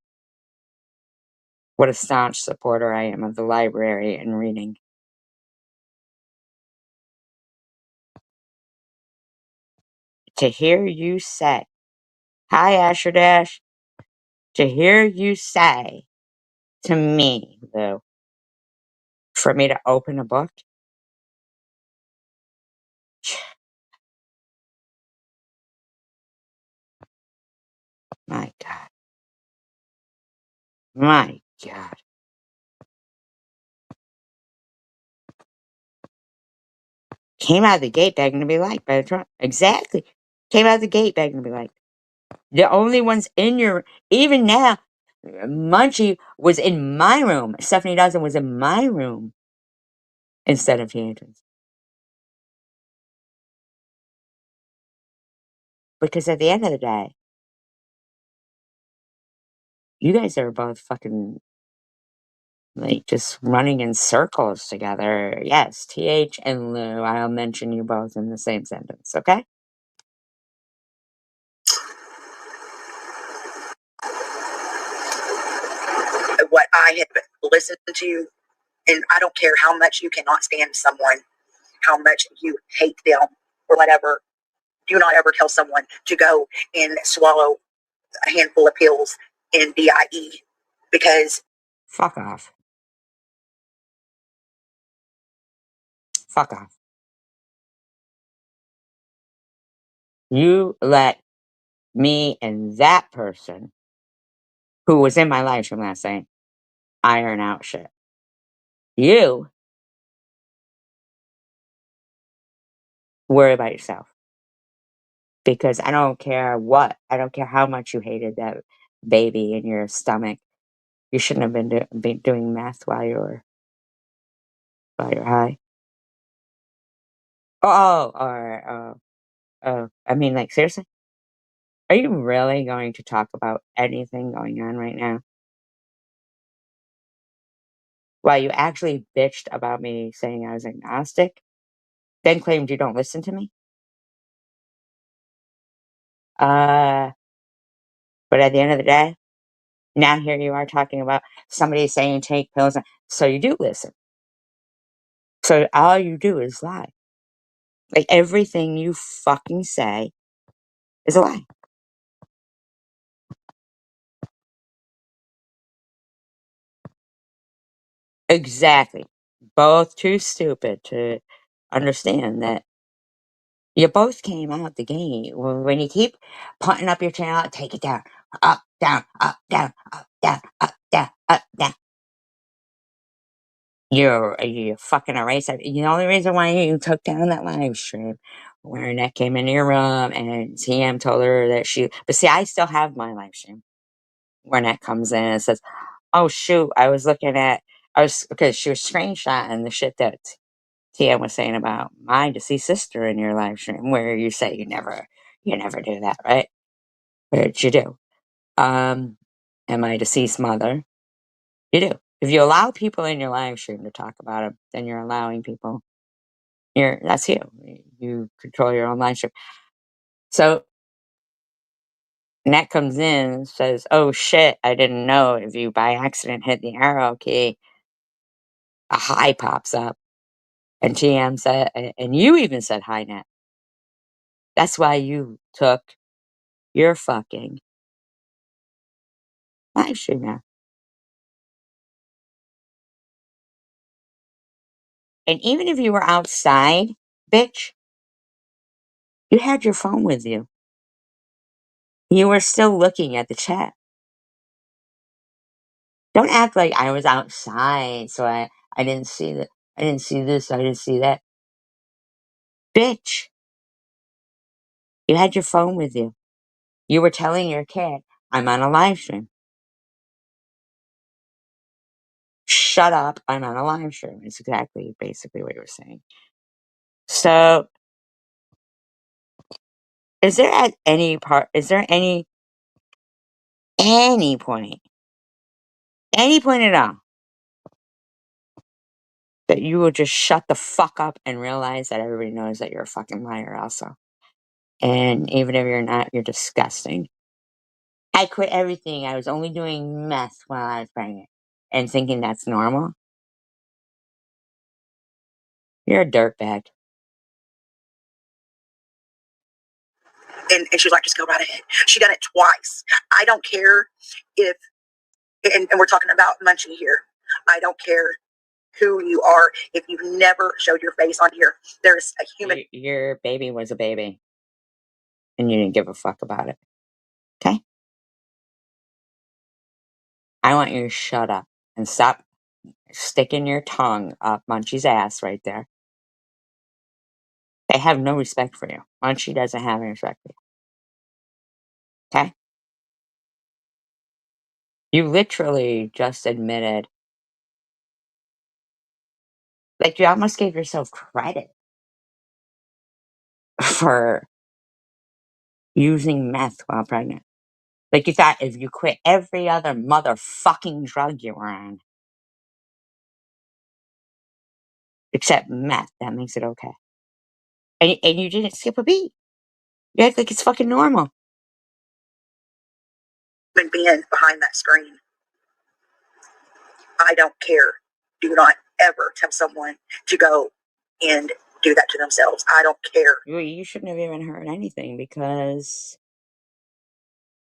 what a staunch supporter I am of the library and reading. to hear you say, hi, Asher Dash, to hear you say to me, Lou, for me to open a book, my God. My God. Came out of the gate begging to be liked by the Trump. Exactly. Came out of the gate begging to be liked. The only ones in your, even now, Munchie was in my room. Stephanie Dawson was in my room instead of Tantrums. Because at the end of the day, you guys are both fucking, like, just running in circles together. Yes, TH and Lou, I'll mention you both in the same sentence, okay? What I have listened to, and I don't care how much you cannot stand someone, how much you hate them or whatever, do not ever tell someone to go and swallow a handful of pills in DIE, because fuck off. Fuck off. You let me and that person who was in my live stream last night iron out shit. You worry about yourself. Because I don't care what. I don't care how much you hated that baby in your stomach. You shouldn't have been doing meth while you're high. I mean, like, seriously? Are you really going to talk about anything going on right now? While you actually bitched about me saying I was agnostic, then claimed you don't listen to me? But at the end of the day, now here you are talking about somebody saying take pills. So you do listen. So all you do is lie. Like, everything you fucking say is a lie. Exactly. Both too stupid to understand that you both came out the gate. When you keep putting up your channel, take it down. Up, down, up, down, up, down, up, down, up, down. You're fucking eraser. The only reason why you took down that live stream, where Annette came into your room and TM told her that but see, I still have my live stream. Where Annette comes in and says, oh shoot, because she was screenshotting the shit that TM was saying about my deceased sister in your live stream, where you say you never do that, right? But you do. And my deceased mother, you do. If you allow people in your live stream to talk about them, then you're allowing people. That's you. You control your own live stream. So Nat comes in and says, oh shit, I didn't know if you by accident hit the arrow key, a hi pops up. And TM said, and you even said hi, Nat. That's why you took your fucking live stream now. And even if you were outside, bitch, you had your phone with you. You were still looking at the chat. Don't act like I was outside, so I didn't see that. I didn't see this, I didn't see that. Bitch, you had your phone with you. You were telling your kid, I'm on a live stream. Shut up, I'm on a live stream. It's basically what you were saying. So, is there any point, any point at all, that you will just shut the fuck up and realize that everybody knows that you're a fucking liar also? And even if you're not, you're disgusting. I quit everything. I was only doing meth while I was pregnant and thinking that's normal. You're a dirtbag. And she was like, just go right ahead. She done it twice. I don't care if, and we're talking about Munchie here. I don't care who you are. If you've never showed your face on here, there's a human. Your baby was a baby. And you didn't give a fuck about it. Okay? I want you to shut up and stop sticking your tongue up Munchie's ass right there. They have no respect for you. Munchie doesn't have any respect for you. Okay? You literally just admitted, like, you almost gave yourself credit for using meth while pregnant. Like, you thought if you quit every other motherfucking drug you were on, except meth, that makes it okay. And you didn't skip a beat. You act like it's fucking normal. Being behind that screen. I don't care. Do not ever tell someone to go and do that to themselves. I don't care. You shouldn't have even heard anything because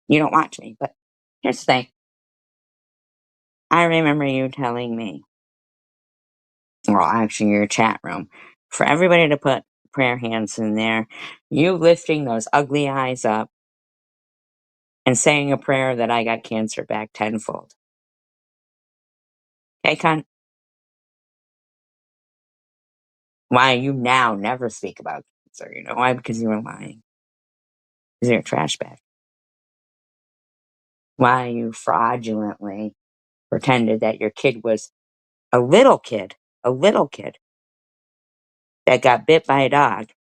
you don't watch me. But here's the thing. I remember you telling me, well, actually, your chat room, for everybody to put prayer hands in there, you lifting those ugly eyes up and saying a prayer that I got cancer back tenfold. Okay, cunt? Why you now never speak about cancer? You know why? Because you were lying. Because you're a trash bag. Why you fraudulently pretended that your kid was a little kid that got bit by a dog,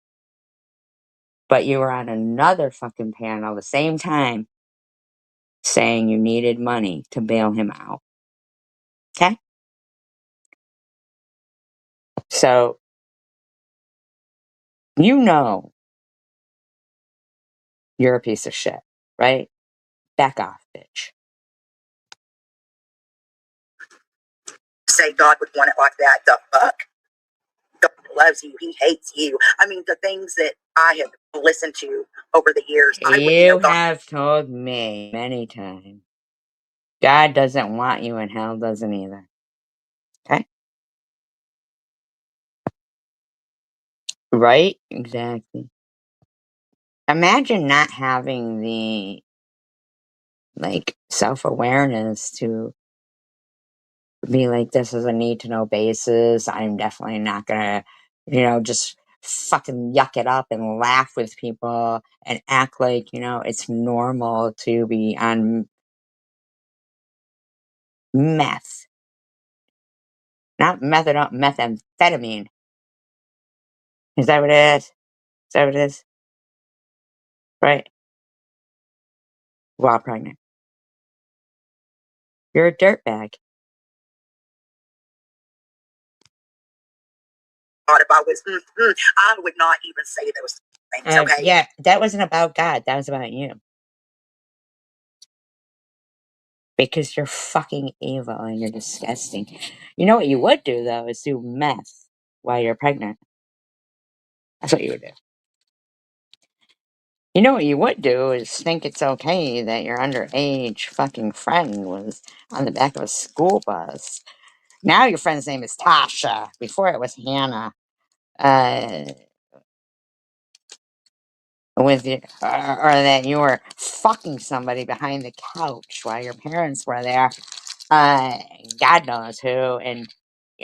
but you were on another fucking panel the same time saying you needed money to bail him out. Okay? So, you know you're a piece of shit, right? Back off, bitch. Say God would want it like that. The fuck? God loves you. He hates you. I mean, the things that I have listened to over the years. You have told me many times. God doesn't want you and hell doesn't either. Okay? Right? Exactly. Imagine not having the, like, self-awareness to be like, this is a need to know basis. I'm definitely not gonna, just fucking yuck it up and laugh with people and act like, it's normal to be on meth. Not methamphetamine. Is that what it is? Is that what it is? Right? While pregnant. You're a dirtbag. If I was, I would not even say those things, okay? Yeah, that wasn't about God. That was about you. Because you're fucking evil and you're disgusting. You know what you would do, though, is do meth while you're pregnant. That's what you would do. You know what you would do is think it's okay that your underage fucking friend was on the back of a school bus. Now your friend's name is Tasha. Before it was Hannah. With you, or that you were fucking somebody behind the couch while your parents were there. God knows who and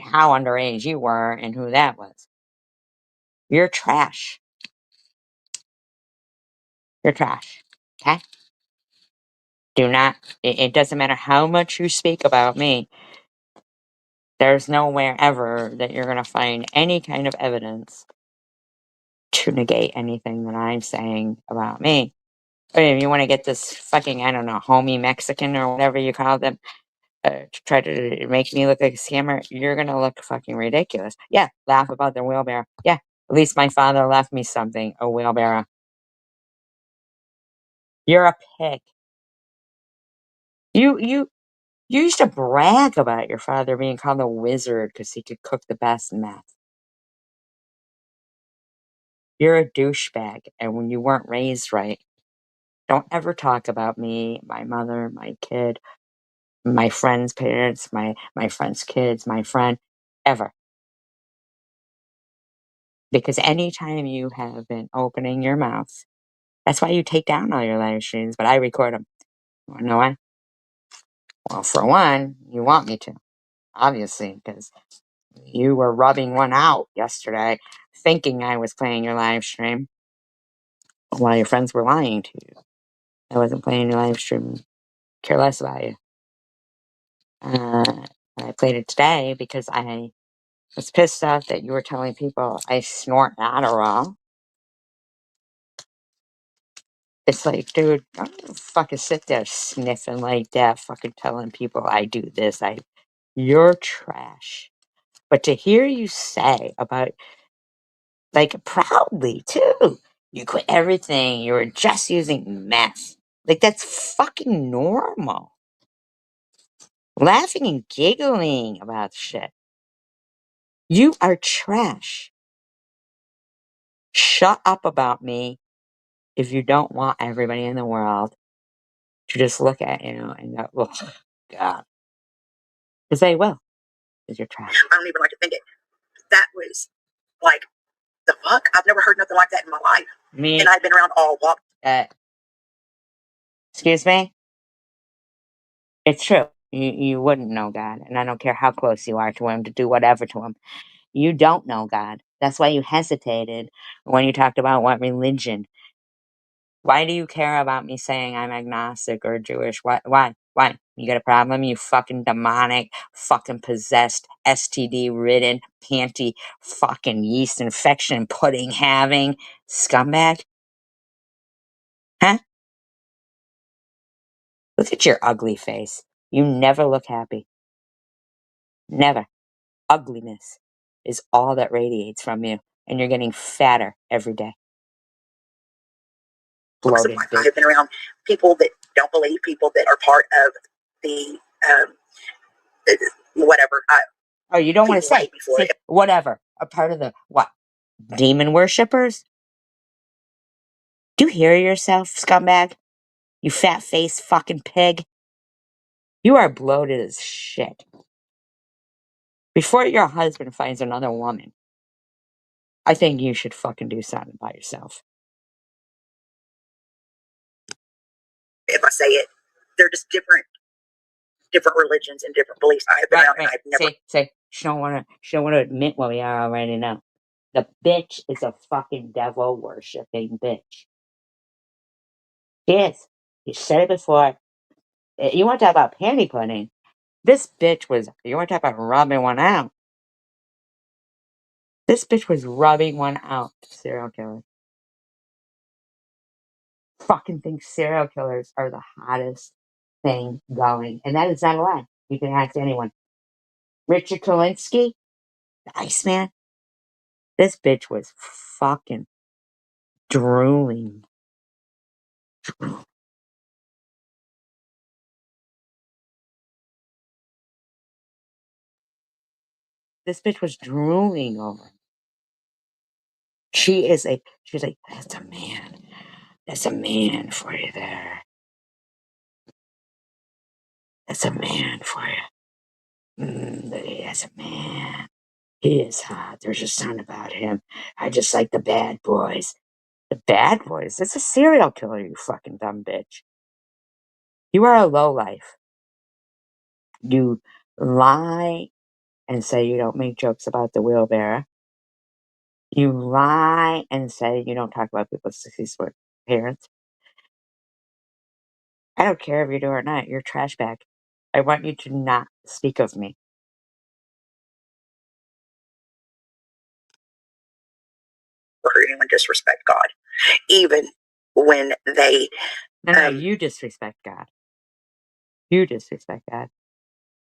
how underage you were and who that was. You're trash. You're trash. Okay? Do not, it doesn't matter how much you speak about me. There's nowhere ever that you're going to find any kind of evidence to negate anything that I'm saying about me. I mean, if you want to get this fucking, I don't know, homie Mexican or whatever you call them, to try to make me look like a scammer, you're going to look fucking ridiculous. Yeah, laugh about their wheelbarrow. Yeah, at least my father left me something, a wheelbarrow. You're a pig. You used to brag about your father being called a wizard because he could cook the best meth. You're a douchebag, and when you weren't raised right, don't ever talk about me, my mother, my kid, my friend's parents, my friend's kids, my friend, ever. Because anytime you have been opening your mouth, that's why you take down all your live streams, but I record them. You wanna know why? Well, for one, you want me to, obviously, because you were rubbing one out yesterday, thinking I was playing your live stream while your friends were lying to you. I wasn't playing your live stream. Care less about you. I played it today because I was pissed off that you were telling people I snort Adderall. It's like, dude, don't fucking sit there sniffing like that, fucking telling people I do this. You're trash. But to hear you say about, like, proudly too, you quit everything, you were just using meth. Like, that's fucking normal. Laughing and giggling about shit. You are trash. Shut up about me if you don't want everybody in the world to just look at you and go, oh, God. Because they will, because you're trash. I don't even like to think it. That was like, the fuck? I've never heard nothing like that in my life. Me, And I've been around all walks. Excuse me? It's true. You wouldn't know God, and I don't care how close you are to him to do whatever to him. You don't know God. That's why you hesitated when you talked about what religion. Why do you care about me saying I'm agnostic or Jewish? Why? Why? You got a problem? You fucking demonic, fucking possessed, STD ridden, panty, fucking yeast infection pudding having scumbag? Huh? Look at your ugly face. You never look happy. Never. Ugliness is all that radiates from you, and you're getting fatter every day. Bloated. I have been around people that don't believe, people that are part of the whatever. Oh, you don't want to say whatever. A part of the what? Demon worshippers? Do you hear yourself, scumbag? You fat-faced fucking pig. You are bloated as shit. Before your husband finds another woman, I think you should fucking do something by yourself. If I say it, they're just different religions and different beliefs. I have been around and I've never. Say, she don't want to admit what we are already now. The bitch is a fucking devil worshipping bitch. She is. You said it before. You want to talk about panty pudding? This bitch was. You want to talk about rubbing one out? This bitch was rubbing one out. Serial killer. Fucking think serial killers are the hottest thing going, and that is not a lie. You can ask anyone. Richard Kolinsky, the Iceman. This bitch was fucking drooling. This bitch was drooling over. She's like, that's a man. That's a man for you there. That's a man for you. That's a man. He is hot. There's just something about him. I just like the bad boys. The bad boys? It's a serial killer, you fucking dumb bitch. You are a lowlife. You lie and say you don't make jokes about the wheelbarrow. You lie and say you don't talk about people's deceased parents. I don't care if you do or not. You're a trash bag. I want you to not speak of me. Or anyone disrespect God, even when they. No, you disrespect God. You disrespect God.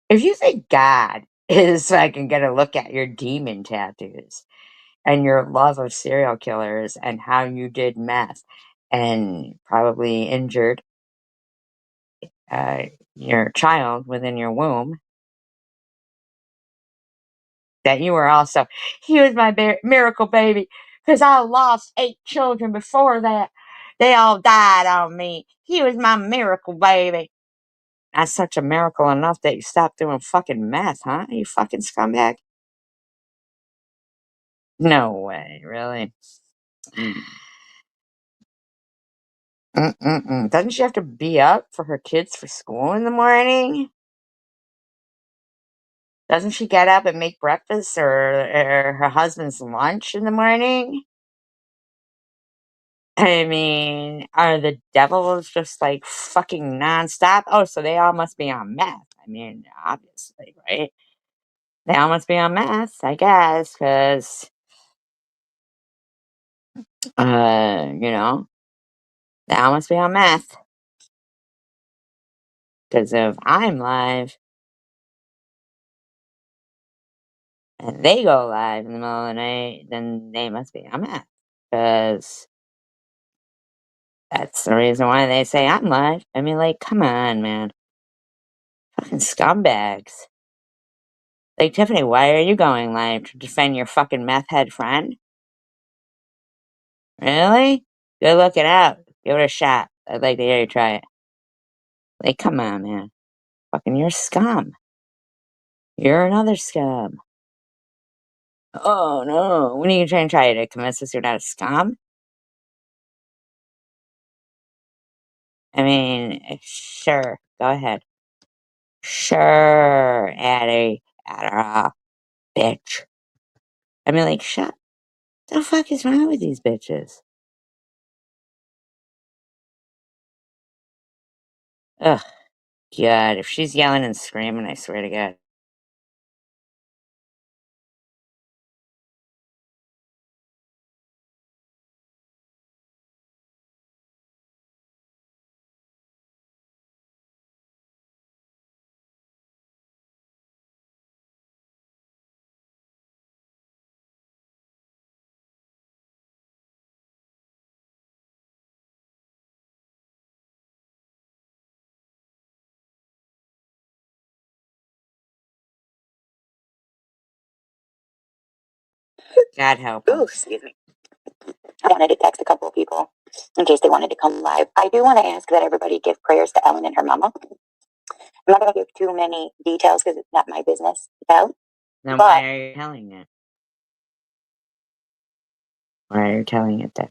If you think God is so I can get a look at your demon tattoos and your love of serial killers and how you did meth and probably injured your child within your womb, that you were also, he was my miracle baby. because I lost 8 children before that. They all died on me. He was my miracle baby. That's such a miracle enough that you stopped doing fucking meth, huh? You fucking scumbag. No way, really? Doesn't she have to be up for her kids for school in the morning? Doesn't she get up and make breakfast or her husband's lunch in the morning? I mean, are the devils just like fucking nonstop? Oh, so they all must be on meth. I mean, obviously, right? They all must be on meth, I guess, because, you know, they all must be on meth. Because if I'm live and they go live in the middle of the night, then they must be on meth. Because that's the reason why they say I'm live. I mean, like, come on, man. Fucking scumbags. Like, Tiffany, why are you going live? To defend your fucking meth head friend? Really? Go look it out. Give it a shot. I'd like to hear you try it. Like, come on, man. Fucking, you're scum. You're another scum. Oh, no. When are you trying to try to convince us you're not a scum? I mean, sure. Go ahead. Sure, Addie. Adderall. Bitch. I mean, like, shut the fuck is wrong with these bitches? Ugh, God, if she's yelling and screaming, I swear to God. God help Ooh, them. excuse me. I wanted to text a couple of people in case they wanted to come live. I do want to ask that everybody give prayers to Ellen and her mama. I'm not going to give too many details because it's not my business to tell. Then But why are you telling it? Why are you telling it then?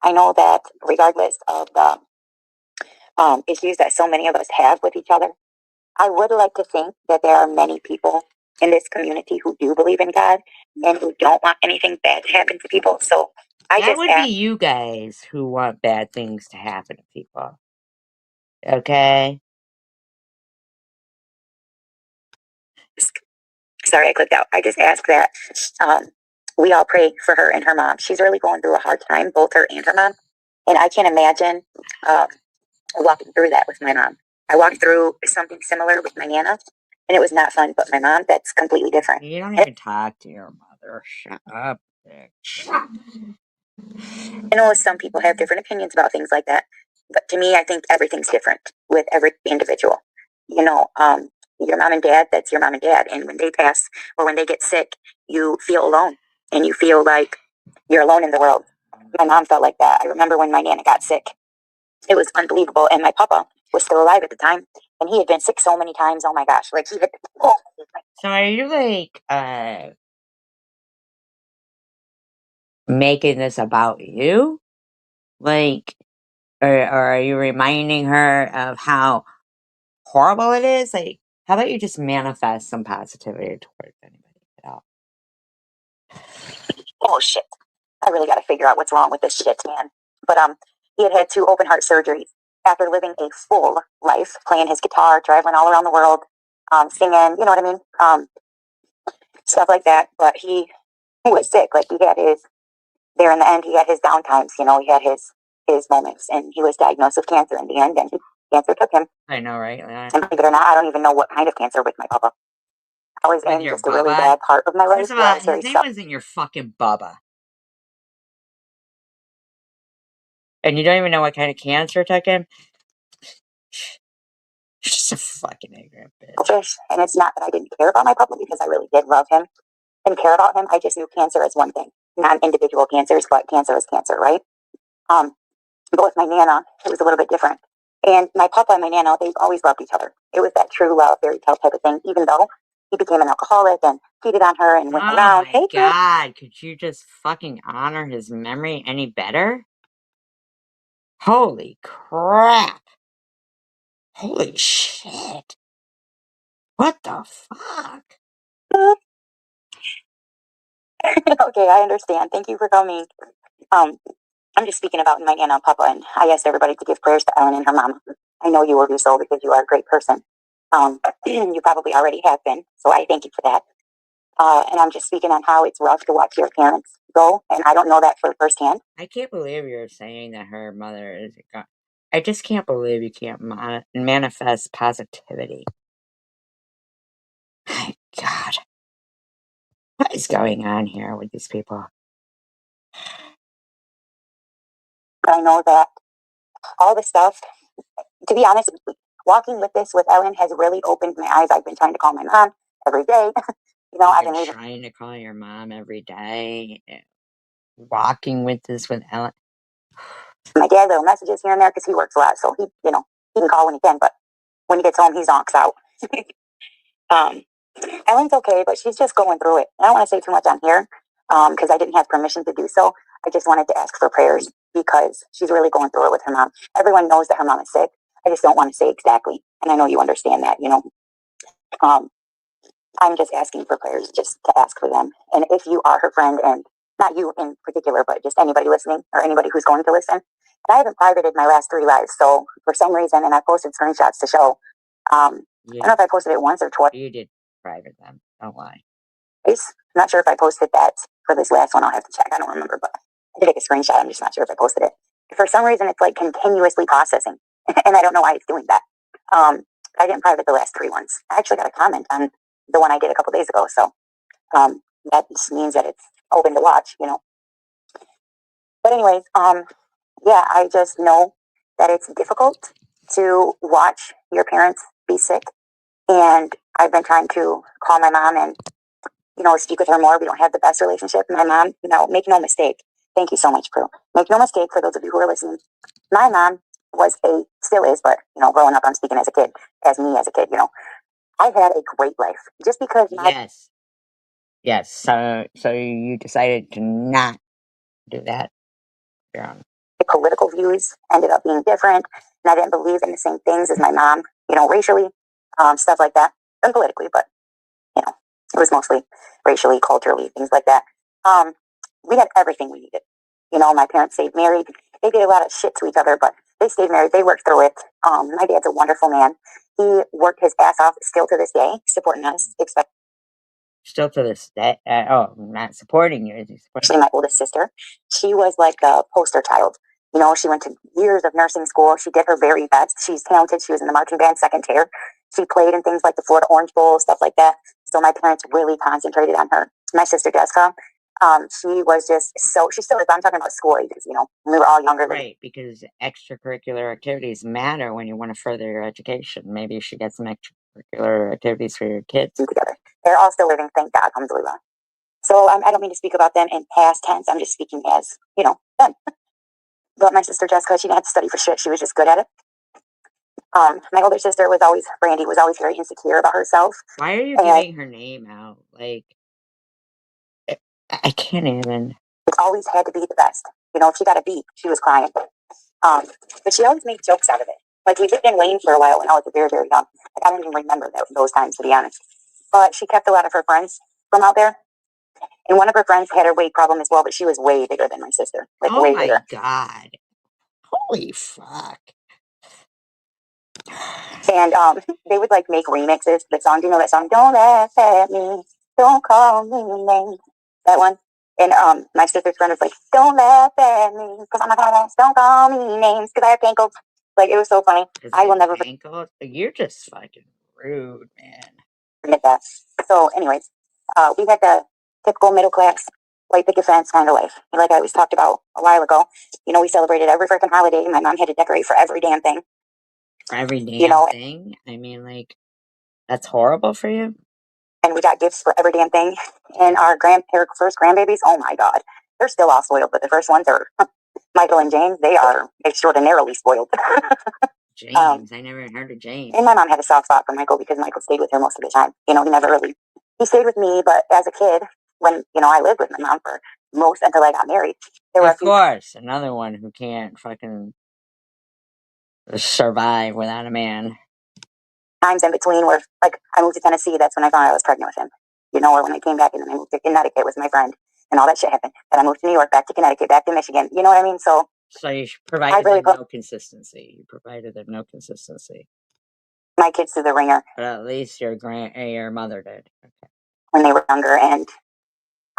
I know that regardless of the issues that so many of us have with each other, I would like to think that there are many people in this community who do believe in God and who don't want anything bad to happen to people. So That would be you guys who want bad things to happen to people. Okay? Sorry, I clicked out. I just asked that we all pray for her and her mom. She's really going through a hard time, both her and her mom. And I can't imagine walking through that with my mom. I walked through something similar with my Nana, and it was not fun. But my mom, that's completely different. You don't even talk to your mother. Shut up, bitch. I know some people have different opinions about things like that, but to me, I think everything's different with every individual. You know, your mom and dad, that's your mom and dad. And when they pass or when they get sick, you feel alone and you feel like you're alone in the world. My mom felt like that. I remember when my Nana got sick. It was unbelievable. And my papa was still alive at the time. And he had been sick so many times. Oh my gosh. Like he had. Oh. So are you like making this about you? Like, or are you reminding her of how horrible it is? Like, how about you just manifest some positivity towards anybody at all? Oh shit. I really got to figure out what's wrong with this shit, man. But he had had 2 open heart surgeries after living a full life, playing his guitar, traveling all around the world, singing, you know what I mean, stuff like that. But he was sick. Like he had his there in the end. He had his downtimes. You know, he had his moments, and he was diagnosed with cancer in the end, and cancer took him. I know, right? And believe it or not, I don't even know what kind of cancer with my papa. I was in just a really bad part of my life. First of all, his name wasn't your fucking Bubba. And you don't even know what kind of cancer took him? Just a fucking ignorant bitch. Selfish, and it's not that I didn't care about my papa because I really did love him and care about him. I just knew cancer as one thing, not individual cancers, but cancer is cancer, right? But with my nana, it was a little bit different. And my papa and my nana, they've always loved each other. It was that true love, fairy tale type of thing, even though he became an alcoholic and cheated on her and went around. Oh my God, could you just fucking honor his memory any better? Holy crap. Holy shit. What the fuck? Okay, I understand. Thank you for coming. I'm just speaking about my Nana and Papa, and I asked everybody to give prayers to Ellen and her mama. I know you will do so because you are a great person. You probably already have been, so I thank you for that. And I'm just speaking on how it's rough to watch your parents go, and I don't know that firsthand. I can't believe you're saying that her mother is a god. I just can't believe you can't manifest positivity. My God. What is going on here with these people? But I know that all the stuff, to be honest, walking with this with Ellen has really opened my eyes. I've been trying to call my mom every day. I've been trying to call your mom every day. Walking with this with Ellen. My dad little messages here and there because he works a lot, so he can call when he can, but when he gets home, he's zonks out. Ellen's okay, but she's just going through it. I don't want to say too much on here because I didn't have permission to do so. I just wanted to ask for prayers because she's really going through it with her mom. Everyone knows that her mom is sick. I just don't want to say exactly, and I know you understand that. I'm just asking for prayers, just to ask for them. And if you are her friend, and not you in particular, but just anybody listening or anybody who's going to listen, and I haven't privated my last 3 lives, so for some reason, and I posted screenshots to show. I don't know if I posted it once or twice. You did private them. Don't lie. I'm not sure if I posted that for this last one. I'll have to check. I don't remember, but I did take a screenshot. I'm just not sure if I posted it. For some reason, it's like continuously processing, and I don't know why it's doing that. I didn't private the last 3 ones. I actually got a comment on the one I did a couple days ago, so that just means that it's open to watch, But anyways, yeah, I just know that it's difficult to watch your parents be sick, and I've been trying to call my mom and speak with her more. We don't have the best relationship. My mom, make no mistake. Thank you so much, Prue. Make no mistake, for those of you who are listening. My mom still is, but growing up, I'm speaking as a kid, as me as a kid. I've had a great life. Just because Yes. So you decided to not do that. My political views ended up being different, and I didn't believe in the same things as my mom. Racially, stuff like that, and politically, but it was mostly racially, culturally, things like that. We had everything we needed. My parents stayed married. They did a lot of shit to each other, but they stayed married. They worked through it. My dad's a wonderful man. He worked his ass off still to this day, supporting us. Still to this day? Not supporting you. Especially my oldest sister. She was like the poster child. She went to years of nursing school. She did her very best. She's talented. She was in the marching band second chair. She played in things like the Florida Orange Bowl, stuff like that. So my parents really concentrated on her. My sister Jessica, she was just she still is. I'm talking about school ages, when we were all younger. Right, because extracurricular activities matter when you want to further your education. Maybe you should get some extracurricular activities for your kids. Together. They're all still living, thank God, alhamdulillah. So I don't mean to speak about them in past tense. I'm just speaking as, them. But my sister Jessica, she didn't have to study for shit. She was just good at it. My older sister Brandy was always very insecure about herself. Why are you giving her name out? Like, I can't even. It always had to be the best. If she got a B, she was crying. But she always made jokes out of it. Like, we lived in Wayne for a while when I was very, very young. Like, I don't even remember those times, to be honest. But she kept a lot of her friends from out there. And one of her friends had a weight problem as well, but she was way bigger than my sister. Like, way bigger. God. Holy fuck. And they would like make remixes. The song, do you know that song? Don't laugh at me, don't call me names. That one. And my sister's friend was like, don't laugh at me, because I'm a badass. Don't call me names, because I have ankles. Like, it was so funny. I will never ankles. You're just fucking rude, man. Forget that. So, anyways, we had the typical middle class white picket fence kind of life, like I always talked about a while ago. We celebrated every freaking holiday. My mom had to decorate for every damn thing. For every damn thing? I mean, like, that's horrible for you? And we got gifts for every damn thing. And our first grandbabies, oh my God, they're still all spoiled, but the first ones are Michael and James. They are extraordinarily spoiled. James, I never heard of James. And my mom had a soft spot for Michael because Michael stayed with her most of the time. You know, he stayed with me, but as a kid, when, I lived with my mom for most until I got married, there were course, another one who can't fucking survive without a man. Times in between where, like, I moved to Tennessee, that's when I found out I was pregnant with him. Or when I came back and then I moved to Connecticut with my friend and all that shit happened. Then I moved to New York, back to Connecticut, back to Michigan. You know what I mean? So you provided them no consistency. You provided them no consistency. My kids through the ringer. But at least your mother did. Okay. When they were younger, and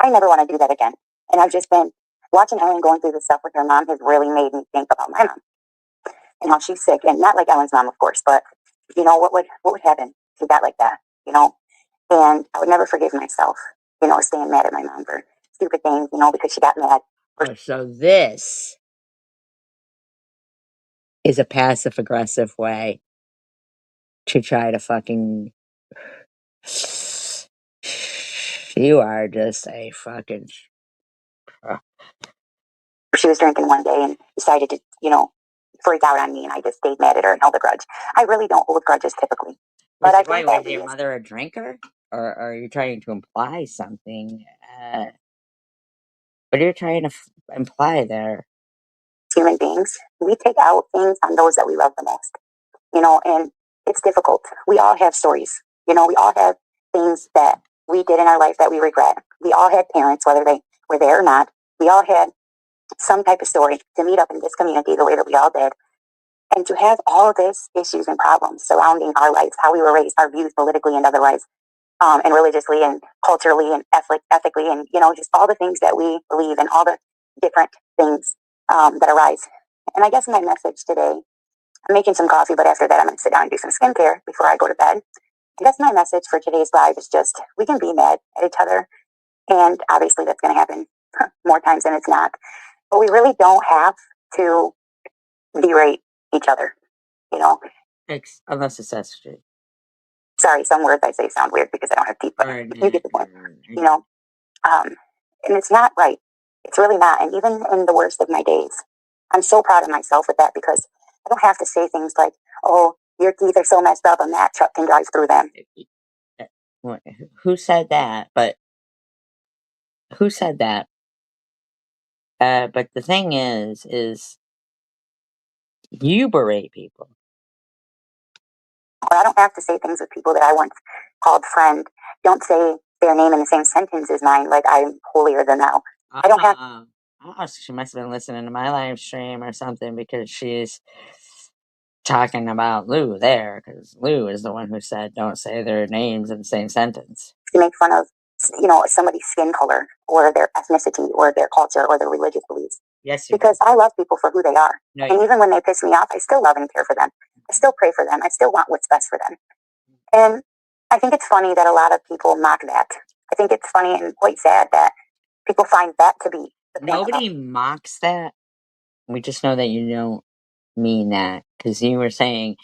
I never want to do that again. And I've just been watching Ellen going through this stuff with her mom has really made me think about my mom and how she's sick, and not like Ellen's mom, of course, but what would happen if she got like that, And I would never forgive myself, staying mad at my mom for stupid things, because she got mad. Oh, so this is a passive aggressive way to try to fucking. You are just a fucking. She was drinking one day and decided to, freak out on me, and I just stayed mad at her and held a grudge. I really don't hold grudges typically. But I think was your mother a drinker? Or are you trying to imply something? What are you trying to imply there? Human beings, we take out things on those that we love the most, and it's difficult. We all have stories, we all have things that we did in our life that we regret. We all had parents, whether they were there or not. We all had some type of story to meet up in this community the way that we all did. And to have all these issues and problems surrounding our lives, how we were raised, our views politically and otherwise, and religiously and culturally and ethically, and just all the things that we believe and all the different things that arise. And I guess my message today, I'm making some coffee, but after that I'm going to sit down and do some skincare before I go to bed. I guess my message for today's live is just, we can be mad at each other, and obviously that's going to happen more times than it's not. But we really don't have to berate each other, unless it's necessary. Sorry, some words I say sound weird because I don't have teeth, but you get the point. And it's not right. It's really not. And even in the worst of my days, I'm so proud of myself with that, because I don't have to say things like, "Oh, your teeth are so messed up and that truck can drive through them." Who said that? But who said that? But the thing is you berate people. Or I don't have to say things with people that I once called friend. Don't say their name in the same sentence as mine, like I'm holier than thou. I don't have. Oh, she must have been listening to my live stream or something, because she's talking about Lou there, because Lou is the one who said don't say their names in the same sentence. To make fun of, somebody's skin color or their ethnicity or their culture or their religious beliefs. Yes, because I love people for who they are. No, and even when they piss me off, I still love and care for them. I still pray for them. I still want what's best for them. And I think it's funny that a lot of people mock that. I think it's funny and quite sad that people find that to be the thing. Nobody mocks that. We just know that you don't mean that, because you were saying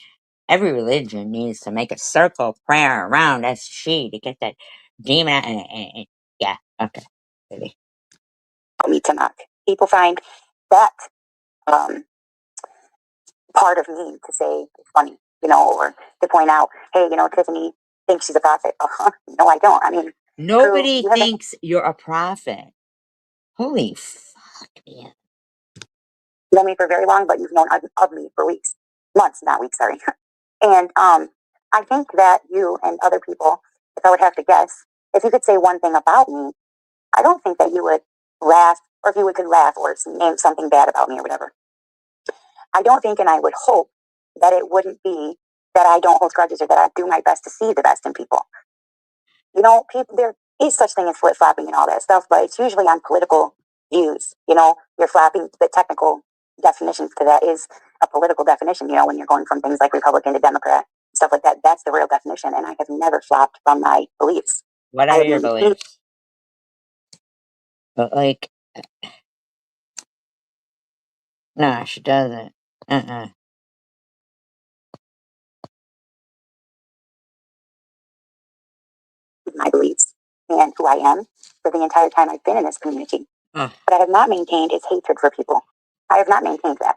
every religion needs to make a circle prayer around SG to get that demon out. Yeah, okay. Maybe. Me to mock. People find that part of me to say it's funny, or to point out, hey, Tiffany thinks she's a prophet. No, I don't. I mean, nobody thinks you're a prophet. Holy fuck, man. You know me for very long, but you've known of me for weeks. Months, not weeks, sorry. And I think that you and other people, if I would have to guess, if you could say one thing about me, I don't think that you would laugh, or if you could laugh or name something bad about me or whatever. I don't think, and I would hope that it wouldn't be that I don't hold grudges, or that I do my best to see the best in people. People, there is such thing as flip-flopping and all that stuff, but it's usually on political views. You're flapping. The technical definitions to that is a political definition, when you're going from things like Republican to Democrat, stuff like that. That's the real definition, and I have never flopped from my beliefs. What are your beliefs? But no, she doesn't. my beliefs and who I am for the entire time I've been in this community. What I have not maintained is hatred for people. I have not maintained that.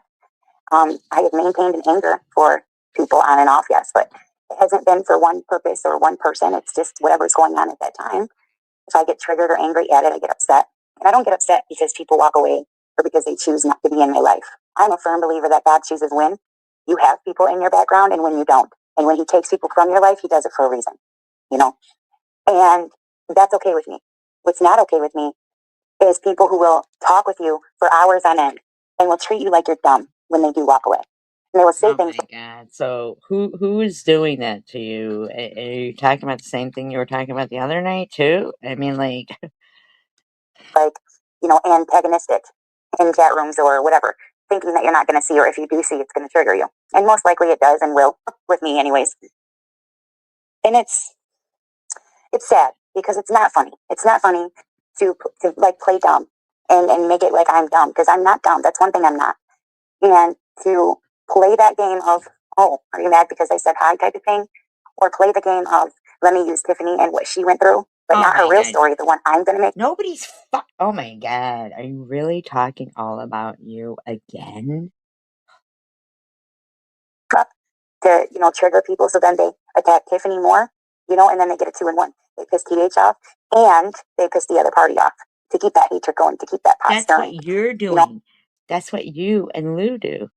I have maintained an anger for people on and off, yes, but it hasn't been for one purpose or one person. It's just whatever's going on at that time. If I get triggered or angry at it, I get upset. And I don't get upset because people walk away or because they choose not to be in my life. I'm a firm believer that God chooses when you have people in your background and when you don't. And when he takes people from your life, he does it for a reason, you know? And that's okay with me. What's not okay with me is people who will talk with you for hours on end and will treat you like you're dumb when they do walk away. And they will say things. Oh my God. So who is doing that to you? Are you talking about the same thing you were talking about the other night too? I mean, like, antagonistic in chat rooms or whatever, thinking that you're not going to see, or if you do see, it's going to trigger you. And most likely it does and will with me anyways. And it's sad because it's not funny. It's not funny to like play dumb and make it like I'm dumb, because I'm not dumb. That's one thing I'm not. And to play that game of, oh, are you mad because I said hi type of thing? Or play the game of, let me use Tiffany and what she went through, but not her real story, the one I'm going to make. Oh my God. Are you really talking all about you again? To, trigger people, so then they attack Tiffany more, and then they get a 2-in-1. They piss TH off and they piss the other party off to keep that hatred going, to keep that pot That's stirring. what you're doing. That's what you and Lou do.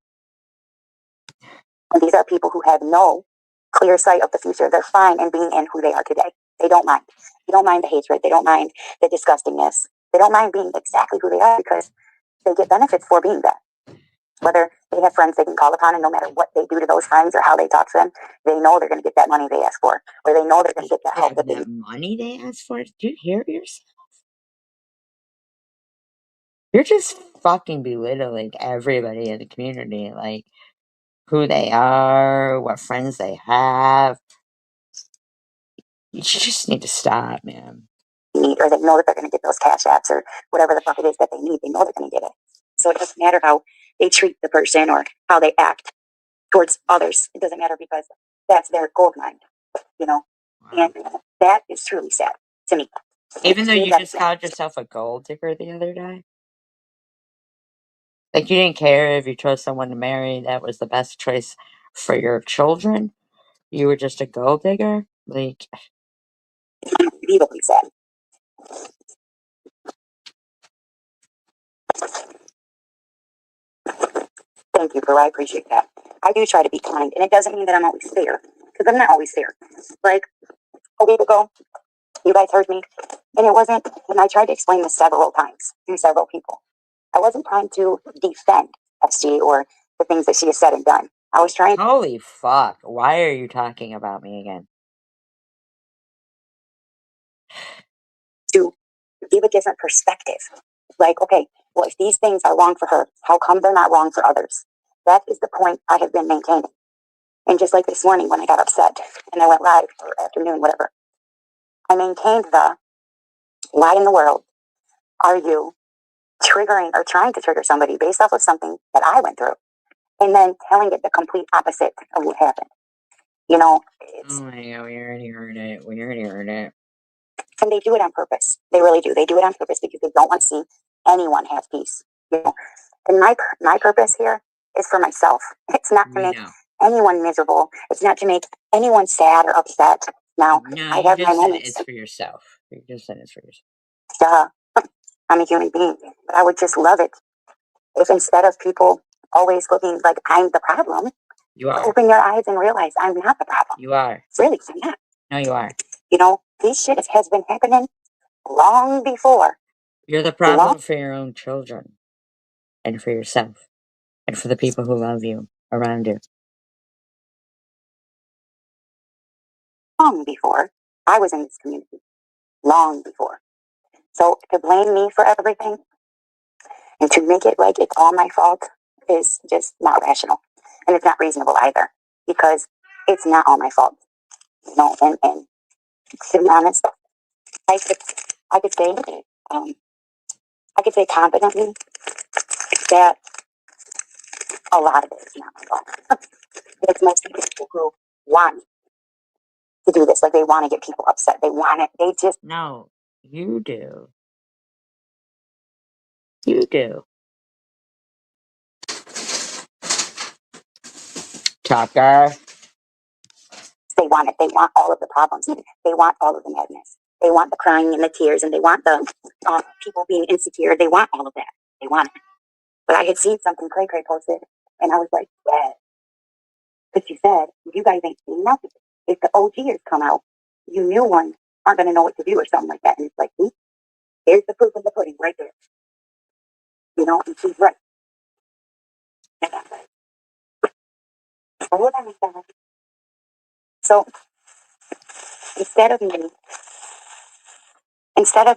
And these are people who have no clear sight of the future. They're fine in being in who they are today. They don't mind. They don't mind the hatred. They don't mind the disgustingness. They don't mind being exactly who they are because they get benefits for being that. Whether they have friends they can call upon, and no matter what they do to those friends or how they talk to them, they know they're going to get that money they ask for, or they know they're going to get that help that they need. Money they ask for? Do you hear yourself? You're just fucking belittling everybody in the community, like who they are, what friends they have. You just need to stop, man. Or they know that they're going to get those cash apps or whatever the fuck it is that they need. They know they're going to get it. So it doesn't matter how they treat the person or how they act towards others. It doesn't matter because that's their gold mine, Wow. And that is truly sad to me. Even though you just called yourself a gold digger the other day? Like you didn't care if you chose someone to marry that was the best choice for your children? You were just a gold digger? Like, unbelievably sad. Thank you, bro. I appreciate that. I do try to be kind, and it doesn't mean that I'm always fair, because I'm not always fair. Like a week ago, you guys heard me, and it wasn't, and I tried to explain this several times to several people. I wasn't trying to defend SG or the things that she has said and done. I was trying. Holy fuck. Why are you talking about me again? To give a different perspective. Like, okay, well, if these things are wrong for her, how come they're not wrong for others? That is the point I have been maintaining. And just like this morning when I got upset and I went live, or afternoon, whatever, I maintained the, why in the world are you triggering or trying to trigger somebody based off of something that I went through, and then telling it the complete opposite of what happened? It's, oh my God, we already heard it. We already heard it. And they do it on purpose. They really do. They do it on purpose because they don't want to see anyone have peace. And my purpose here is for myself. It's not to make anyone miserable. It's not to make anyone sad or upset. Now, I have my moments. It's for yourself. You just said it's for yourself. Duh. I'm a human being. But I would just love it if instead of people always looking like I'm the problem, you are. Open your eyes and realize I'm not the problem. You are. Really, I'm not. No, you are. This shit has been happening long before. You're the problem for your own children and for yourself and for the people who love you around you. Long before I was in this community. Long before. So to blame me for everything and to make it like it's all my fault is just not rational. And it's not reasonable either, because it's not all my fault. And to be honest, I could say confidently that a lot of it is not my fault. It's mostly people who want to do this. Like, they want to get people upset. They want it. They just... No, you do. You do. Tucker. They want it. They want all of the problems. They want all of the madness. They want the crying and the tears, and they want the people being insecure. They want all of that. They want it. But I had seen something Cray Cray posted, and I was like, yeah. Because she said, you guys ain't seen nothing. If the OGers come out, you new ones aren't going to know what to do or something like that. And it's like, see, here's the proof of the pudding right there. You know, and she's right. And I'm like, hold on a second. So instead of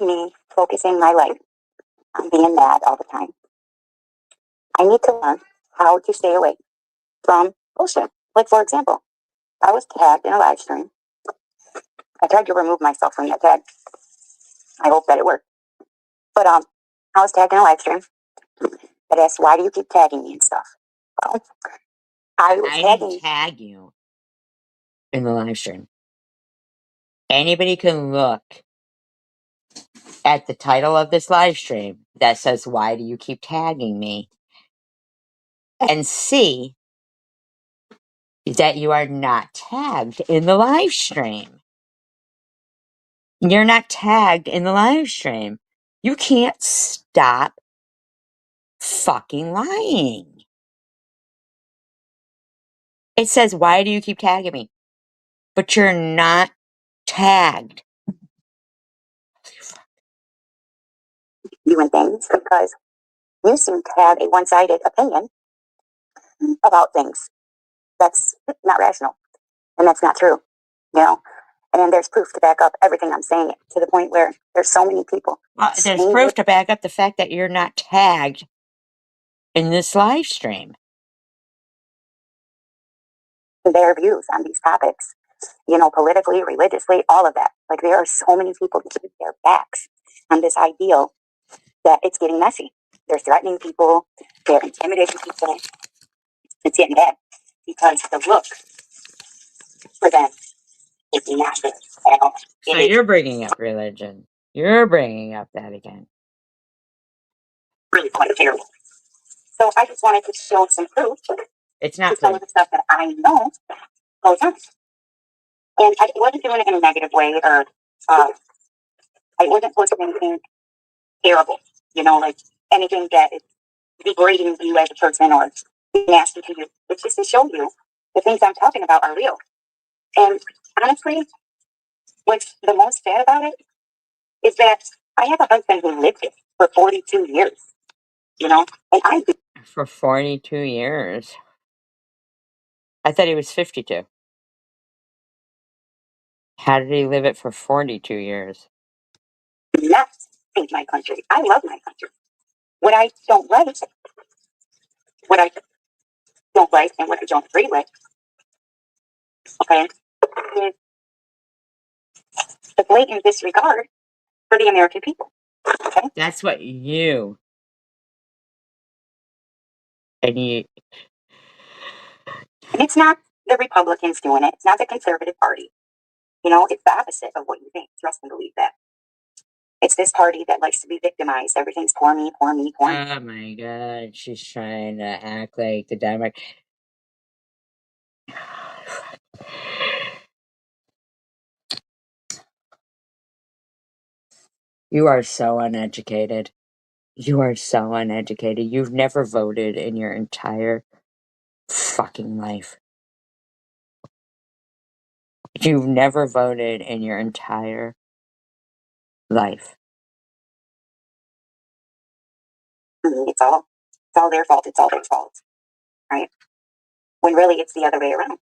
me focusing my life on being mad all the time, I need to learn how to stay away from bullshit. Like, for example, I was tagged in a live stream. I tried to remove myself from that tag. I hope that it worked. But I was tagged in a live stream that asked, why do you keep tagging me and stuff? Well, I didn't tag you in the live stream. Anybody can look at the title of this live stream that says, why do you keep tagging me? And see that you are not tagged in the live stream. You're not tagged in the live stream. You can't stop fucking lying. It says, why do you keep tagging me? But you're not tagged. You and things because you seem to have a one-sided opinion about things. That's not rational. And that's not true. You know? And there's proof to back up everything I'm saying, to the point where there's so many people. Well, there's proof to back up the fact that you're not tagged in this live stream. Their views on these topics, you know, politically, religiously, all of that. Like, there are so many people who keep their backs on this ideal that it's getting messy. They're threatening people. They're intimidating people. It's getting bad because the look for them is not good at all. So you're bringing up religion. You're bringing up that again. Really quite terrible. So I just wanted to show some proof. It's not some of the stuff that I know goes on. And I wasn't doing it in a negative way, or I wasn't posting anything terrible, you know, like anything that is degrading you as a person or nasty to you. It's just to show you the things I'm talking about are real. And honestly, what's the most sad about it is that I have a husband who lived it for 42 years, you know, and I do. For 42 years. I thought he was 52. How did he live it for 42 years? Not hate my country. I love my country. What I don't like, what I don't like, and what I don't agree with, okay, is the blatant disregard for the American people. Okay? That's what you and you. And it's not the Republicans doing it. It's not the Conservative Party. You know, it's the opposite of what you think. Trust and believe that. It's this party that likes to be victimized. Everything's poor me, poor me, poor me. Oh my God, she's trying to act like the Democrat. You are so uneducated. You are so uneducated. You've never voted in your entire fucking life. You've never voted in your entire life. It's all their fault. It's all their fault, right? When really it's the other way around.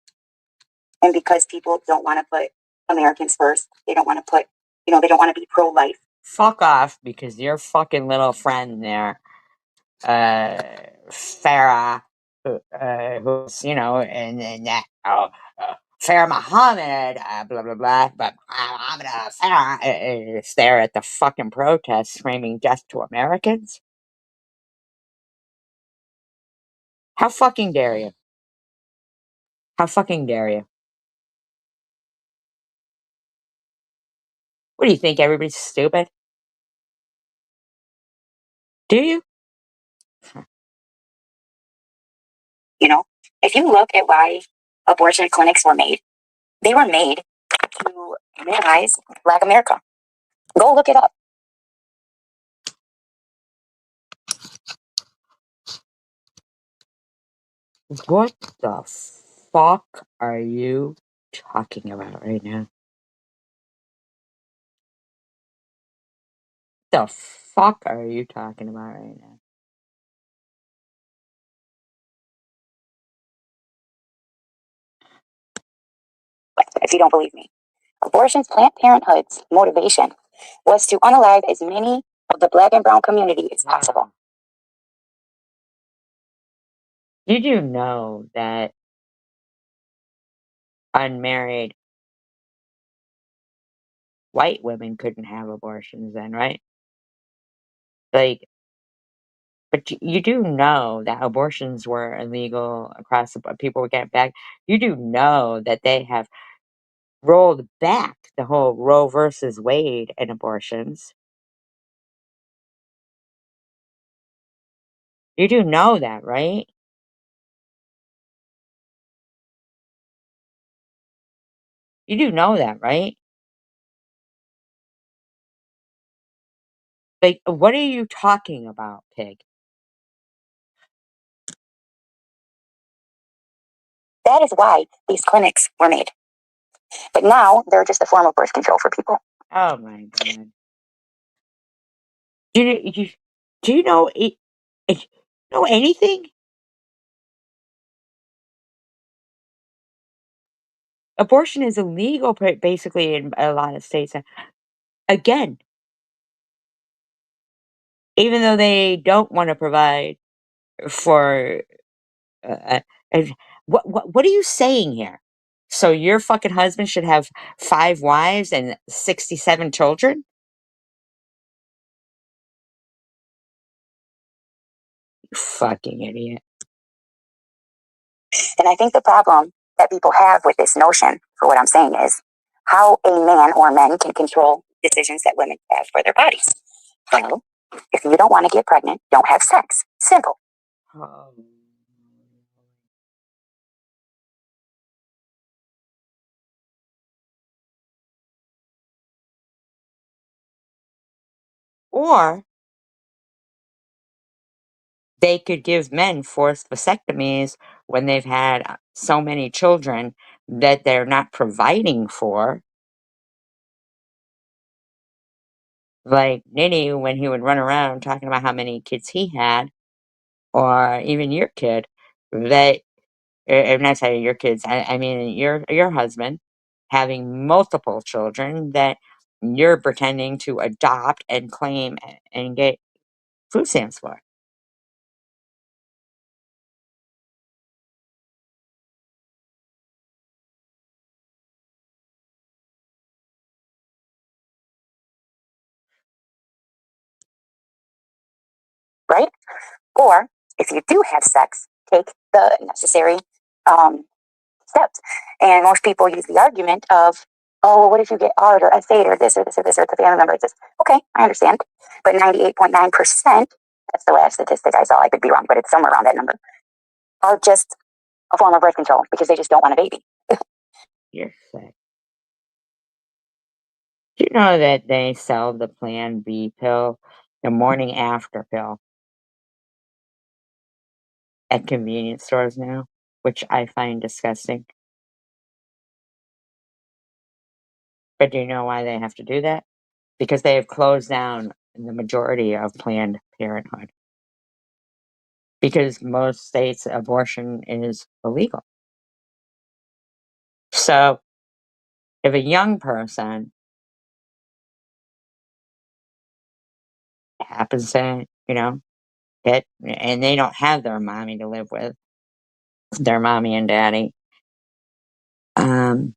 And because people don't want to put Americans first, they don't want to put, you know, they don't want to be pro-life. Fuck off, because your fucking little friend there, Farah, who's, you know, and that, Farah Muhammad, blah, blah, blah, but Muhammad Farah is there at the fucking protest screaming death to Americans? How fucking dare you? How fucking dare you? What do you think? Everybody's stupid? Do you? You know, if you look at why abortion clinics were made, they were made to minimize Black America. Go look it up. What the fuck are you talking about right now? The fuck are you talking about right now? If you don't believe me, abortion's Planned Parenthood's motivation was to unalive as many of the Black and brown community as possible. You do know that unmarried white women couldn't have abortions then, right? Like, but you do know that abortions were illegal across the board. People would get back. You do know that they have rolled back the whole Roe versus Wade and abortions. You do know that, right? You do know that, right? Like, what are you talking about, pig? That is why these clinics were made. But now they're just a form of birth control for people. Oh my god. Do you know know anything? Abortion is illegal basically in a lot of states. Again, even though they don't want to provide for uh, uh, what are you saying here? So your fucking husband should have 5 wives and 67 children? You fucking idiot. And I think the problem that people have with this notion, for what I'm saying, is how a man or men can control decisions that women have for their bodies. Well, if you don't want to get pregnant, don't have sex. Simple. Or they could give men forced vasectomies when they've had so many children that they're not providing for. Like Nitty, when he would run around talking about how many kids he had, or even your kid, that I'm not saying your kids, I mean your husband having multiple children that you're pretending to adopt and claim and get food stamps for. Right? Or if you do have sex, take the necessary steps. And most people use the argument of, oh, well, what if you get art or a fate or this or this or this or the family member? It's just, okay, I understand. But 98.9%, that's the last statistic I saw, I could be wrong, but it's somewhere around that number, are just a form of birth control because they just don't want a baby. You're sick. Do you know that they sell the Plan B pill, the morning after pill, at convenience stores now, which I find disgusting? But do you know why they have to do that? Because they have closed down the majority of Planned Parenthood. Because most states abortion is illegal. So if a young person happens to, get and they don't have their mommy to live with, their mommy and daddy, um,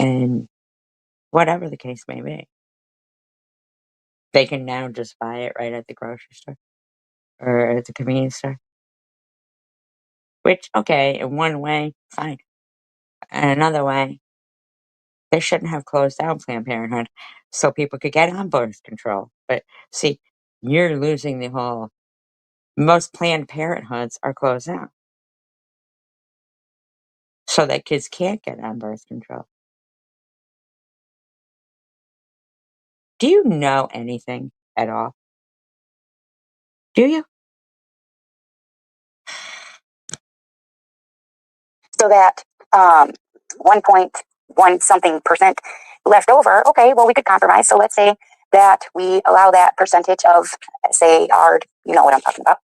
and whatever the case may be, they can now just buy it right at the grocery store or at the convenience store. Which, okay, in one way, fine. And another way, They shouldn't have closed down Planned Parenthood so people could get on birth control. But see, you're losing the whole. Most Planned Parenthoods are closed down so that kids can't get on birth control. Do you know anything at all? Do you? So that 1.1 something percent left over, okay, well, we could compromise. So let's say that we allow that percentage of, say, our, you know what I'm talking about,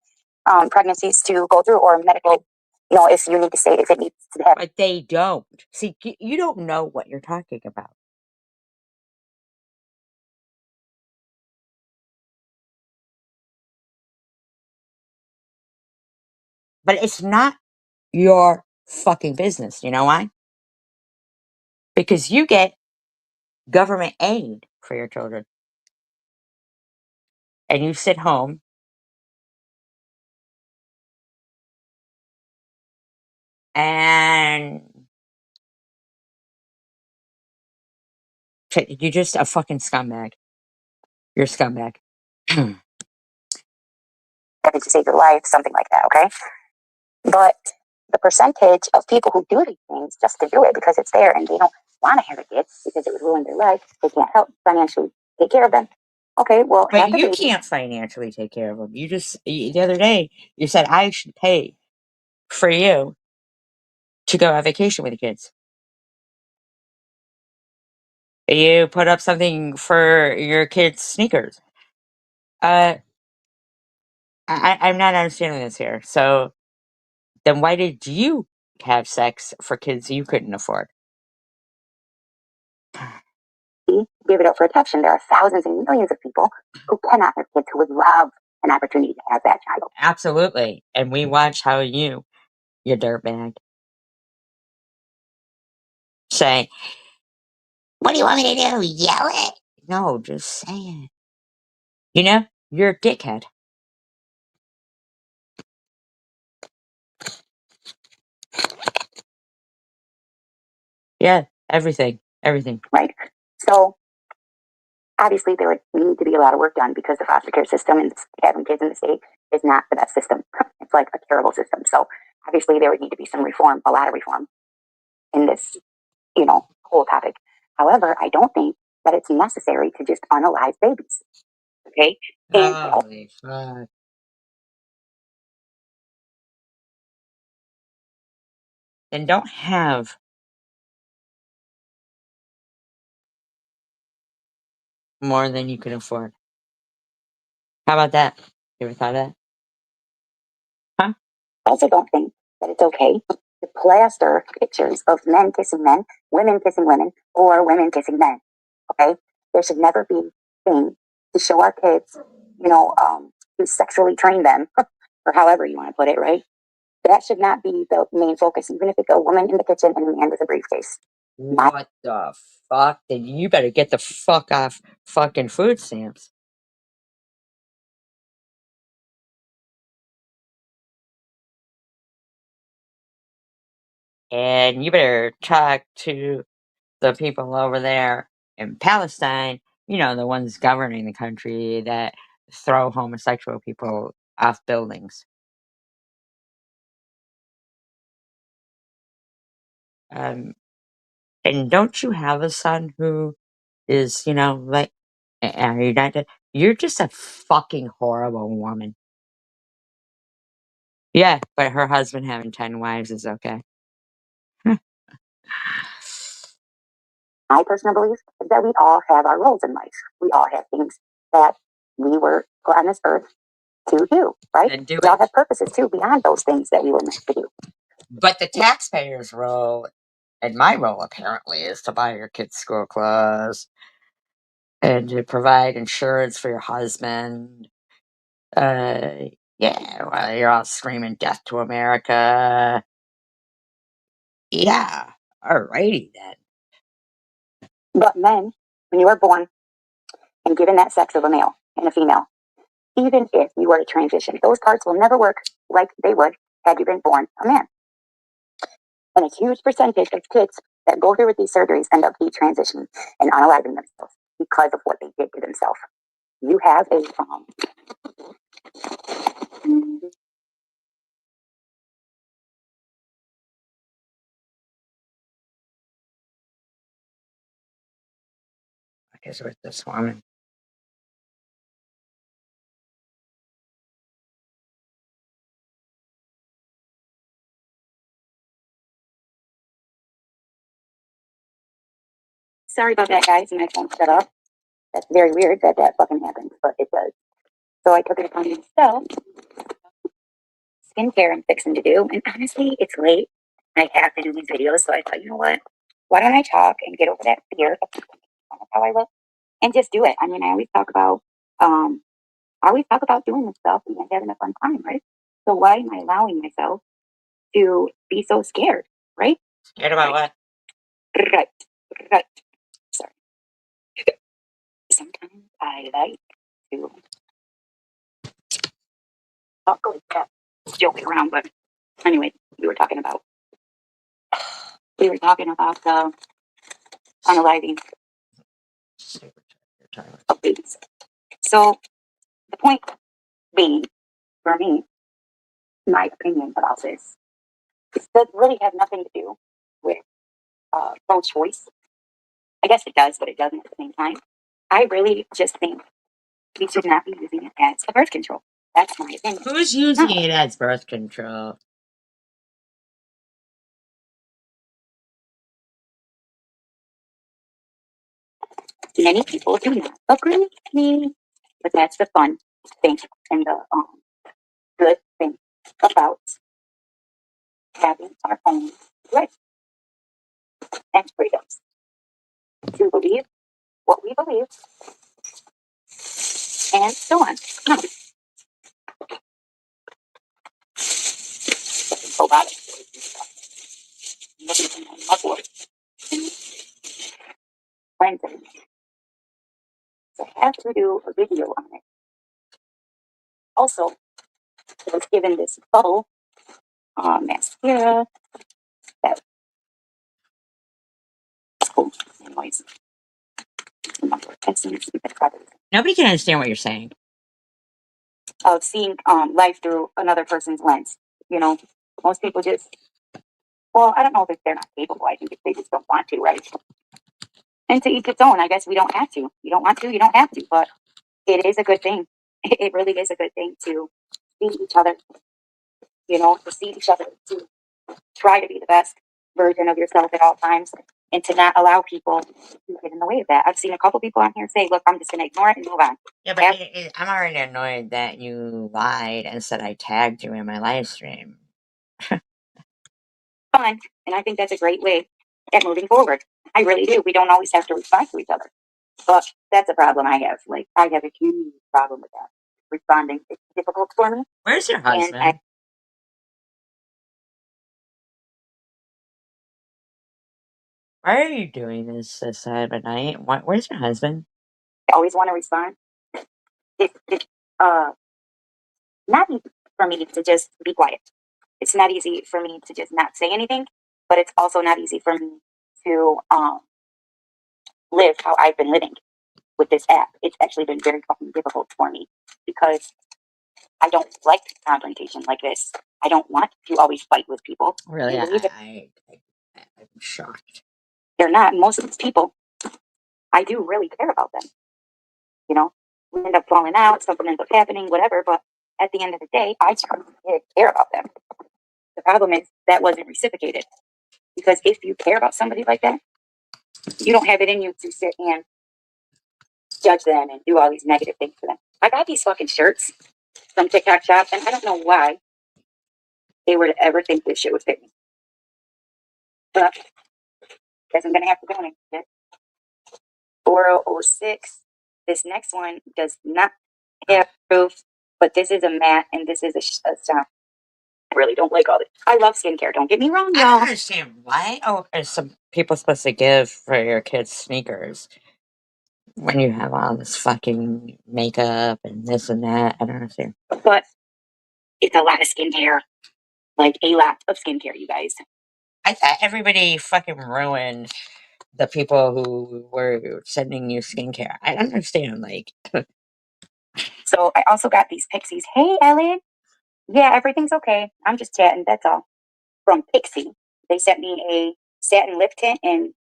pregnancies to go through, or medical, you know, if you need to say if it needs to happen. But they don't. See, you don't know what you're talking about. But it's not your fucking business. You know why? Because you get government aid for your children. And you sit home and you're just a fucking scumbag. You're a scumbag. To save your life, something like that, okay? But the percentage of people who do these things just to do it because it's there and they don't want to have a kid because it would ruin their life, they can't help financially take care of them. Okay, well, But you can't financially take care of them. The other day, you said I should pay for you to go on vacation with the kids. You put up something for your kids' sneakers. I'm not understanding this here. So then why did you have sex for kids you couldn't afford? Give it up for adoption. There are thousands and millions of people who cannot have kids who would love an opportunity to have that child. Absolutely. And we watch how you dirtbag, say, what do you want me to do? Yell it? No, just say it. You know, you're a dickhead. Yeah, everything. Right. So obviously there would need to be a lot of work done because the foster care system and having kids in the state is not the best system. It's like a terrible system. So obviously there would need to be some reform, a lot of reform in this, you know, whole topic. However, I don't think that it's necessary to just unalive babies. Okay? Holy fuck. Then don't have more than you can afford. How about that? You ever thought of that? Huh? I also don't think that it's okay to plaster pictures of men kissing men, women kissing women, or women kissing men. Okay? There should never be a thing to show our kids, you know, to sexually train them, or however you want to put it, right? That should not be the main focus, even if it's a woman in the kitchen and a man with a briefcase. What the fuck? Then you better get the fuck off fucking food stamps. And you better talk to the people over there in Palestine, you know, the ones governing the country that throw homosexual people off buildings. And don't you have a son who is, you know, like, are you not? You're just a fucking horrible woman. Yeah, but her husband having 10 wives is okay. My personal belief is that we all have our roles in life. We all have things that we were put on this earth to do, right? And we all have purposes too beyond those things that we were meant to do. But the taxpayer's role, and my role apparently, is to buy your kids school clothes and to provide insurance for your husband. Yeah, well, you're all screaming death to America. Yeah, alrighty then. But men, when you are born and given that sex of a male and a female, even if you were to transition, those parts will never work like they would had you been born a man. And a huge percentage of kids that go through with these surgeries end up detransitioning and unaliving themselves because of what they did to themselves. You have a What is with this woman? Sorry about that, guys. My phone shut off. That's very weird that that fucking happens, but it does. So I took it upon myself, skincare I'm fixing to do, and honestly, it's late. I have to do these videos, so I thought, you know what? Why don't I talk and get over that fear of how I look and just do it? I mean, I always talk about doing this stuff and having a fun time, right? So why am I allowing myself to be so scared, right? Scared about what? Right, right. Sorry. Sometimes I like to talk like that, joking around, but anyway, we were talking about unaliving of babies. So the point being, for me, my opinion about this does really have nothing to do with pro-choice. I guess it does, but it doesn't at the same time. I really just think we should not be using it as a birth control. That's my opinion. Who's using it as birth control? Many people do not agree with me, but that's the fun thing and the good thing about having our own rights and freedoms to believe what we believe and so on. So about it. Friends and so I have to do a video on it. Also, I was given this bubble mascara that is cool. Anyways, Nobody can understand what you're saying. of seeing life through another person's lens. You know, most people just, well, I don't know if they're not capable. I think if they just don't want to, right? And to each its own. I guess we don't have to. You don't want to, you don't have to. But it is a good thing. It really is a good thing to see each other. You know, to see each other, to try to be the best version of yourself at all times, and to not allow people to get in the way of that. I've seen a couple people on here say, "Look, I'm just going to ignore it and move on." Yeah, but I'm already annoyed that you lied and said I tagged you in my live stream. Fun, and I think that's a great way at moving forward. I really do. We don't always have to respond to each other, but that's a problem I have. Like, I have a huge problem with that. Responding is difficult for me. Where's your husband? Why are you doing this time of night? Where's your husband? I always want to respond. It's not easy for me to just be quiet. It's not easy for me to just not say anything, but it's also not easy for me to live how I've been living with this app. It's actually been very fucking difficult for me because I don't like confrontation like this. I don't want to always fight with people. Really, I'm shocked. They're not. Most of these people, I do really care about them. You know, we end up falling out, something ends up happening, whatever. But at the end of the day, I care about them. The problem is that wasn't reciprocated. Because if you care about somebody like that, you don't have it in you to sit and judge them and do all these negative things to them. I got these fucking shirts from TikTok Shop, and I don't know why they were to ever think this shit would fit me. But guess I'm gonna have to donate it. 4006. This next one does not have proof, but this is a matte and this is a sound. I really don't like all this. I love skincare. Don't get me wrong, y'all. I don't understand why. Oh, are some people supposed to give for your kids sneakers when you have all this fucking makeup and this and that? I don't understand. But it's a lot of skincare, like a lot of skincare, you guys. I thought everybody fucking ruined the people who were sending you skincare. I don't understand, like. So I also got these Pixies. Hey, Ellen. Yeah, everything's okay. I'm just chatting. That's all. From Pixie. They sent me a satin lip tint, and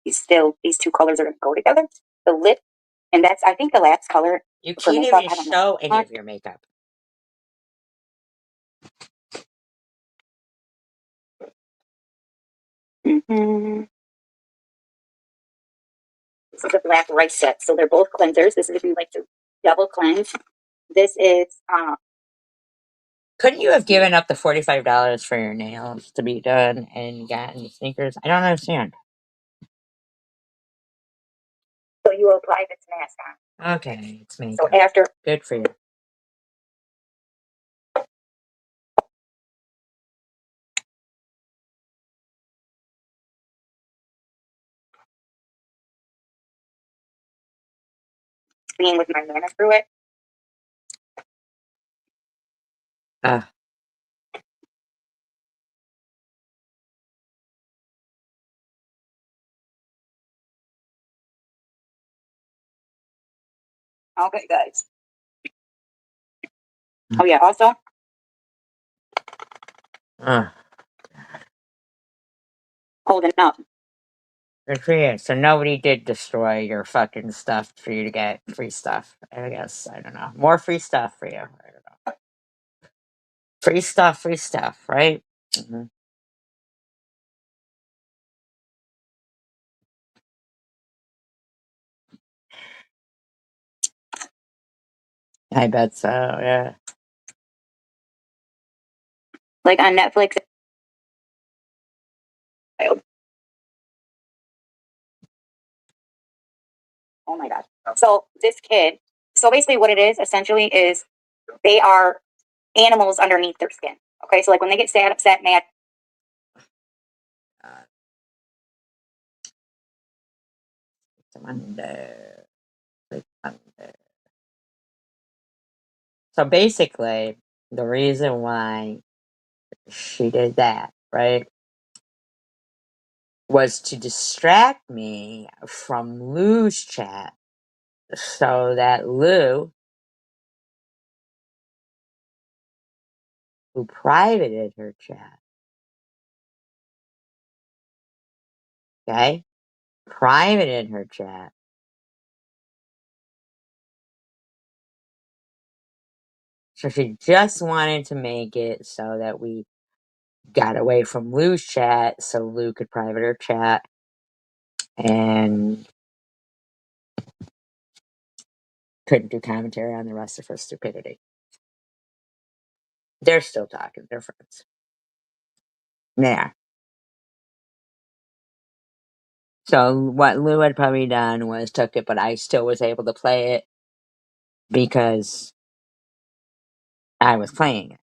these two colors are going to go together. The lip, and that's, I think, the last color. You can't even show any of your makeup. Mm-hmm. This is a black rice set. So they're both cleansers. This is if you like to double cleanse. This is couldn't you have given up the $45 for your nails to be done and gotten the sneakers? I don't understand. So you apply this mask on. Okay, it's makeup. So after. Good for you. Being with my nana through it. Okay, guys. Oh yeah, also. Holding up. Good for you. So nobody did destroy your fucking stuff for you to get free stuff. I guess. I don't know. More free stuff for you. I don't know. Free stuff, right? Mm-hmm. I bet so, yeah. Like on Netflix. Oh my God. So this kid, so basically what it is essentially is they are animals underneath their skin. Okay, so like when they get sad, upset, mad. So basically, the reason why she did that, right, was to distract me from Lou's chat so that Lou, who privated her chat, okay, privated her chat, so she just wanted to make it so that we got away from Lou's chat so Lou could private her chat and couldn't do commentary on the rest of her stupidity. They're still talking. They're friends. Yeah. So what Lou had probably done was took it, but I still was able to play it because I was playing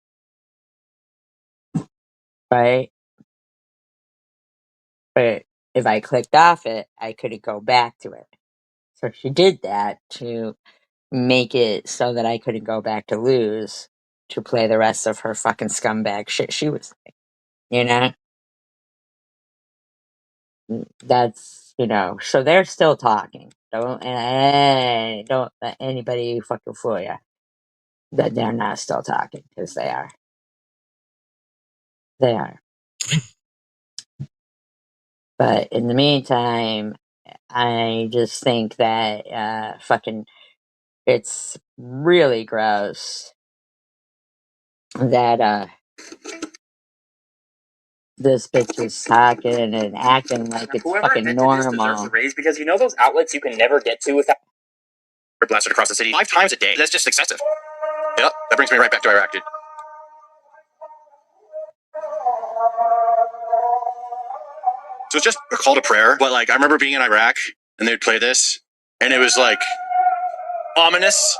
it, right? But if I clicked off it, I couldn't go back to it. So she did that to make it so that I couldn't go back to Lou's to play the rest of her fucking scumbag shit she was saying. You know? That's, so they're still talking. Don't let anybody fucking fool you that they're not still talking, because they are. They are. But in the meantime, I just think that fucking it's really gross that this bitch is talking and acting like it's fucking normal. Deserves a raise, because those outlets you can never get to without. We're blasted across the city 5 times a day. That's just excessive. Yep, that brings me right back to Iraq, dude. So it's just a call to prayer. But like, I remember being in Iraq and they'd play this, and it was like ominous.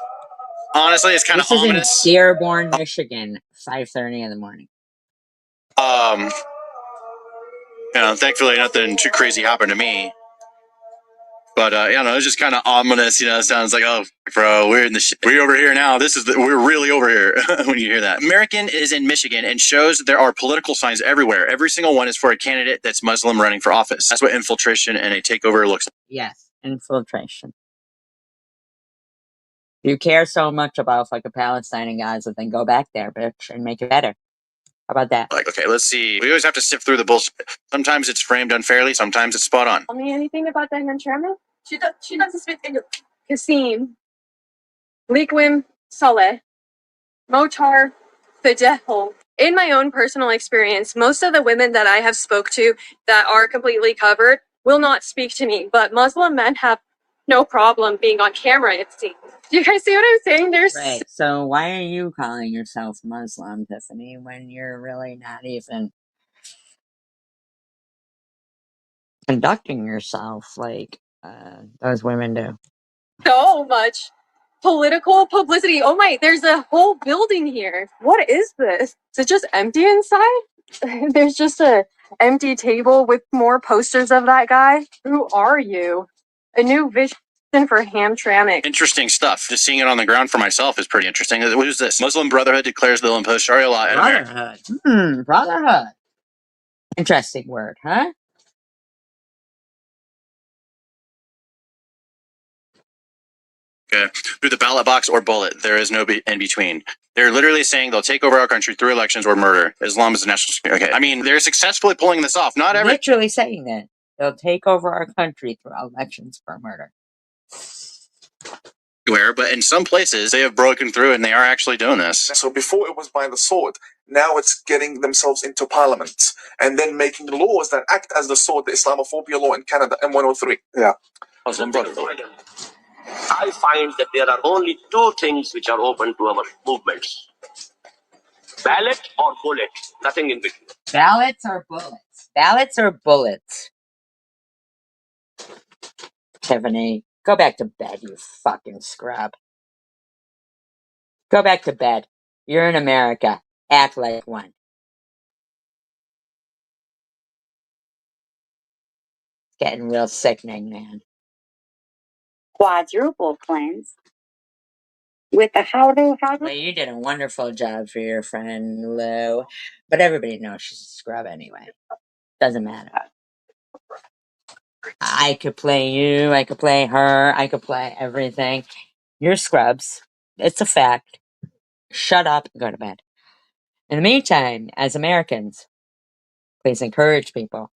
Honestly, it's kind of ominous. This is in Dearborn, Michigan, 5:30 in the morning. Thankfully nothing too crazy happened to me. But yeah, no, it's just kind of ominous, you know. It sounds like, oh, bro, we're in the we're over here now. We're really over here when you hear that. American is in Michigan and shows there are political signs everywhere. Every single one is for a candidate that's Muslim running for office. That's what infiltration and a takeover looks like. Yes, infiltration. If you care so much about fucking Palestine and Gaza, then go back there, bitch, and make it better. How about that? Like, okay, let's see. We always have to sift through the bullshit. Sometimes it's framed unfairly. Sometimes it's spot on. Tell me anything about the Hamtramck? She doesn't speak English. Kasim, Liquim, Saleh, Motar, Fidehol. In my own personal experience, most of the women that I have spoke to that are completely covered will not speak to me, but Muslim men have no problem being on camera, it seems. Do you guys see what I'm saying? Right. So why are you calling yourself Muslim, Tiffany, when you're really not even conducting yourself like those women do? So much political publicity. Oh my, there's a whole building here. What is this? Is it just empty inside? There's just a empty table with more posters of that guy. Who are you? A new vision for Hamtramck. Interesting stuff. Just seeing it on the ground for myself is pretty interesting. What is this? Muslim Brotherhood declares they'll impose Sharia law in America. Brotherhood. Brotherhood. Interesting word, huh? Okay. Through the ballot box or bullet. There is no in between. They're literally saying they'll take over our country through elections or murder. Islam is a national security. Okay. I mean, they're successfully pulling this off. Not every. Literally saying that. They'll take over our country through elections for murder. But in some places they have broken through and they are actually doing this. So before it was by the sword, now it's getting themselves into parliament and then making laws that act as the sword, the Islamophobia law in Canada, M103. Yeah. I find that there are only two things which are open to our movements. Ballot or bullet, nothing in between. Ballots or bullets? Ballots or bullets? Tiffany, go back to bed, you fucking scrub. Go back to bed. You're in America. Act like one. It's getting real sickening, man. Quadruple cleanse with the how-do. Well, you did a wonderful job for your friend Lou, but everybody knows she's a scrub anyway. Doesn't matter. I could play you, I could play her, I could play everything. You're scrubs. It's a fact. Shut up and go to bed. In the meantime, as Americans, please encourage people.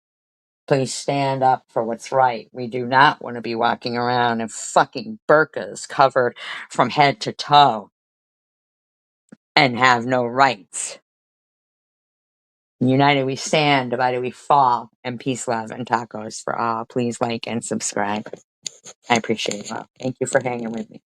Please stand up for what's right. We do not want to be walking around in fucking burqas covered from head to toe and have no rights. United we stand, divided we fall, and peace, love, and tacos for all. Please like and subscribe. I appreciate it. Thank you for hanging with me.